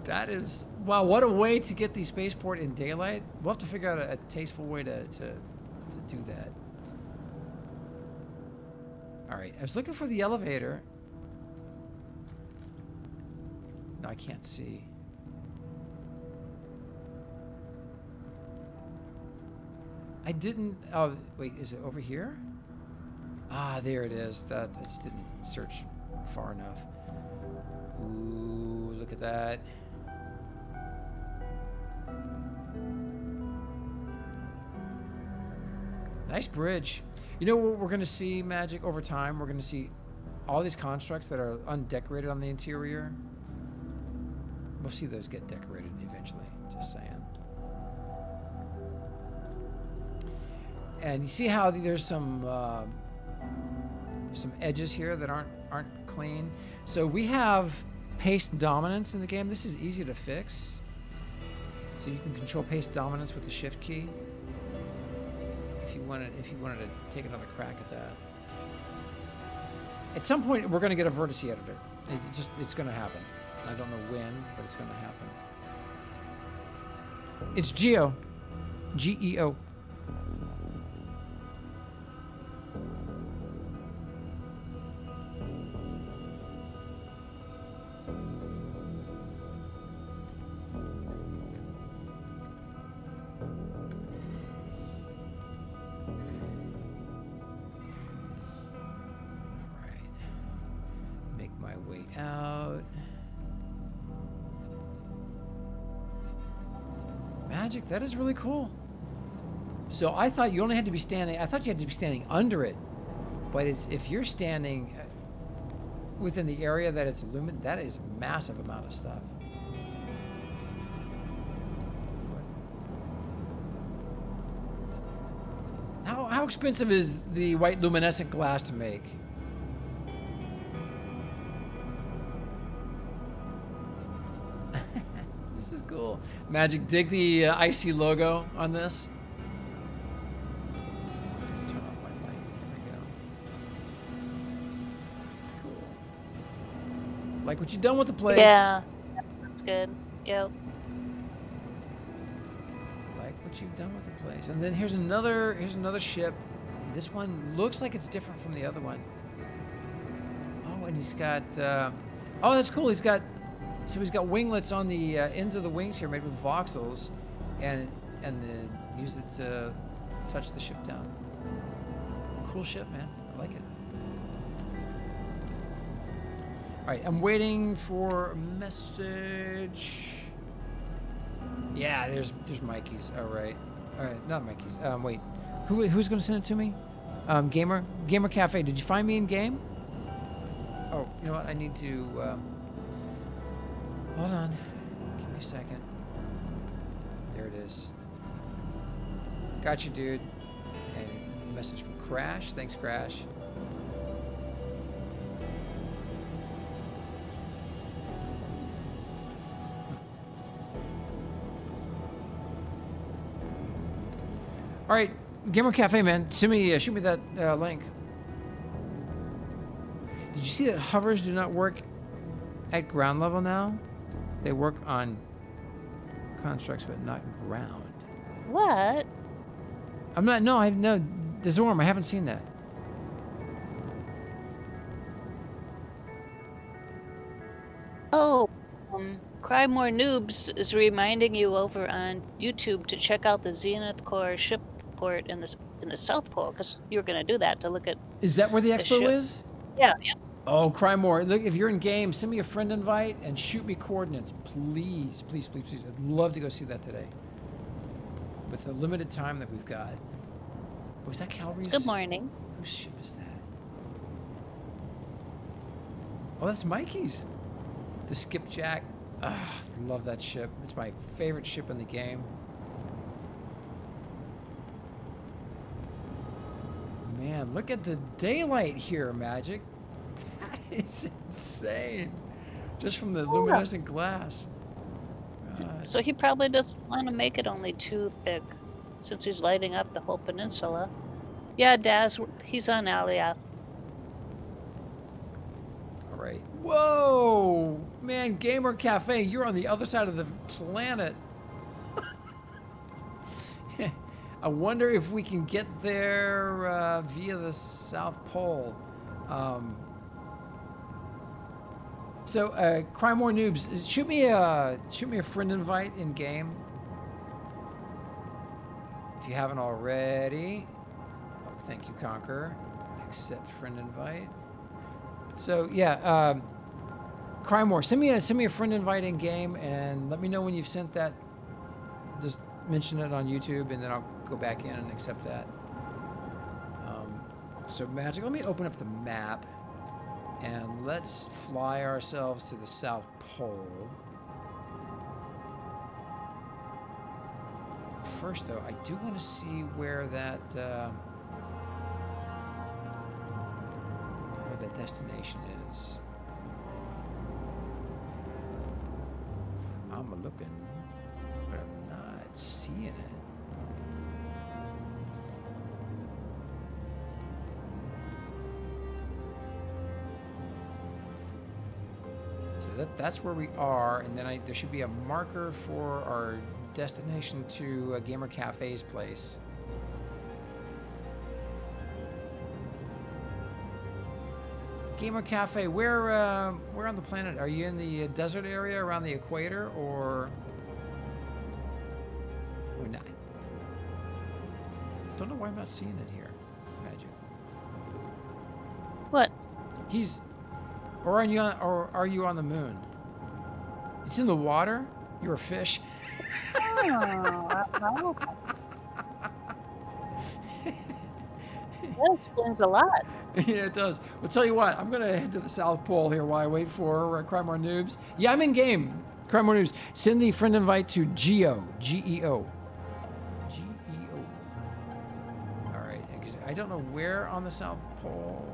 That is, wow, what a way to get the spaceport in daylight. We'll have to figure out a tasteful way to do that. All right, I was looking for the elevator. No, I can't see. I didn't, oh, wait, is it over here? Ah, there it is. I just didn't search far enough. Ooh, look at that. Nice bridge. You know what we're going to see, Magic, over time? We're going to see all these constructs that are undecorated on the interior. We'll see those get decorated eventually, just saying. And you see how there's some edges here that aren't clean. So we have paste dominance in the game. This is easy to fix. So you can control paste dominance with the shift key. If you wanted to take another crack at that. At some point, we're going to get a vertice editor. It's going to happen. I don't know when, but it's going to happen. It's Geo. G-E-O. way out. Magic, that is really cool. So I thought you only had to be standing, I thought you had to be standing under it. But it's if you're standing within the area that it's illuminated, that is a massive amount of stuff. How expensive is the white luminescent glass to make? This is cool. Magic, dig the IC logo on this. Turn off my light. There we go. It's cool. Like what you've done with the place. Yeah, that's good. Yep. Like what you've done with the place. And then here's another ship. This one looks like it's different from the other one. Oh, and he's got oh, that's cool. He's got winglets on the ends of the wings here made with voxels, and then use it to touch the ship down. Cool ship, man. I like it. All right, I'm waiting for a message. Yeah, there's Mikey's. All right, not Mikey's. Wait, who's gonna send it to me? Gamer Cafe. Did you find me in game? Oh, you know what? I need to. Hold on. Give me a second. There it is. Got you, dude. And a message from Crash. Thanks, Crash. All right, Gamer Cafe, man. Shoot me that link. Did you see that hovers do not work at ground level now? They work on constructs, but not ground. What? I'm not. No, I no. The Zorm. I haven't seen that. Oh, Cry More Noobs is reminding you over on YouTube to check out the Zenith Core ship port in the South Pole, because you were going to do that to look at. Is that where the expo ship. is? Yeah. Oh, cry more. Look, if you're in game, send me a friend invite and shoot me coordinates. Please, please, please, please. I'd love to go see that today. With the limited time that we've got. Was that Calvary's? Good morning. Whose ship is that? Oh, that's Mikey's. The Skipjack. Ah, love that ship. It's my favorite ship in the game. Man, look at the daylight here, Magic. That is insane. Just from the luminescent glass. God. So he probably doesn't want to make it only too thick, since he's lighting up the whole peninsula. Yeah, Daz, he's on Alia. All right. Whoa! Man, Gamer Cafe, you're on the other side of the planet. I wonder if we can get there via the South Pole. So, Cry More Noobs, shoot me a friend invite in game. If you haven't already. Oh, thank you, Conquer. Accept friend invite. So yeah, Cry More, send me a friend invite in game, and let me know when you've sent that. Just mention it on YouTube, and then I'll go back in and accept that. So Magic, let me open up the map. And let's fly ourselves to the South Pole. First, though, I do want to see where that destination is. I'm looking, but I'm not seeing it. That's where we are, and then there should be a marker for our destination to Gamer Cafe's place. Gamer Cafe, where on the planet? Are you in the desert area around the equator, or not? Don't know why I'm not seeing it here. Magic. What? Or are you on the moon? It's in the water? You're a fish? Oh, wow. That explains a lot. Yeah, it does. Well, tell you what, I'm going to head to the South Pole here while I wait for Cry More Noobs. Yeah, I'm in game. Cry More Noobs. Send the friend invite to Geo. G-E-O. G-E-O. All right. I don't know where on the South Pole.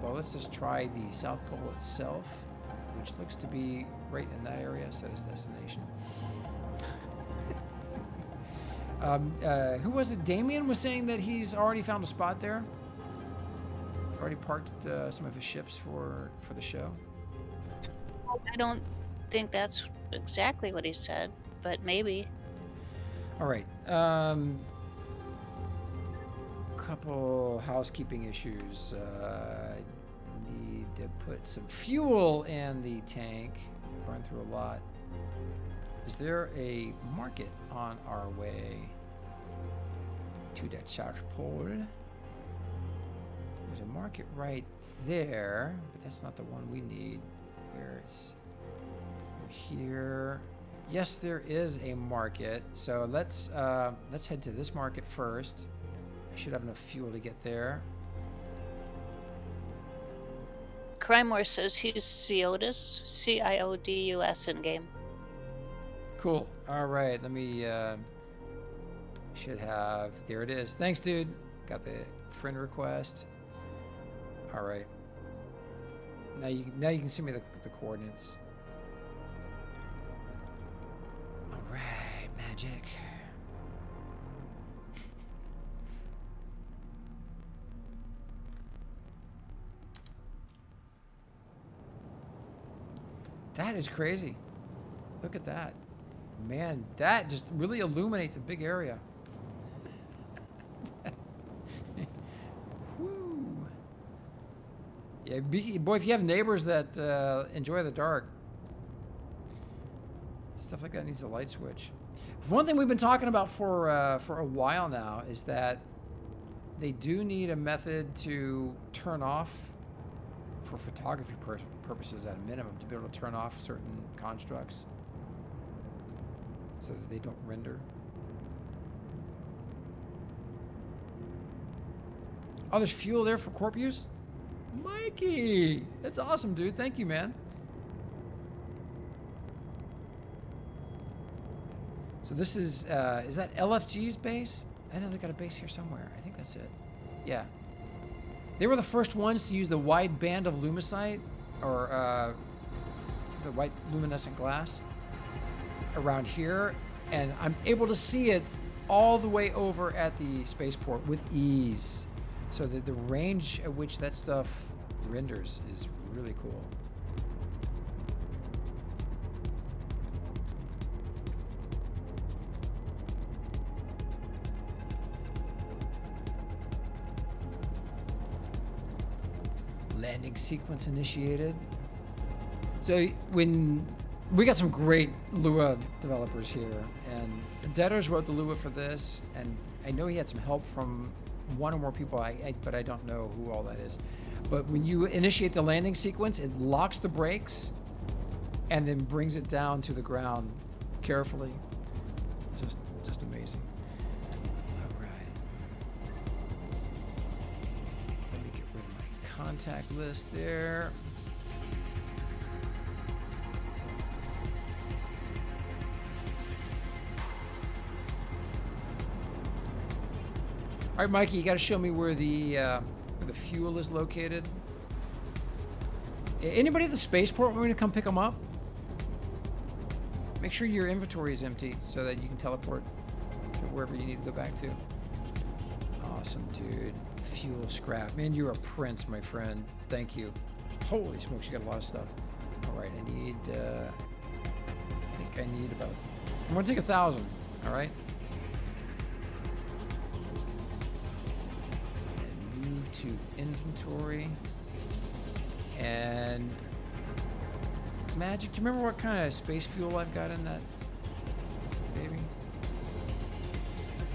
Well, let's just try the South Pole itself, which looks to be right in that area. Set as destination. Who was it? Damien was saying that he's already found a spot there. Already parked some of his ships for the show. I don't think that's exactly what he said, but maybe. All right. Couple housekeeping issues. Need to put some fuel in the tank. Burned through a lot. Is there a market on our way to that South Pole? There's a market right there, but that's not the one we need. Where's here? Yes, there is a market. So let's head to this market first. I should have enough fuel to get there. Crymore says he's Ciodus, C-I-O-D-U-S in game. Cool. All right. Let me. Should have. There it is. Thanks, dude. Got the friend request. All right. Now you can send me the coordinates. All right, magic. That is crazy. Look at that. Man, that just really illuminates a big area. Woo. Yeah, boy, if you have neighbors that enjoy the dark, stuff like that needs a light switch. One thing we've been talking about for a while now is that they do need a method to turn off, for photography purposes at a minimum, to be able to turn off certain constructs so that they don't render. Oh, there's fuel there for corp use? Mikey! That's awesome, dude. Thank you, man. So this is that LFG's base? I know they got a base here somewhere. I think that's it. Yeah. They were the first ones to use the wide band of lumicite, or the white luminescent glass around here, and I'm able to see it all the way over at the spaceport with ease. So that the range at which that stuff renders is really cool. Landing sequence initiated. So when we got some great Lua developers here, and Deaders wrote the Lua for this, and I know he had some help from one or more people, but I don't know who all that is. But when you initiate the landing sequence, it locks the brakes and then brings it down to the ground carefully. Just amazing. All right. Let me get rid of my contact list there. All right, Mikey, you got to show me where the fuel is located. Anybody at the spaceport want me to come pick them up? Make sure your inventory is empty so that you can teleport to wherever you need to go back to. Awesome, dude. Fuel scrap. Man, you're a prince, my friend. Thank you. Holy smokes, you got a lot of stuff. All right, I think I need about, I'm going to take 1,000, all right? To inventory and magic. Do you remember what kind of space fuel I've got in that baby?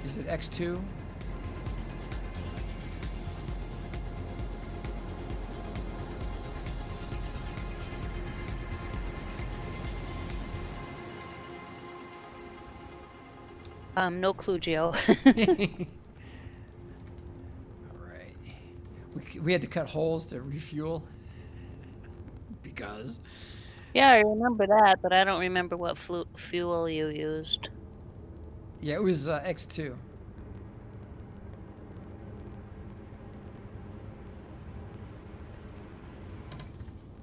Is it X2? No clue, Geo. All right. We had to cut holes to refuel because. Yeah, I remember that, but I don't remember what fuel you used. Yeah, it was X2.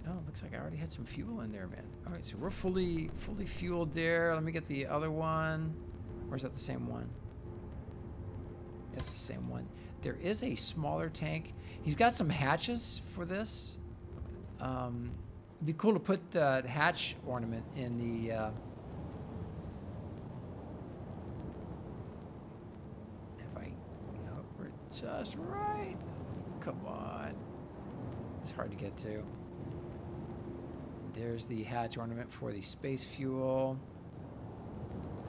Oh, looks like I already had some fuel in there, man. All right, so we're fully fueled there. Let me get the other one. Or is that the same one? It's the same one. There is a smaller tank. He's got some hatches for this. It'd be cool to put the hatch ornament in the. If I over it just right. Come on. It's hard to get to. There's the hatch ornament for the space fuel.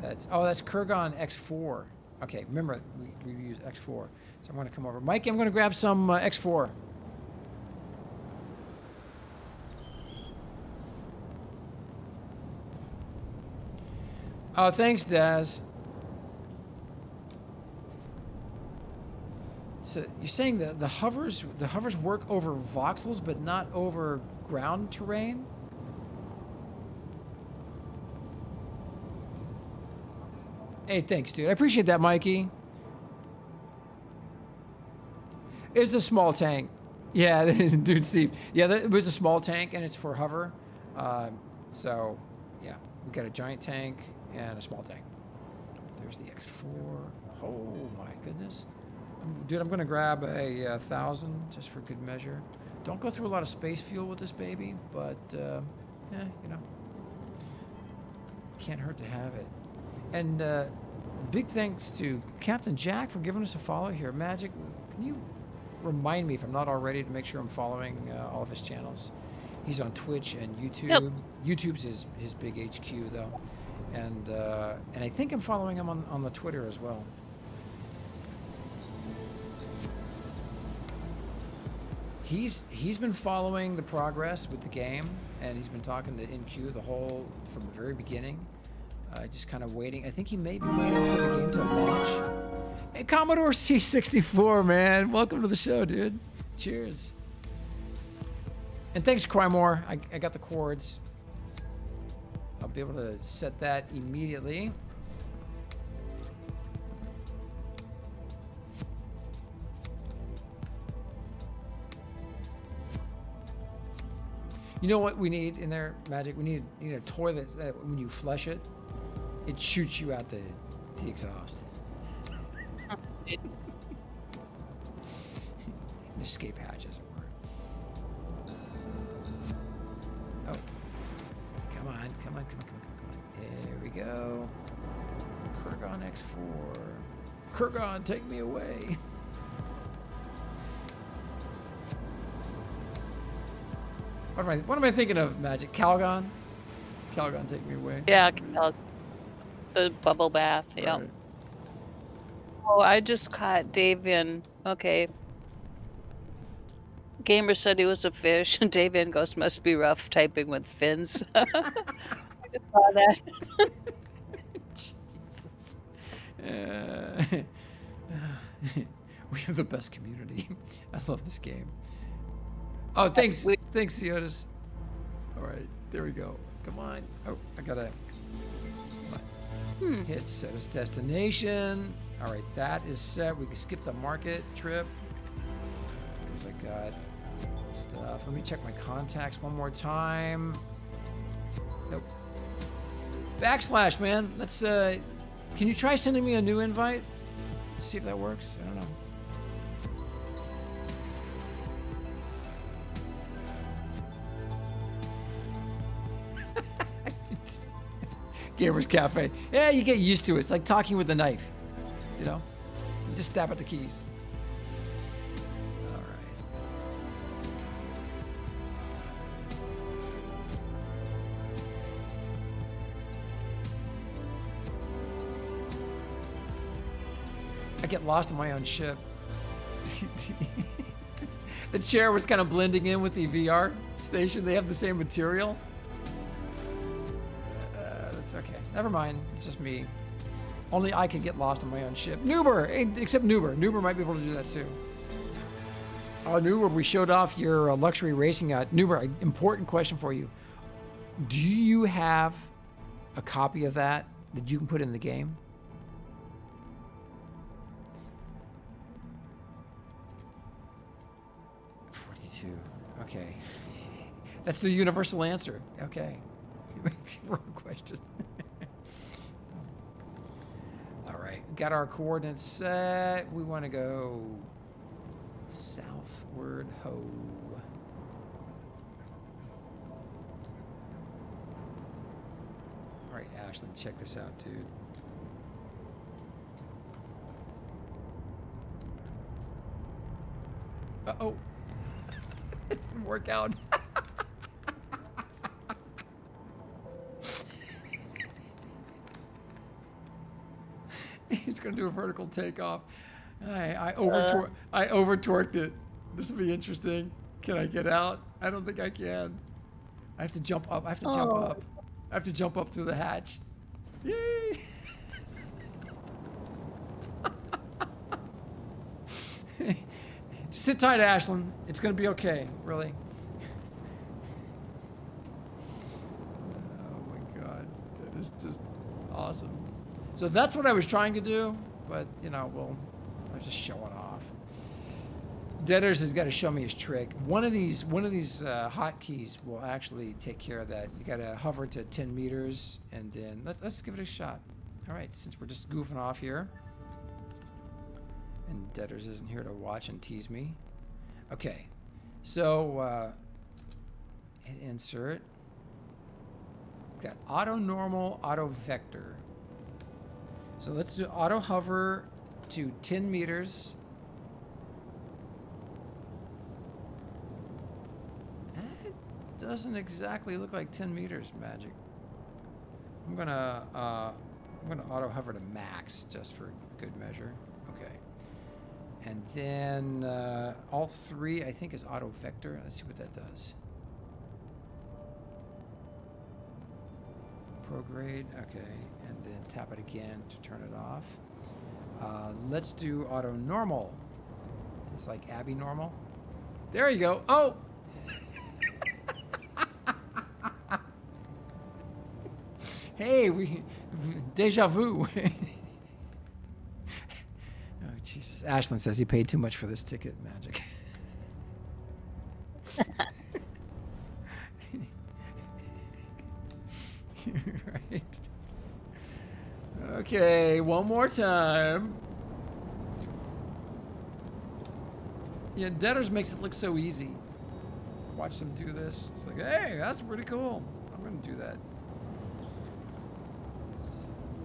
That's Kurgan X4. Okay, remember we use X4. So I'm going to come over. Mikey, I'm going to grab some X4. Oh, thanks, Daz. So you're saying the hovers work over voxels but not over ground terrain? Hey, thanks, dude. I appreciate that, Mikey. It's a small tank. Yeah, dude, Steve. Yeah, it was a small tank, and it's for hover. So, yeah, we got a giant tank and a small tank. There's the X4. Oh, my goodness. Dude, I'm going to grab a 1,000 just for good measure. Don't go through a lot of space fuel with this baby, but, yeah, you know. Can't hurt to have it. And big thanks to Captain Jack for giving us a follow here. Magic, can you remind me if I'm not already to make sure I'm following all of his channels? He's on Twitch and YouTube. Yep. YouTube's his big HQ though, and I think I'm following him on the Twitter as well. He's been following the progress with the game, and he's been talking to NQ from the very beginning. Just kind of waiting. I think he may be waiting for the game to launch. Hey, Commodore C64, man. Welcome to the show, dude. Cheers. And thanks, Crymore. I got the cords. I'll be able to set that immediately. You know what we need in there, Magic? We need a toilet that when you flush it, it shoots you out the exhaust. Escape hatch, as it were. Oh. Come on. There we go. Kurgan X4. Kurgan, take me away. What am I thinking of, Magic? Calgon? Calgon, take me away. Yeah, the bubble bath. Yeah. Right. Oh, I just caught Davian. Okay. Gamer said he was a fish, and Davian goes, must be rough typing with fins. I just saw that. Jesus. We have the best community. I love this game. Oh, thanks, Siotis. All right, there we go. Come on. Oh, I gotta hit set as destination. All right, that is set. We can skip the market trip because I got stuff. Let me check my contacts one more time. Nope. Backslash, man. Let's. Can you try sending me a new invite? See if that works. I don't know. Gamers Cafe. Yeah, you get used to it. It's like talking with a knife. You know? You just stab at the keys. All right. I get lost in my own ship. The chair was kind of blending in with the VR station. They have the same material. Okay, never mind. It's just me. Only I could get lost on my own ship. Nuber, except Nuber. Nuber might be able to do that too. Oh, Nuber, we showed off your luxury racing yacht. Nuber, important question for you. Do you have a copy of that you can put in the game? Okay. That's the universal answer. Okay. Wrong question. All right. Got our coordinates set. We want to go southward ho. All right, Ashley, check this out, dude. Uh-oh. It didn't work out. He's gonna do a vertical takeoff. I over torqued it. This will be interesting. Can I get out? I don't think I can. I have to jump up. I have to jump up. I have to jump up through the hatch. Yay! Just sit tight, Ashlyn. It's gonna be okay, really. Oh my God, that is just awesome. So that's what I was trying to do, but you know, I was just showing off. Deaders has got to show me his trick. One of these hotkeys will actually take care of that. You got to hover to 10 meters, and then let's give it a shot. All right, since we're just goofing off here. And Deaders isn't here to watch and tease me. Okay, so hit insert. We've got auto normal, auto vector. So let's do auto hover to 10 meters. That doesn't exactly look like 10 meters, Magic. I'm gonna auto hover to max just for good measure. Okay. And then Alt 3, I think, is auto vector. Let's see what that does. Prograde, okay. And then tap it again to turn it off. Let's do auto normal. It's like Abby normal. There you go. Oh! Hey, deja vu. Oh, Jesus. Ashlyn says he paid too much for this ticket, Magic. Right. Okay, one more time. Yeah, Deaders makes it look so easy. Watch them do this. It's like, hey, that's pretty cool. I'm going to do that.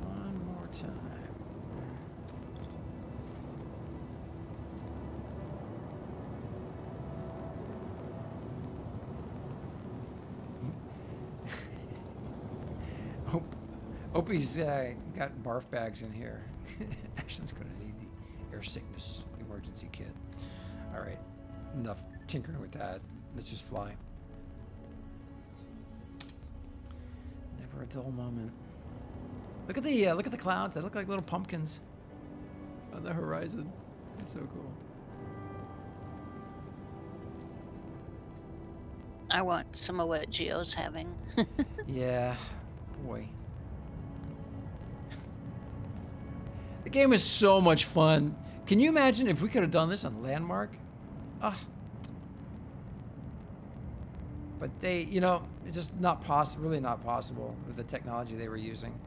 One more time. Opie's got barf bags in here. Ashlyn's going to need the air sickness emergency kit. All right, enough tinkering with that. Let's just fly. Never a dull moment. Look at the clouds. They look like little pumpkins on the horizon. It's so cool. I want some of what Geo's having. Yeah, boy. The game is so much fun. Can you imagine if we could have done this on Landmark? But they, you know, it's just not possible, really not possible with the technology they were using.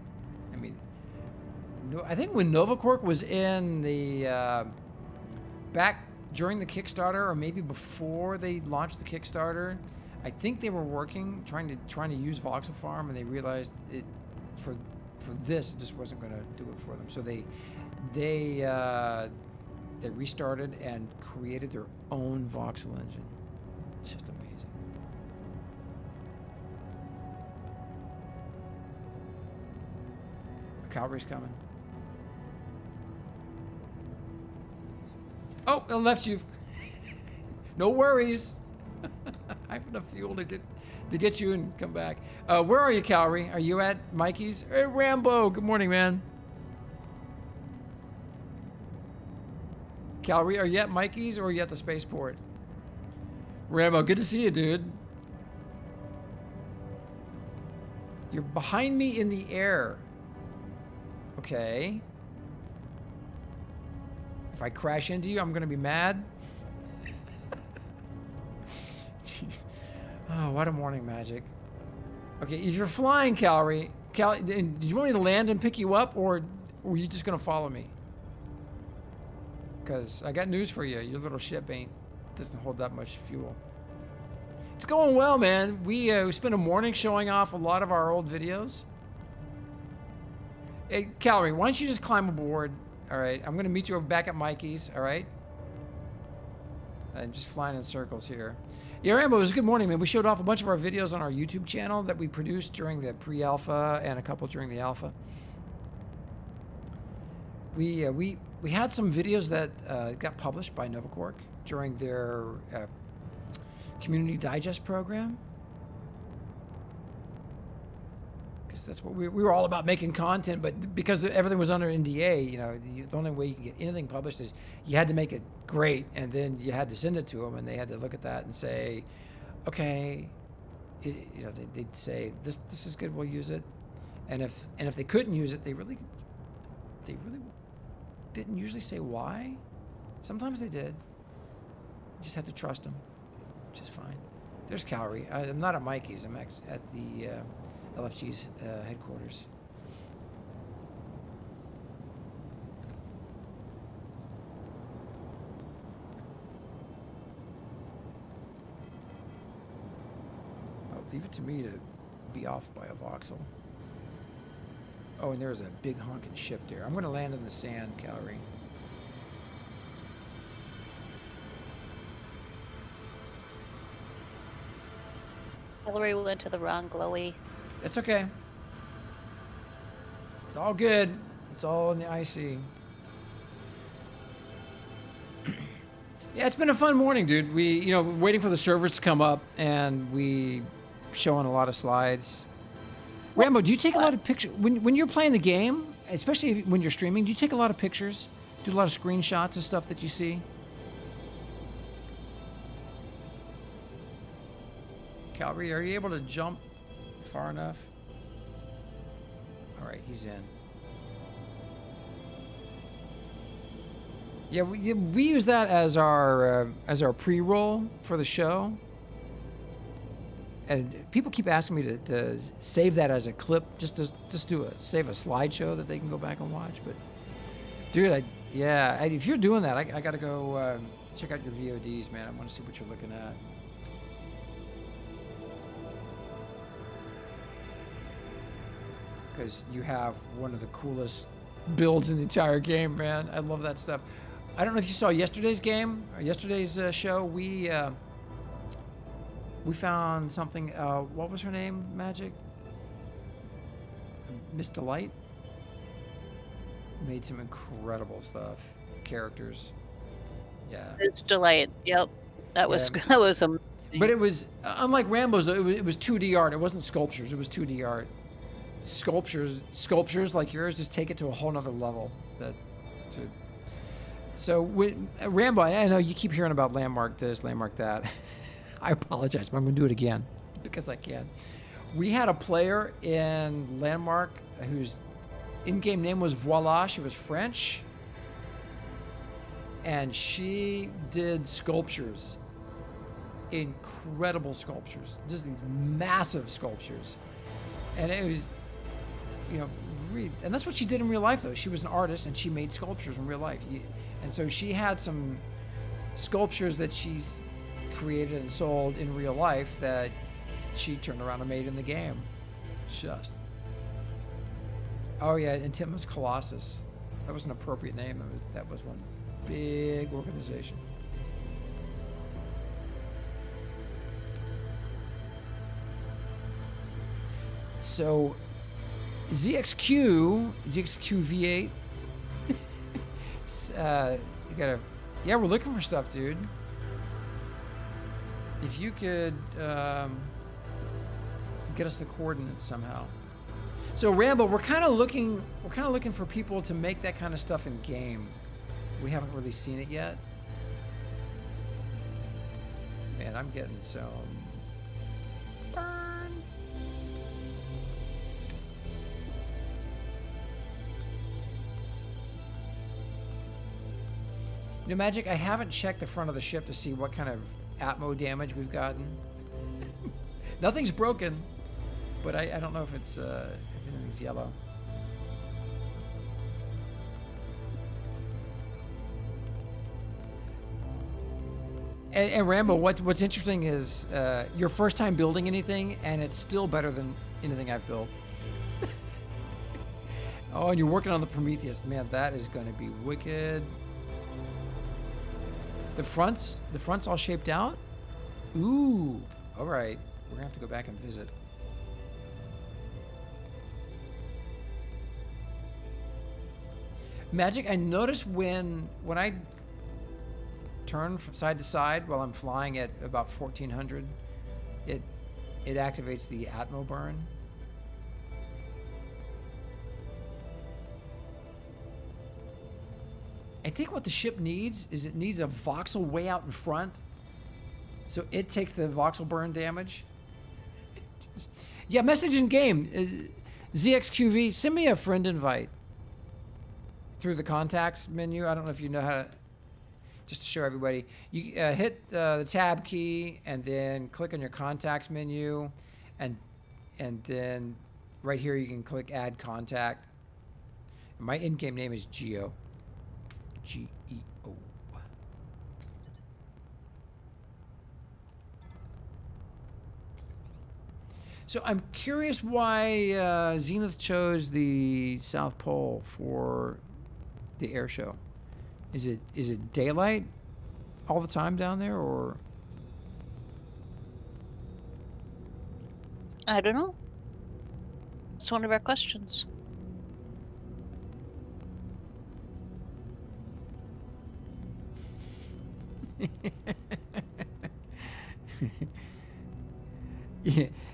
I mean, I think when Novaquark was in the, back during the Kickstarter, or maybe before they launched the Kickstarter, I think they were working, trying to use Voxel Farm, and they realized it, for this, it just wasn't going to do it for them. So they restarted and created their own voxel engine. It's just amazing. Calvary's coming. Oh, it left you. No worries. I have enough fuel to get you and come back. Where are you, Calvary? Are you at Mikey's? Hey, Rambo. Good morning, man. Calgary, are you at Mikey's or are you at the spaceport? Rambo, good to see you, dude. You're behind me in the air. Okay. If I crash into you, I'm gonna be mad. Jeez. Oh, what a morning, Magic. Okay, if you're flying, Calgary, did you want me to land and pick you up, or were you just gonna follow me? Because I got news for you. Your little ship doesn't hold that much fuel. It's going well, man. We spent a morning showing off a lot of our old videos. Hey, Calgary, why don't you just climb aboard? All right, I'm gonna meet you back at Mikey's. All right. I'm just flying in circles here. Yeah, Rambo, it was a good morning, man. We showed off a bunch of our videos on our YouTube channel that we produced during the pre-alpha and a couple during the alpha. We had some videos that got published by Novaquark during their community digest program. Because that's what we were all about, making content, but because everything was under NDA, you know, the only way you can get anything published is you had to make it great, and then you had to send it to them, and they had to look at that and say, okay, you know, they'd say this is good, we'll use it, and if they couldn't use it, they really didn't usually say why. Sometimes they did. You just had to trust them, which is fine. There's Calgary. I'm not at Mikey's. I'm at the LFG's headquarters. Oh, leave it to me to be off by a voxel. Oh, and there's a big honking ship there. I'm going to land in the sand, Calgary. Hillary went to the wrong glowy. It's okay. It's all good. It's all in the IC. Yeah, it's been a fun morning, dude. We're waiting for the servers to come up, and we showing a lot of slides. Rambo, do you take a lot of pictures when you're playing the game, especially when you're streaming? Do you take a lot of pictures? Do a lot of screenshots of stuff that you see? Calgary, are you able to jump far enough? All right, he's in. Yeah, we use that as our pre-roll for the show. And people keep asking me to save that as a clip, just save a slideshow that they can go back and watch. But dude, if you're doing that, I gotta go check out your VODs, man. I want to see what you're looking at. Because you have one of the coolest builds in the entire game, man. I love that stuff. I don't know if you saw yesterday's game or yesterday's show. We found something. What was her name? Magic? Miss Delight. Made some incredible stuff. Characters. Yeah. It's Delight. Yep. That was amazing. But it was unlike Rambo's. Though, it was 2D art. It wasn't sculptures. It was 2D art. Sculptures like yours just take it to a whole nother level. So Rambo, I know you keep hearing about landmark this, landmark that. I apologize, but I'm going to do it again because I can. We had a player in Landmark whose in-game name was Voila. She was French. And she did sculptures. Incredible sculptures. Just these massive sculptures. And it was, and that's what she did in real life, though. She was an artist, and she made sculptures in real life. And so she had some sculptures that she's created and sold in real life that she turned around and made in the game. Oh yeah, and Tim was Colossus. That was an appropriate name. That was one big organization. So ZXQ V8. Yeah, we're looking for stuff, dude. If you could get us the coordinates somehow. So Rambo, we're kind of looking for people to make that kind of stuff in game. we haven't really seen it yet. Man, I'm getting some burn. You know, Magic, I haven't checked the front of the ship to see what kind of atmo damage we've gotten. Nothing's broken, but I don't know if it's if anything's yellow. And Rambo, what's interesting is your first time building anything, and it's still better than anything I've built. Oh, and you're working on the Prometheus. Man, that is going to be wicked. The front's all shaped out? Ooh, all right. We're going to have to go back and visit. Magic, I noticed when I turn from side to side while I'm flying at about 1400, it activates the Atmo burn. I think what the ship needs is it needs a voxel way out in front, so it takes the voxel burn damage. Yeah, message in game. ZXQV, send me a friend invite through the contacts menu. I don't know if you know how to. Just to show everybody, you hit the tab key and then click on your contacts menu, and then right here you can click add contact. My in-game name is Geo, G-E-O. So I'm curious why Zenith chose the South Pole for the air show. Is it daylight all the time down there, or? I don't know. It's one of our questions.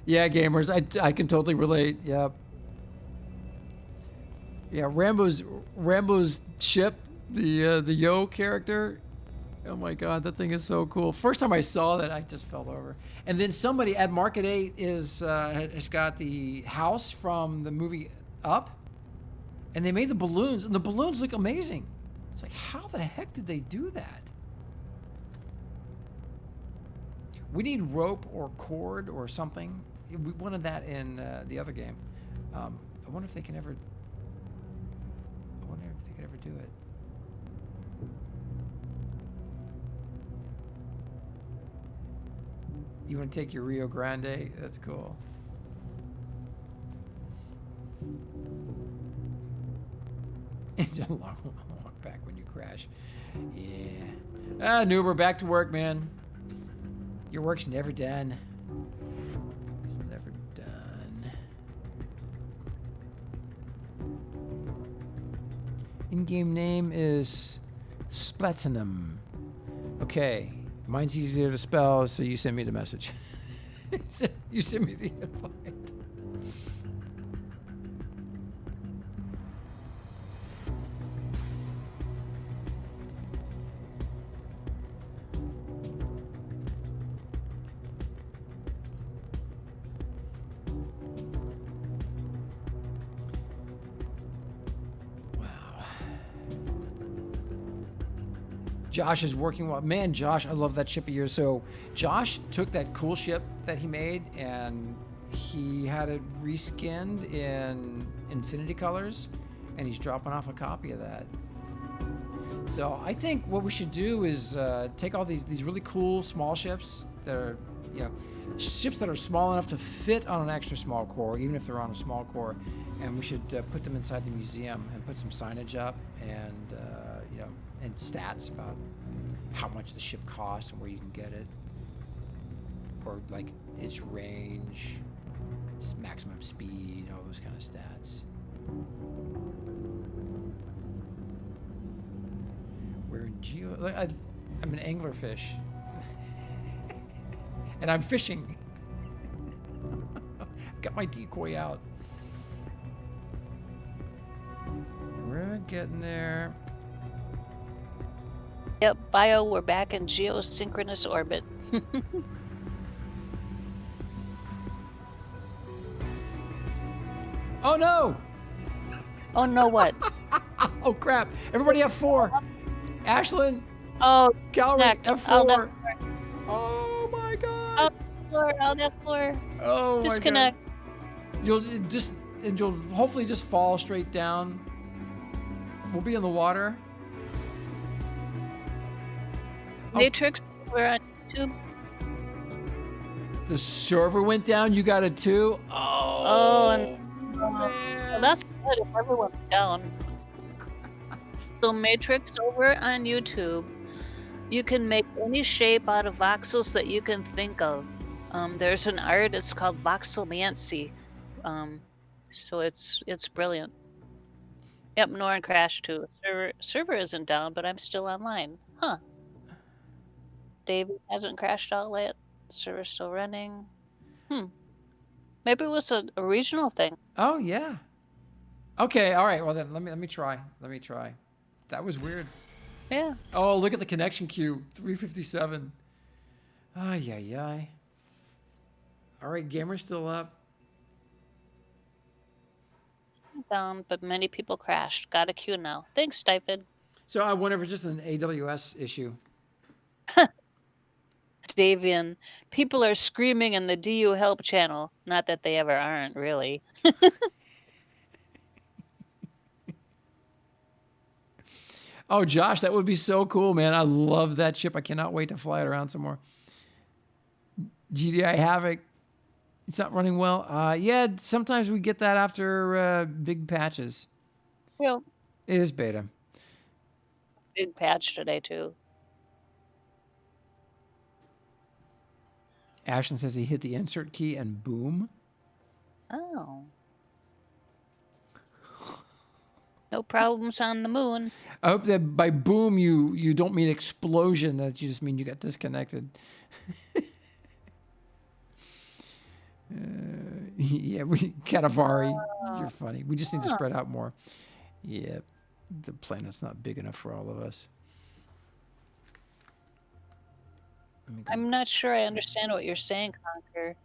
Yeah, gamers, I can totally relate. Yep. Yeah, Rambo's ship. The Yo character, oh my god, that thing is so cool. First time I saw that, I just fell over. And then somebody at Market 8 has got the house from the movie Up, and they made the balloons, and the balloons look amazing. It's like, how the heck did they do that? We need rope or cord or something. We wanted that in the other game. I wonder if they can ever. I wonder if they could ever do it. You want to take your Rio Grande? That's cool. It's a long walk back when you crash. Yeah. Noober, back to work, man. Your work's never done. It's never done. In-game name is Splatinum. Okay. Mine's easier to spell, so you send me the message. You send me the invite. Josh is working well. Man, Josh, I love that ship of yours. So Josh took that cool ship that he made and he had it reskinned in Infinity colors, and he's dropping off a copy of that. So I think what we should do is take all these really cool small ships that are, ships that are small enough to fit on an extra small core, even if they're on a small core, and we should put them inside the museum and put some signage up and and stats about how much the ship costs and where you can get it, or like its range, its maximum speed, all those kind of stats. We're in geo. I'm an anglerfish, and I'm fishing. Got my decoy out. We're getting there. Yep, Bio, we're back in geosynchronous orbit. Oh no! Oh no, what? Oh crap! Everybody F4. Ashlyn, Oh, Gallery connect. I'll F4. Oh my god! I'll F4. Oh my Disconnect. god! You'll hopefully just fall straight down. We'll be in the water. Matrix, we're on YouTube. The server went down. You got it too. Oh, and man. well, that's good if everyone's down. So Matrix over on YouTube, you can make any shape out of voxels that you can think of. There's an art, it's called voxelmancy. So it's brilliant. Yep, Norin crashed too. Server isn't down, but I'm still online. Huh. David hasn't crashed out yet. Server's still running. Maybe it was a regional thing. Oh yeah. Okay. All right. Well then, let me try. That was weird. Yeah. Oh, look at the connection queue. 357. Ay ay ay. All right, gamer's still up. Down, but many people crashed. Got a queue now. Thanks, David. So I wonder if it's just an AWS issue. Davian, people are screaming in the DU help channel. Not that they ever aren't, really. Oh, Josh, that would be so cool, man. I love that ship. I cannot wait to fly it around some more. GDI Havoc. It's not running well. Yeah, sometimes we get that after big patches. Well, It is beta. big patch today, too. Ashton says he hit the insert key and boom. Oh. No problems on the moon. I hope that by boom you don't mean explosion, that you just mean you got disconnected. Yeah, Katavari, you're funny. We just need to spread out more. Yeah, the planet's not big enough for all of us. I'm not sure I understand what you're saying, Conquer.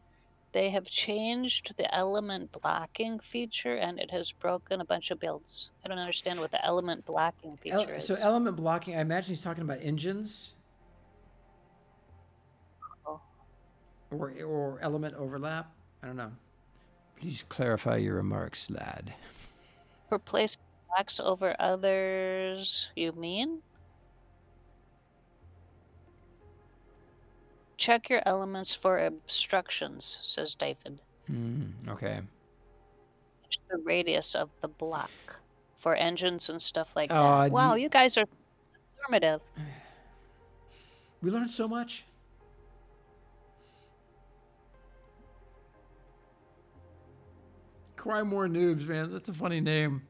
They have changed the element blocking feature, and it has broken a bunch of builds. I don't understand what the element blocking feature is. So element blocking, I imagine he's talking about engines. Oh. Or element overlap. I don't know. Please clarify your remarks, lad. For placing blocks over others, you mean? Check your elements for obstructions, says David. Okay. Change the radius of the block for engines and stuff like that. Wow, you guys are informative. We learned so much. Cry More Noobs, man. That's a funny name.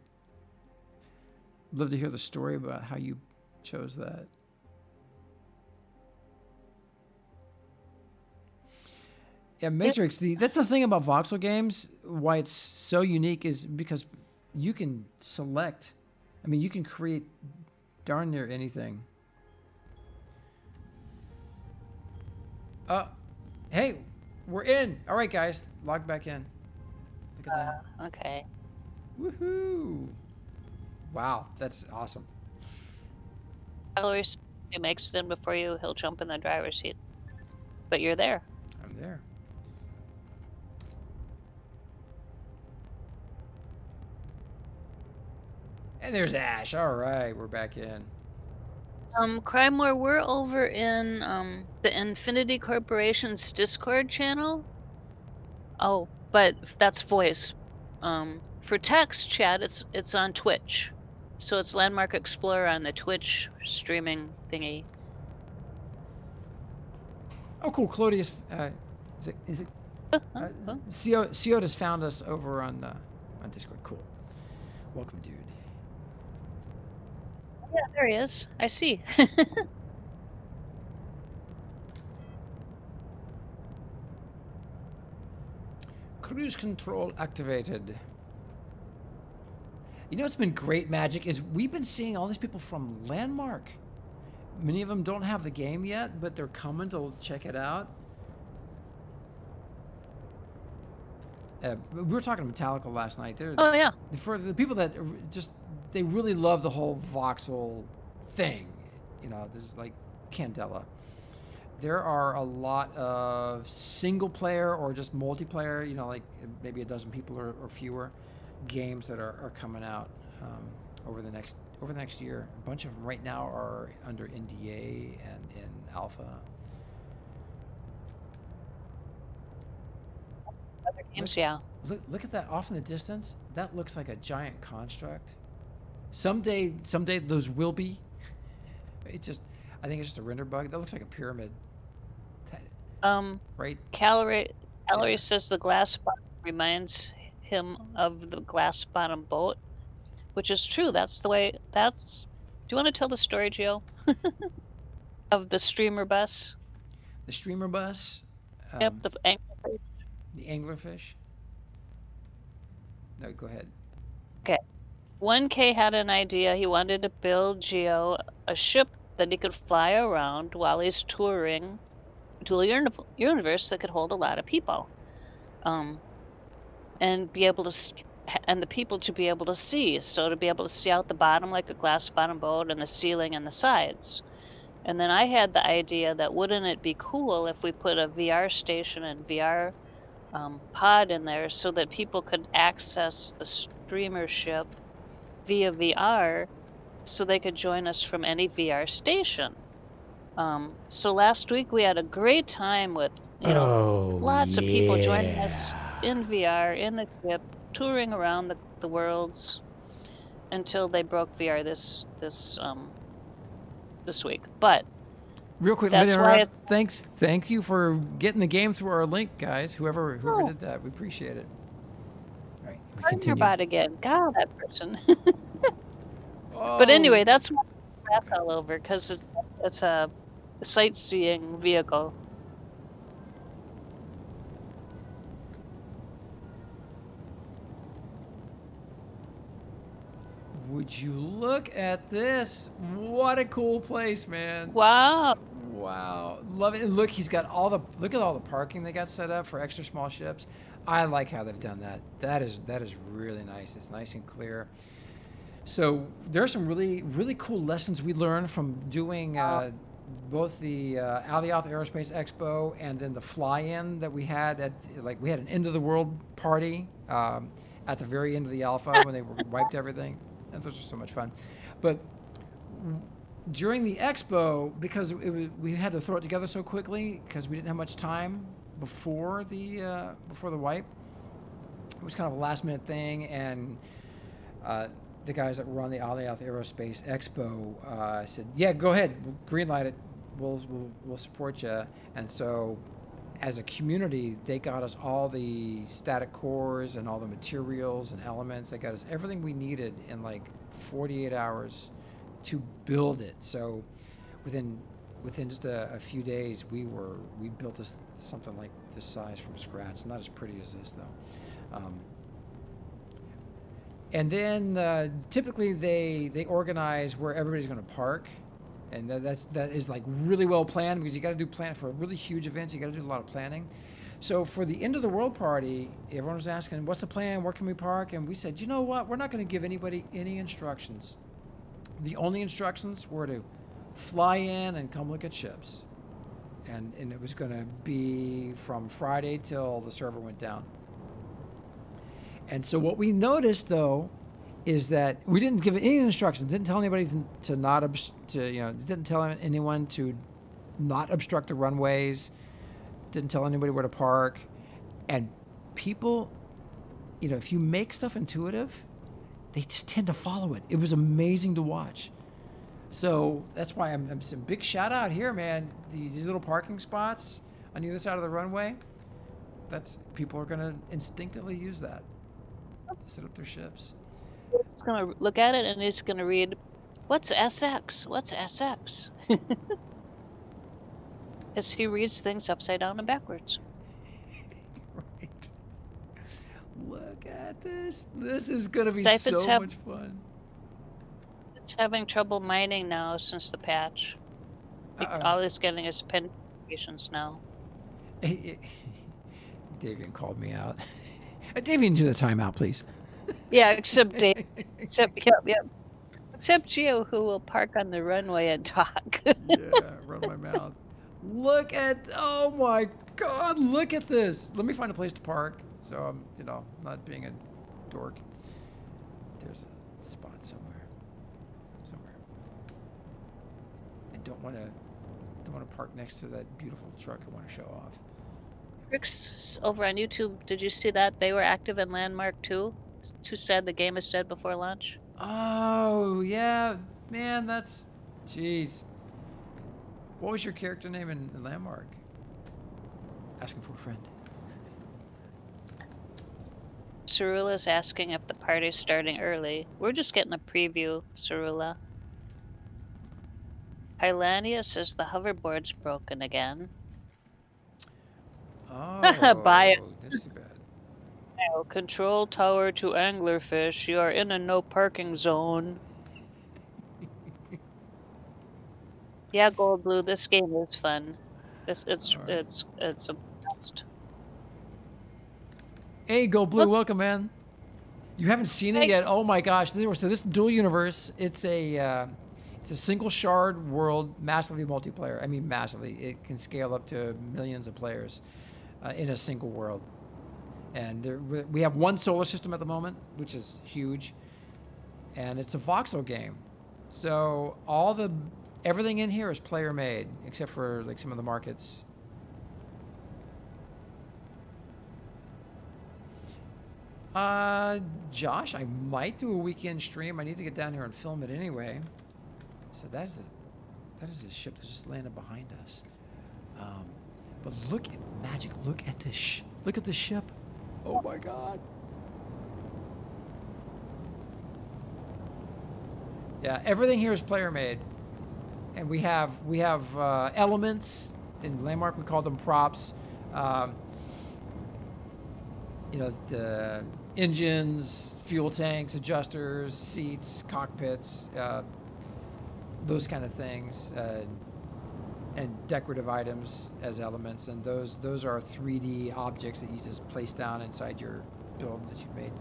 Love to hear the story about how you chose that. Yeah, Matrix, that's the thing about voxel games, why it's so unique is because you can select, I mean, you can create darn near anything. Hey, we're in. All right, guys, log back in. Look at that. Okay. Woohoo. Wow, that's awesome. Valerie, he makes it in before you, he'll jump in the driver's seat. But you're there. I'm there. And there's Ash. All right, we're back in. Crymore, we're over in the Infinity Corporation's Discord channel. Oh, but that's voice. For text chat, it's on Twitch. So it's Landmark Explorer on the Twitch streaming thingy. Oh, cool. Claudius, is it? Cioda's found us over on Discord. Cool. Welcome, dude. Yeah, there he is. I see. Cruise control activated. You know what's been great, Magic, is we've been seeing all these people from Landmark. Many of them don't have the game yet, but they're coming to check it out. We were talking to Metallica last night. Oh yeah. For the people that they really love the whole voxel thing. This is like Candela. There are a lot of single player or just multiplayer, like maybe a dozen people or fewer games that are coming out over the next year. A bunch of them right now are under NDA and in alpha. Other games, yeah. Look at that off in the distance. That looks like a giant construct. Someday those will be. I think it's just a render bug. That looks like a pyramid. Right? Calorie says the glass bottom reminds him of the glass bottom boat, which is true. That's the way. Do you want to tell the story, Gio, of the streamer bus? The streamer bus. Yep, the anglerfish. The anglerfish. No, go ahead. Okay. 1K had an idea. He wanted to build Gio a ship that he could fly around while he's touring to a universe that could hold a lot of people, and be able to, and the people to be able to see. So to be able to see out the bottom like a glass bottom boat, and the ceiling and the sides. And then I had the idea that wouldn't it be cool if we put a VR station and VR pod in there so that people could access the streamer ship via VR, so they could join us from any VR station. So last week we had a great time with lots of people joining us in VR, in the ship, touring around the worlds until they broke VR this week. But real quick, that's why thank you for getting the game through our link, guys. Whoever did that, we appreciate it. All right, we turn your continue. bot again. God, that person. Oh. But anyway, that's why that's all over, because it's a sightseeing vehicle. Would you look at this? What a cool place, man. Wow. Love it. And look, look at all the parking they got set up for extra small ships. I like how they've done that. That is really nice. It's nice and clear. So there are some really, really cool lessons we learned from doing both the Alioth Aerospace Expo and then the fly-in that we had we had an end of the world party at the very end of the alpha when they wiped everything. And those are so much fun. But during the expo, because we had to throw it together so quickly because we didn't have much time before the wipe, it was kind of a last minute thing, and the guys that run the Alioth Aerospace Expo said, "Yeah, go ahead, greenlight it. We'll support you." And so, as a community, they got us all the static cores and all the materials and elements. They got us everything we needed in like 48 hours to build it. So, within just a few days, we built something like this size from scratch. Not as pretty as this though. And then typically they organize where everybody's going to park, and that is like really well planned, because you got to do plan for really huge events. You got to do a lot of planning. So for the end of the world party, everyone was asking, "What's the plan? Where can we park?" And we said, "You know what? We're not going to give anybody any instructions. The only instructions were to fly in and come look at ships, and it was going to be from Friday till the server went down." And so what we noticed, though, is that we didn't give any instructions. Didn't tell anybody didn't tell anyone to not obstruct the runways. Didn't tell anybody where to park. And people, if you make stuff intuitive, they just tend to follow it. It was amazing to watch. So that's why I'm a big shout out here, man. These little parking spots on either side of the runway. People are gonna instinctively use that to set up their ships. He's going to look at it and he's going to read, "What's SX? What's SX?" As he reads things upside down and backwards. Right. Look at this. This is going to be Siphon's so much fun. It's having trouble mining now since the patch. All he's getting is pin notifications now. Davian called me out. Davian, do the timeout, please. Yeah, except Dave. Except yep. Except you, who will park on the runway and talk. Yeah, run my mouth. Look at, oh my God, look at this. Let me find a place to park so I'm, not being a dork. There's a spot somewhere. I don't want to park next to that beautiful truck I want to show off. Rick's over on YouTube, did you see that? They were active in Landmark too? It's too sad the game is dead before launch. Oh, yeah, man, that's, jeez. What was your character name in Landmark? Asking for a friend. Cerula's asking if the party's starting early. We're just getting a preview, Cerula. Hylania says the hoverboard's broken again. Oh, Buy it. that's too bad. Now, control tower to anglerfish. You are in a no parking zone. Yeah, Gold Blue, this game is fun. It's a blast. Hey, Go Blue, Look. welcome, man. You haven't seen it Hey. yet? Oh my gosh! So this dual universe, it's a single shard world, massively multiplayer. I mean, massively. It can scale up to millions of players in a single world. And we have one solar system at the moment, which is huge, and it's a voxel game. So everything in here is player made, except for like some of the markets. Josh, I might do a weekend stream. I need to get down here and film it anyway. So that is a ship that just landed behind us. But look at Magic. Look at this. Look at the ship. Oh my God. Yeah, everything here is player made, and we have elements in Landmark. We call them props. The engines, fuel tanks, adjusters, seats, cockpits, those kind of things, and decorative items as elements. And those are 3D objects that you just place down inside your build that you've made.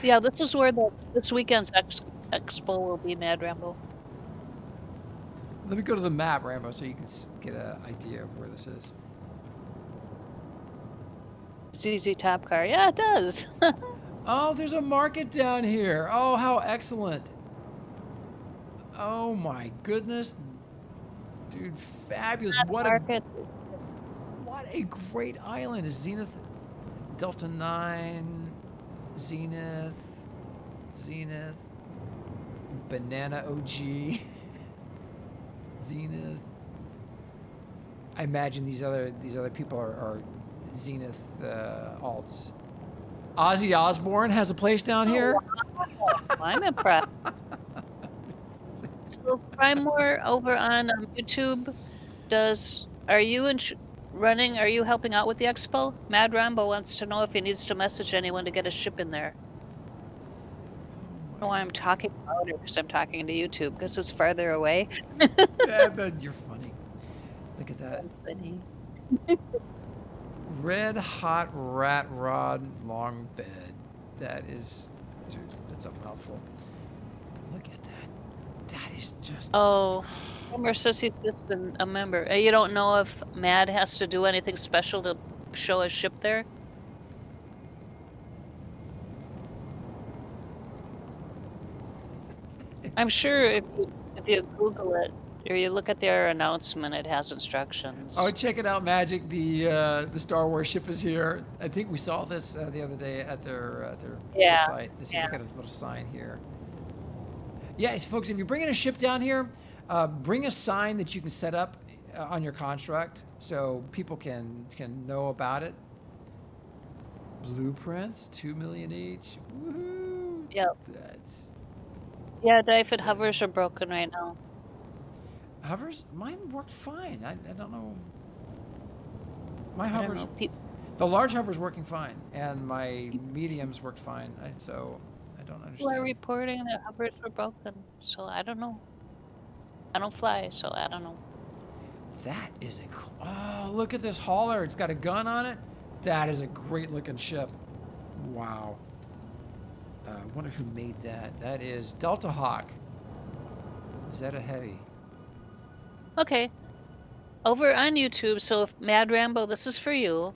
Yeah, this is where this weekend's expo will be, Mad Rambo. Let me go to the map, Rambo, so you can get an idea of where this is. ZZ Top Car. Yeah, it does. Oh, there's a market down here. Oh, how excellent. Oh my goodness. Dude, fabulous. What a great island. Zenith, Delta 9, Zenith, Banana OG, Zenith. I imagine these other people are Zenith alts. Ozzy Osbourne has a place down here. Wow. I'm impressed. So Primore over on YouTube, are you helping out with the expo? Mad Rambo wants to know if he needs to message anyone to get a ship in there. Oh, I'm talking louder because I'm talking to YouTube because it's farther away. Yeah, you're funny. Look at that. Funny. Red hot rat rod long bed. That is, dude, that's a mouthful. Look at that. That is just. Oh, Homer says he's just a member. You don't know if Mad has to do anything special to show his ship there? I'm sure if you Google it or you look at their announcement, it has instructions. Oh, check it out, Magic. The Star Wars ship is here. I think we saw this the other day at their site. Let's see, look at a little sign here. Yeah, folks, if you're bringing a ship down here, bring a sign that you can set up on your construct so people can know about it. Blueprints, 2 million each. Woohoo! Yep. Yeah, David, hovers are broken right now. Hovers? Mine worked fine. I don't know. My hovers. The large hover's working fine, and my mediums worked fine. So I don't understand. People are reporting that hovers were broken, so I don't know. I don't fly, so I don't know. That is a oh, look at this hauler. It's got a gun on it. That is a great looking ship. Wow. I wonder who made that. That is Delta Hawk. Zeta Heavy. Okay. Over on YouTube, so if Mad Rambo, this is for you.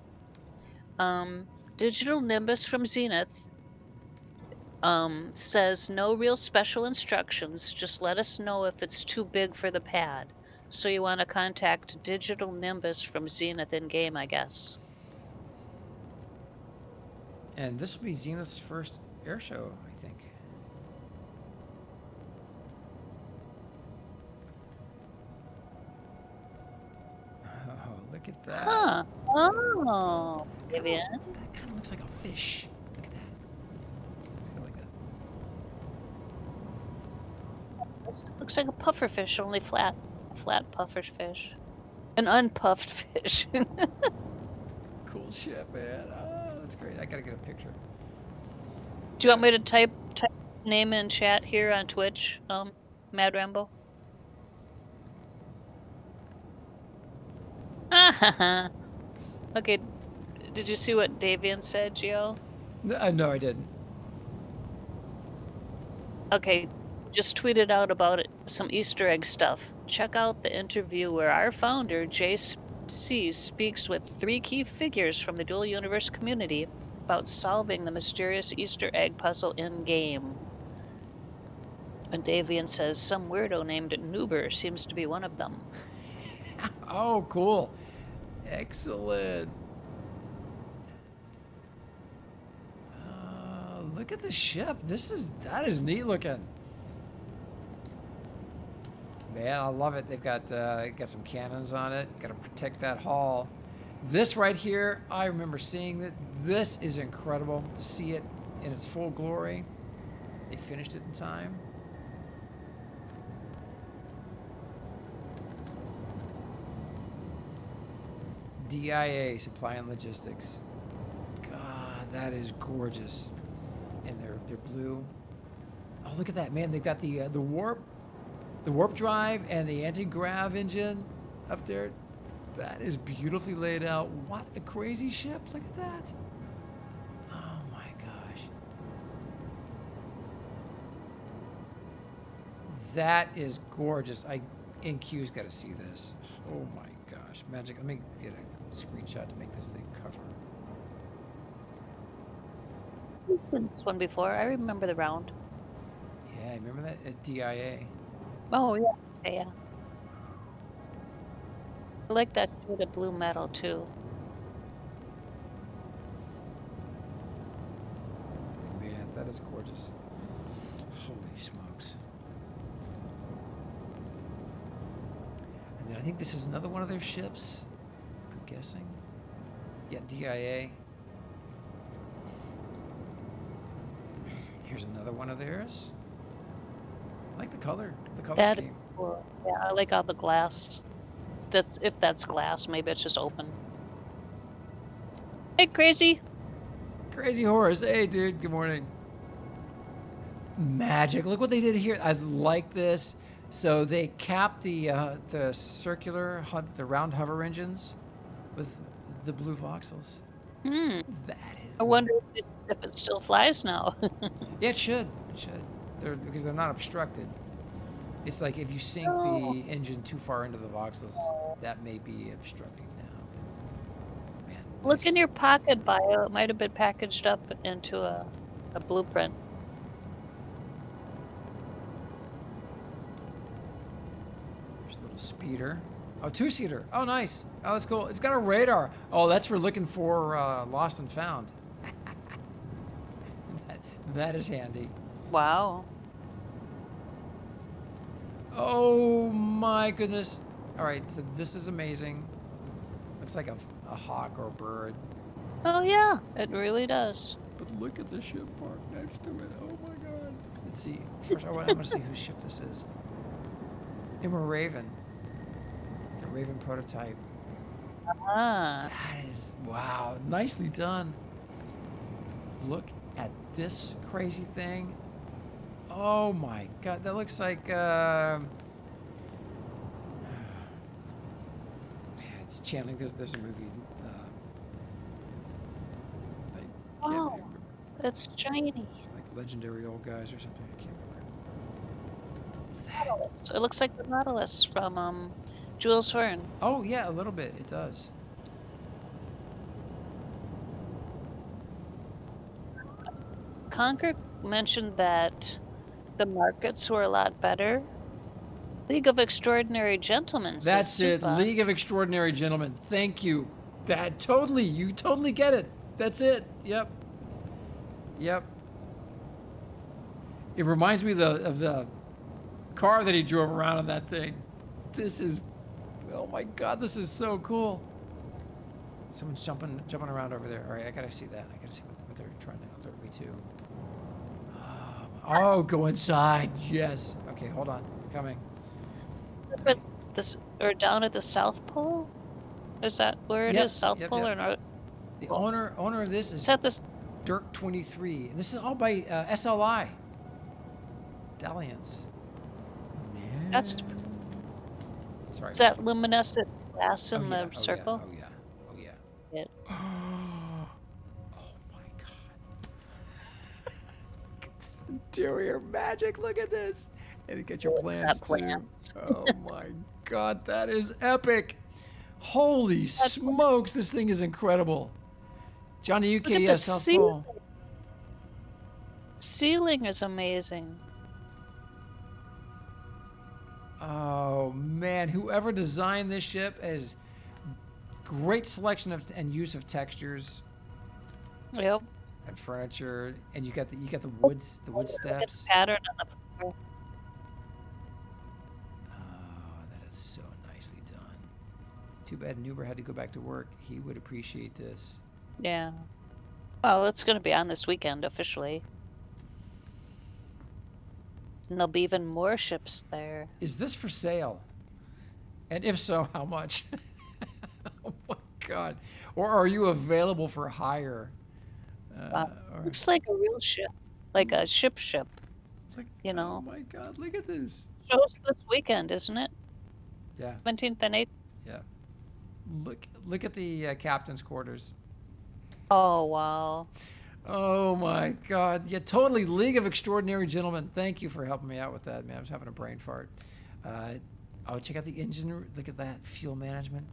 Digital Nimbus from Zenith says no real special instructions. Just let us know if it's too big for the pad. So you want to contact Digital Nimbus from Zenith in game, I guess. And this will be Zenith's first air show, I think. Oh, look at that. Huh. Oh, Vivian. That kind of looks like a fish. Look at that. It's kind of like that. This looks like a puffer fish, only flat. Flat puffer fish. An unpuffed fish. Cool ship, man. Oh, that's great. I gotta get a picture. Do you want me to type his name in chat here on Twitch, Mad Rambo? Okay, did you see what Davian said, Gio? No, I didn't. Okay, just tweeted out about it, some Easter egg stuff. Check out the interview where our founder, JC, speaks with 3 key figures from the Dual Universe community about solving the mysterious Easter egg puzzle in-game. And Davian says some weirdo named Noober seems to be one of them. Oh, cool. Excellent. Look at the ship. That is neat looking. Man, I love it. They've got some cannons on it. Got to protect that hull. This right here, I remember seeing this. This is incredible to see it in its full glory. They finished it in time. DIA, Supply and Logistics. God, that is gorgeous. And they're blue. Oh, look at that, man! They've got the warp drive and the anti-grav engine up there. That is beautifully laid out. What a crazy ship! Look at that. Oh my gosh. That is gorgeous. NQ's got to see this. Oh my gosh, magic! Let me get a screenshot to make this thing cover. This one before, I remember the round. Yeah, remember that at DIA. Oh yeah, yeah. I like that shade of blue metal too. Man, that is gorgeous. Holy smokes. And then I think this is another one of their ships. I'm guessing. Yeah, DIA. Here's another one of theirs. I like the color. The color That scheme. is cool. Yeah, I like all the glass. If that's glass, maybe it's just open. Hey, Crazy. Crazy horse. Hey, dude. Good morning. Magic. Look what they did here. I like this. So they capped the circular, the round hover engines with the blue voxels. That is. I wonder if it still flies now. Yeah, it should. It should. Because they're not obstructed. It's like if you sink the engine too far into the voxels, that may be obstructing now. Man, Look nice. in your pocket bio. It might have been packaged up into a blueprint. There's a little speeder. Oh, 2-seater. Oh, nice. Oh, that's cool. It's got a radar. Oh, that's for looking for lost and found. That is handy. Wow. Oh my goodness. All right, so this is amazing. Looks like a hawk or a bird. Oh yeah, it really does. But look at the ship parked next to it. Oh my god. Let's see. First, I want to see whose ship this is. Emma Raven. The Raven prototype. Ah. That is, wow. Nicely done. Look at this crazy thing. Oh my god. That looks like It's channeling. There's a movie. I can't Oh, remember. it's shiny. Like legendary old guys or something. I can't remember. Nautilus. It looks like the Nautilus from Jules Verne. Oh yeah, a little bit. It does. Conker mentioned that the markets were a lot better. League of Extraordinary Gentlemen says That's it. Supa. League of Extraordinary Gentlemen. Thank you. That totally. You totally get it. That's it. Yep. Yep. It reminds me of the car that he drove around on that thing. This is, oh my God, this is so cool. Someone's jumping around over there. All right, I gotta see that. I gotta see what they're trying to alert me to. Oh, go inside. Yes. Okay, hold on. Coming. But this, or down at the South Pole? Is that where it Yep, is? South yep, Pole yep. or North? The owner of this is Is that this? Dirk 23. And this is all by SLI. Dalliance. Man. That's Sorry. is that luminescent glass in yeah, the circle? Oh yeah. Oh yeah. Yeah. Oh my God. Interior magic. Look at this. And you get your It's plans got too. plans. Oh my God, that is epic. Holy smokes, this thing is incredible. Johnny Look at the UKS South ceiling. Pole. Ceiling is amazing. Oh man, whoever designed this ship has great selection of and use of textures Yep. and furniture, and you got the wood Look at steps. the pattern on the floor. Oh, that is so nicely done. Too bad Nuber had to go back to work. He would appreciate this. Yeah. Well, it's going to be on this weekend officially. And there'll be even more ships there. Is this for sale? And if so, how much? Oh my God. Or are you available for hire? Or- Looks like a real ship. Like a ship. like, You know. Oh my God, look at this. Shows this weekend, isn't it? Yeah, 17th and 8th. yeah. Look at the captain's quarters. Oh, wow. Oh my God. Yeah, totally. League of Extraordinary Gentlemen. Thank you for helping me out with that, man. I was having a brain fart. Oh, check out the engine. Look at that. Fuel management.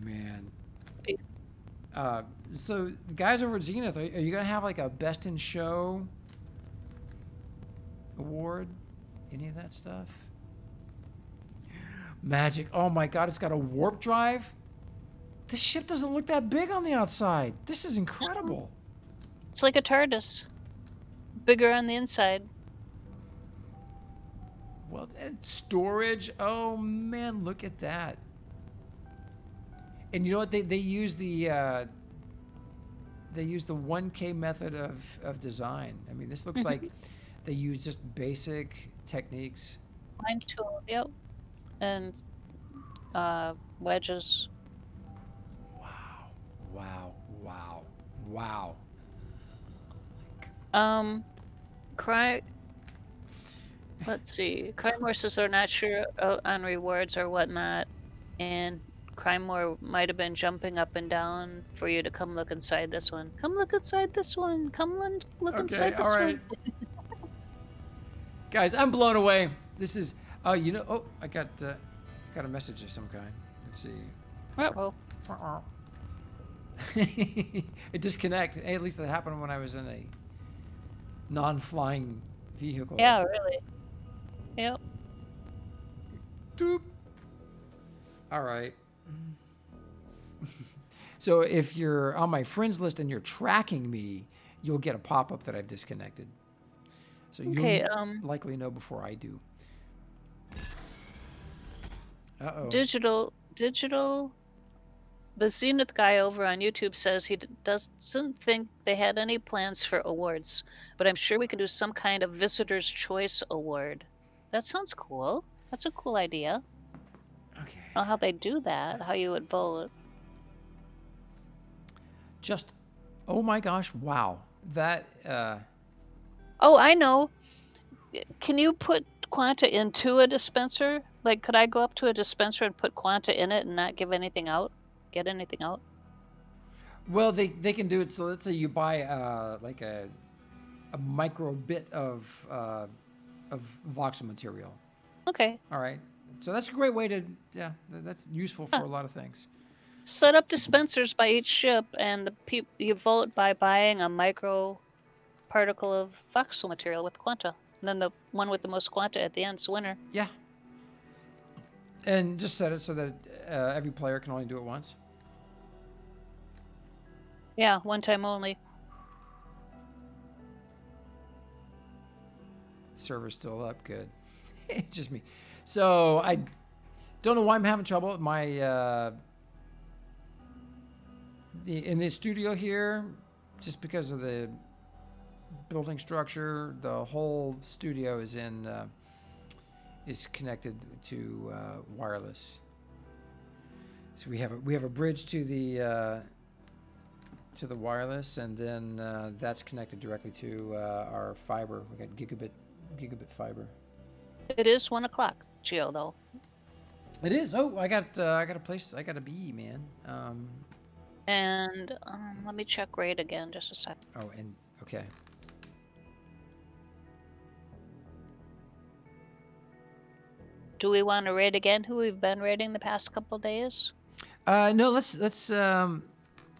Man. So, the guys over at Zenith, are you going to have like a Best in Show award? Any of that stuff? Magic. Oh my God, it's got a warp drive. This ship doesn't look that big on the outside. This is incredible. It's like a TARDIS. Bigger on the inside. Well, and storage. Oh man, look at that. And you know what? They use the 1K method of design. I mean, this looks like they use just basic techniques. Line tool, yep. And wedges. Wow. Let's see. Crymore says they're not sure on rewards or whatnot, and Crymore might have been jumping up and down for you to come look inside this one. Come look inside this one. Come look inside this all right. one. Guys, I'm blown away. This is, I got a message of some kind. Let's see. Uh-oh. It disconnected. Hey, at least that happened when I was in a non-flying vehicle. Yeah, really. Yep. Doop. All right. So if you're on my friends list and you're tracking me, you'll get a pop-up that I've disconnected. So Okay, you'll likely know before I do. Uh-oh. Digital. The Zenith guy over on YouTube says he doesn't think they had any plans for awards, but I'm sure we could do some kind of Visitor's Choice Award. That sounds cool. That's a cool idea. Okay. I don't know how they do that, how you would vote. Just, oh my gosh, wow. That, Oh, I know. Can you put Quanta into a dispenser? Like, could I go up to a dispenser and put Quanta in it and not give anything out? Get anything out? Well, they can do it. So let's say you buy like a micro bit of voxel material. Okay. All right. So that's a great way to, yeah, that's useful for a lot of things. Set up dispensers by each ship, and you vote by buying a micro particle of voxel material with Quanta. And then the one with the most Quanta at the end's winner. Yeah. And just set it so that every player can only do it once. Yeah, one time only. Server's still up. Good. It's just me. So I don't know why I'm having trouble with my in the studio here, just because of the building structure. The whole studio is connected to wireless. So we have a bridge to the wireless, and then that's connected directly to our fiber. We got gigabit fiber. It is 1 o'clock, Geo, though. It is. Oh, I got a place. I got to be, man. And let me check raid again, just a sec. Oh, and okay. Do we want to raid again? Who we've been raiding the past couple days? No. Let's let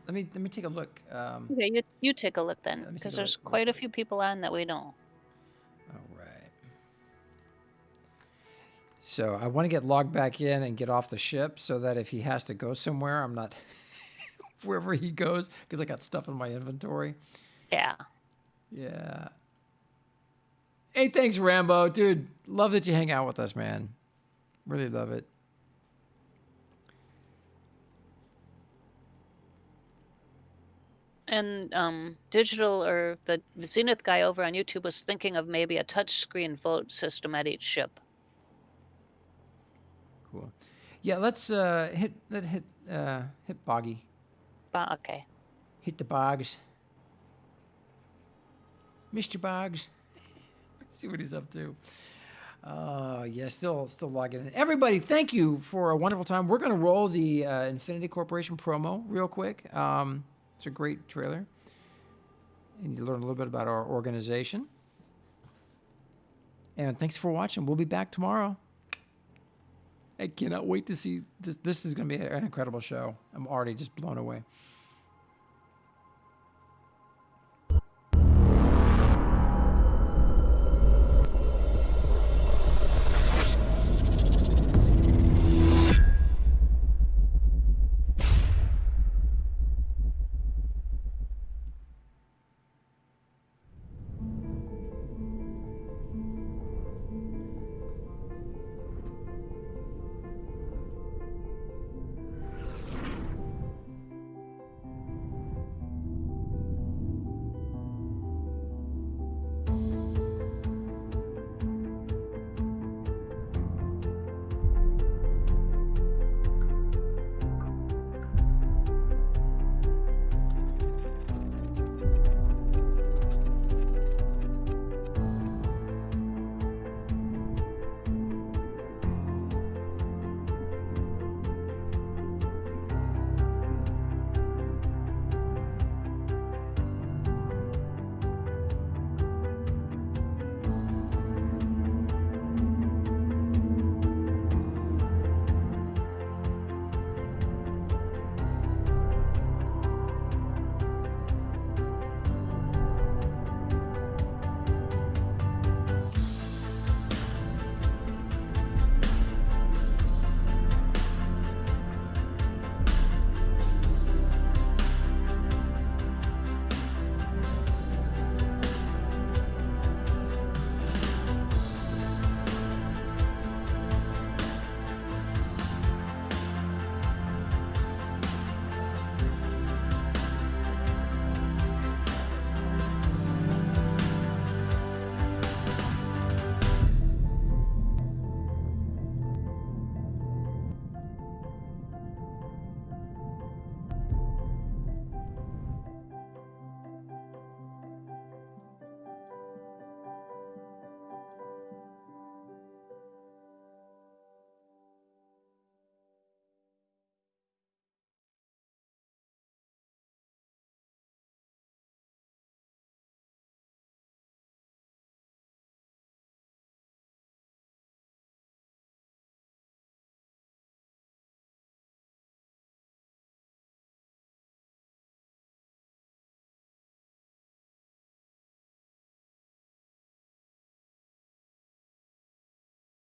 me take a look. Okay, you take a look then, because there's quite a few people on that we know. All right. So I want to get logged back in and get off the ship so that if he has to go somewhere, I'm not wherever he goes, because I got stuff in my inventory. Yeah. Yeah. Hey, thanks, Rambo. Dude, love that you hang out with us, man. Really love it. And Digital, or the Zenith guy over on YouTube, was thinking of maybe a touchscreen vote system at each ship. Cool. Yeah, let's hit Boggy. Okay. Hit the Boggs. Mr. Boggs. See what he's up to. Yeah, still logging in. Everybody, thank you for a wonderful time. We're going to roll the Infinity Corporation promo real quick. It's a great trailer. And you learn a little bit about our organization. And thanks for watching. We'll be back tomorrow. I cannot wait to see this. This is going to be an incredible show. I'm already just blown away.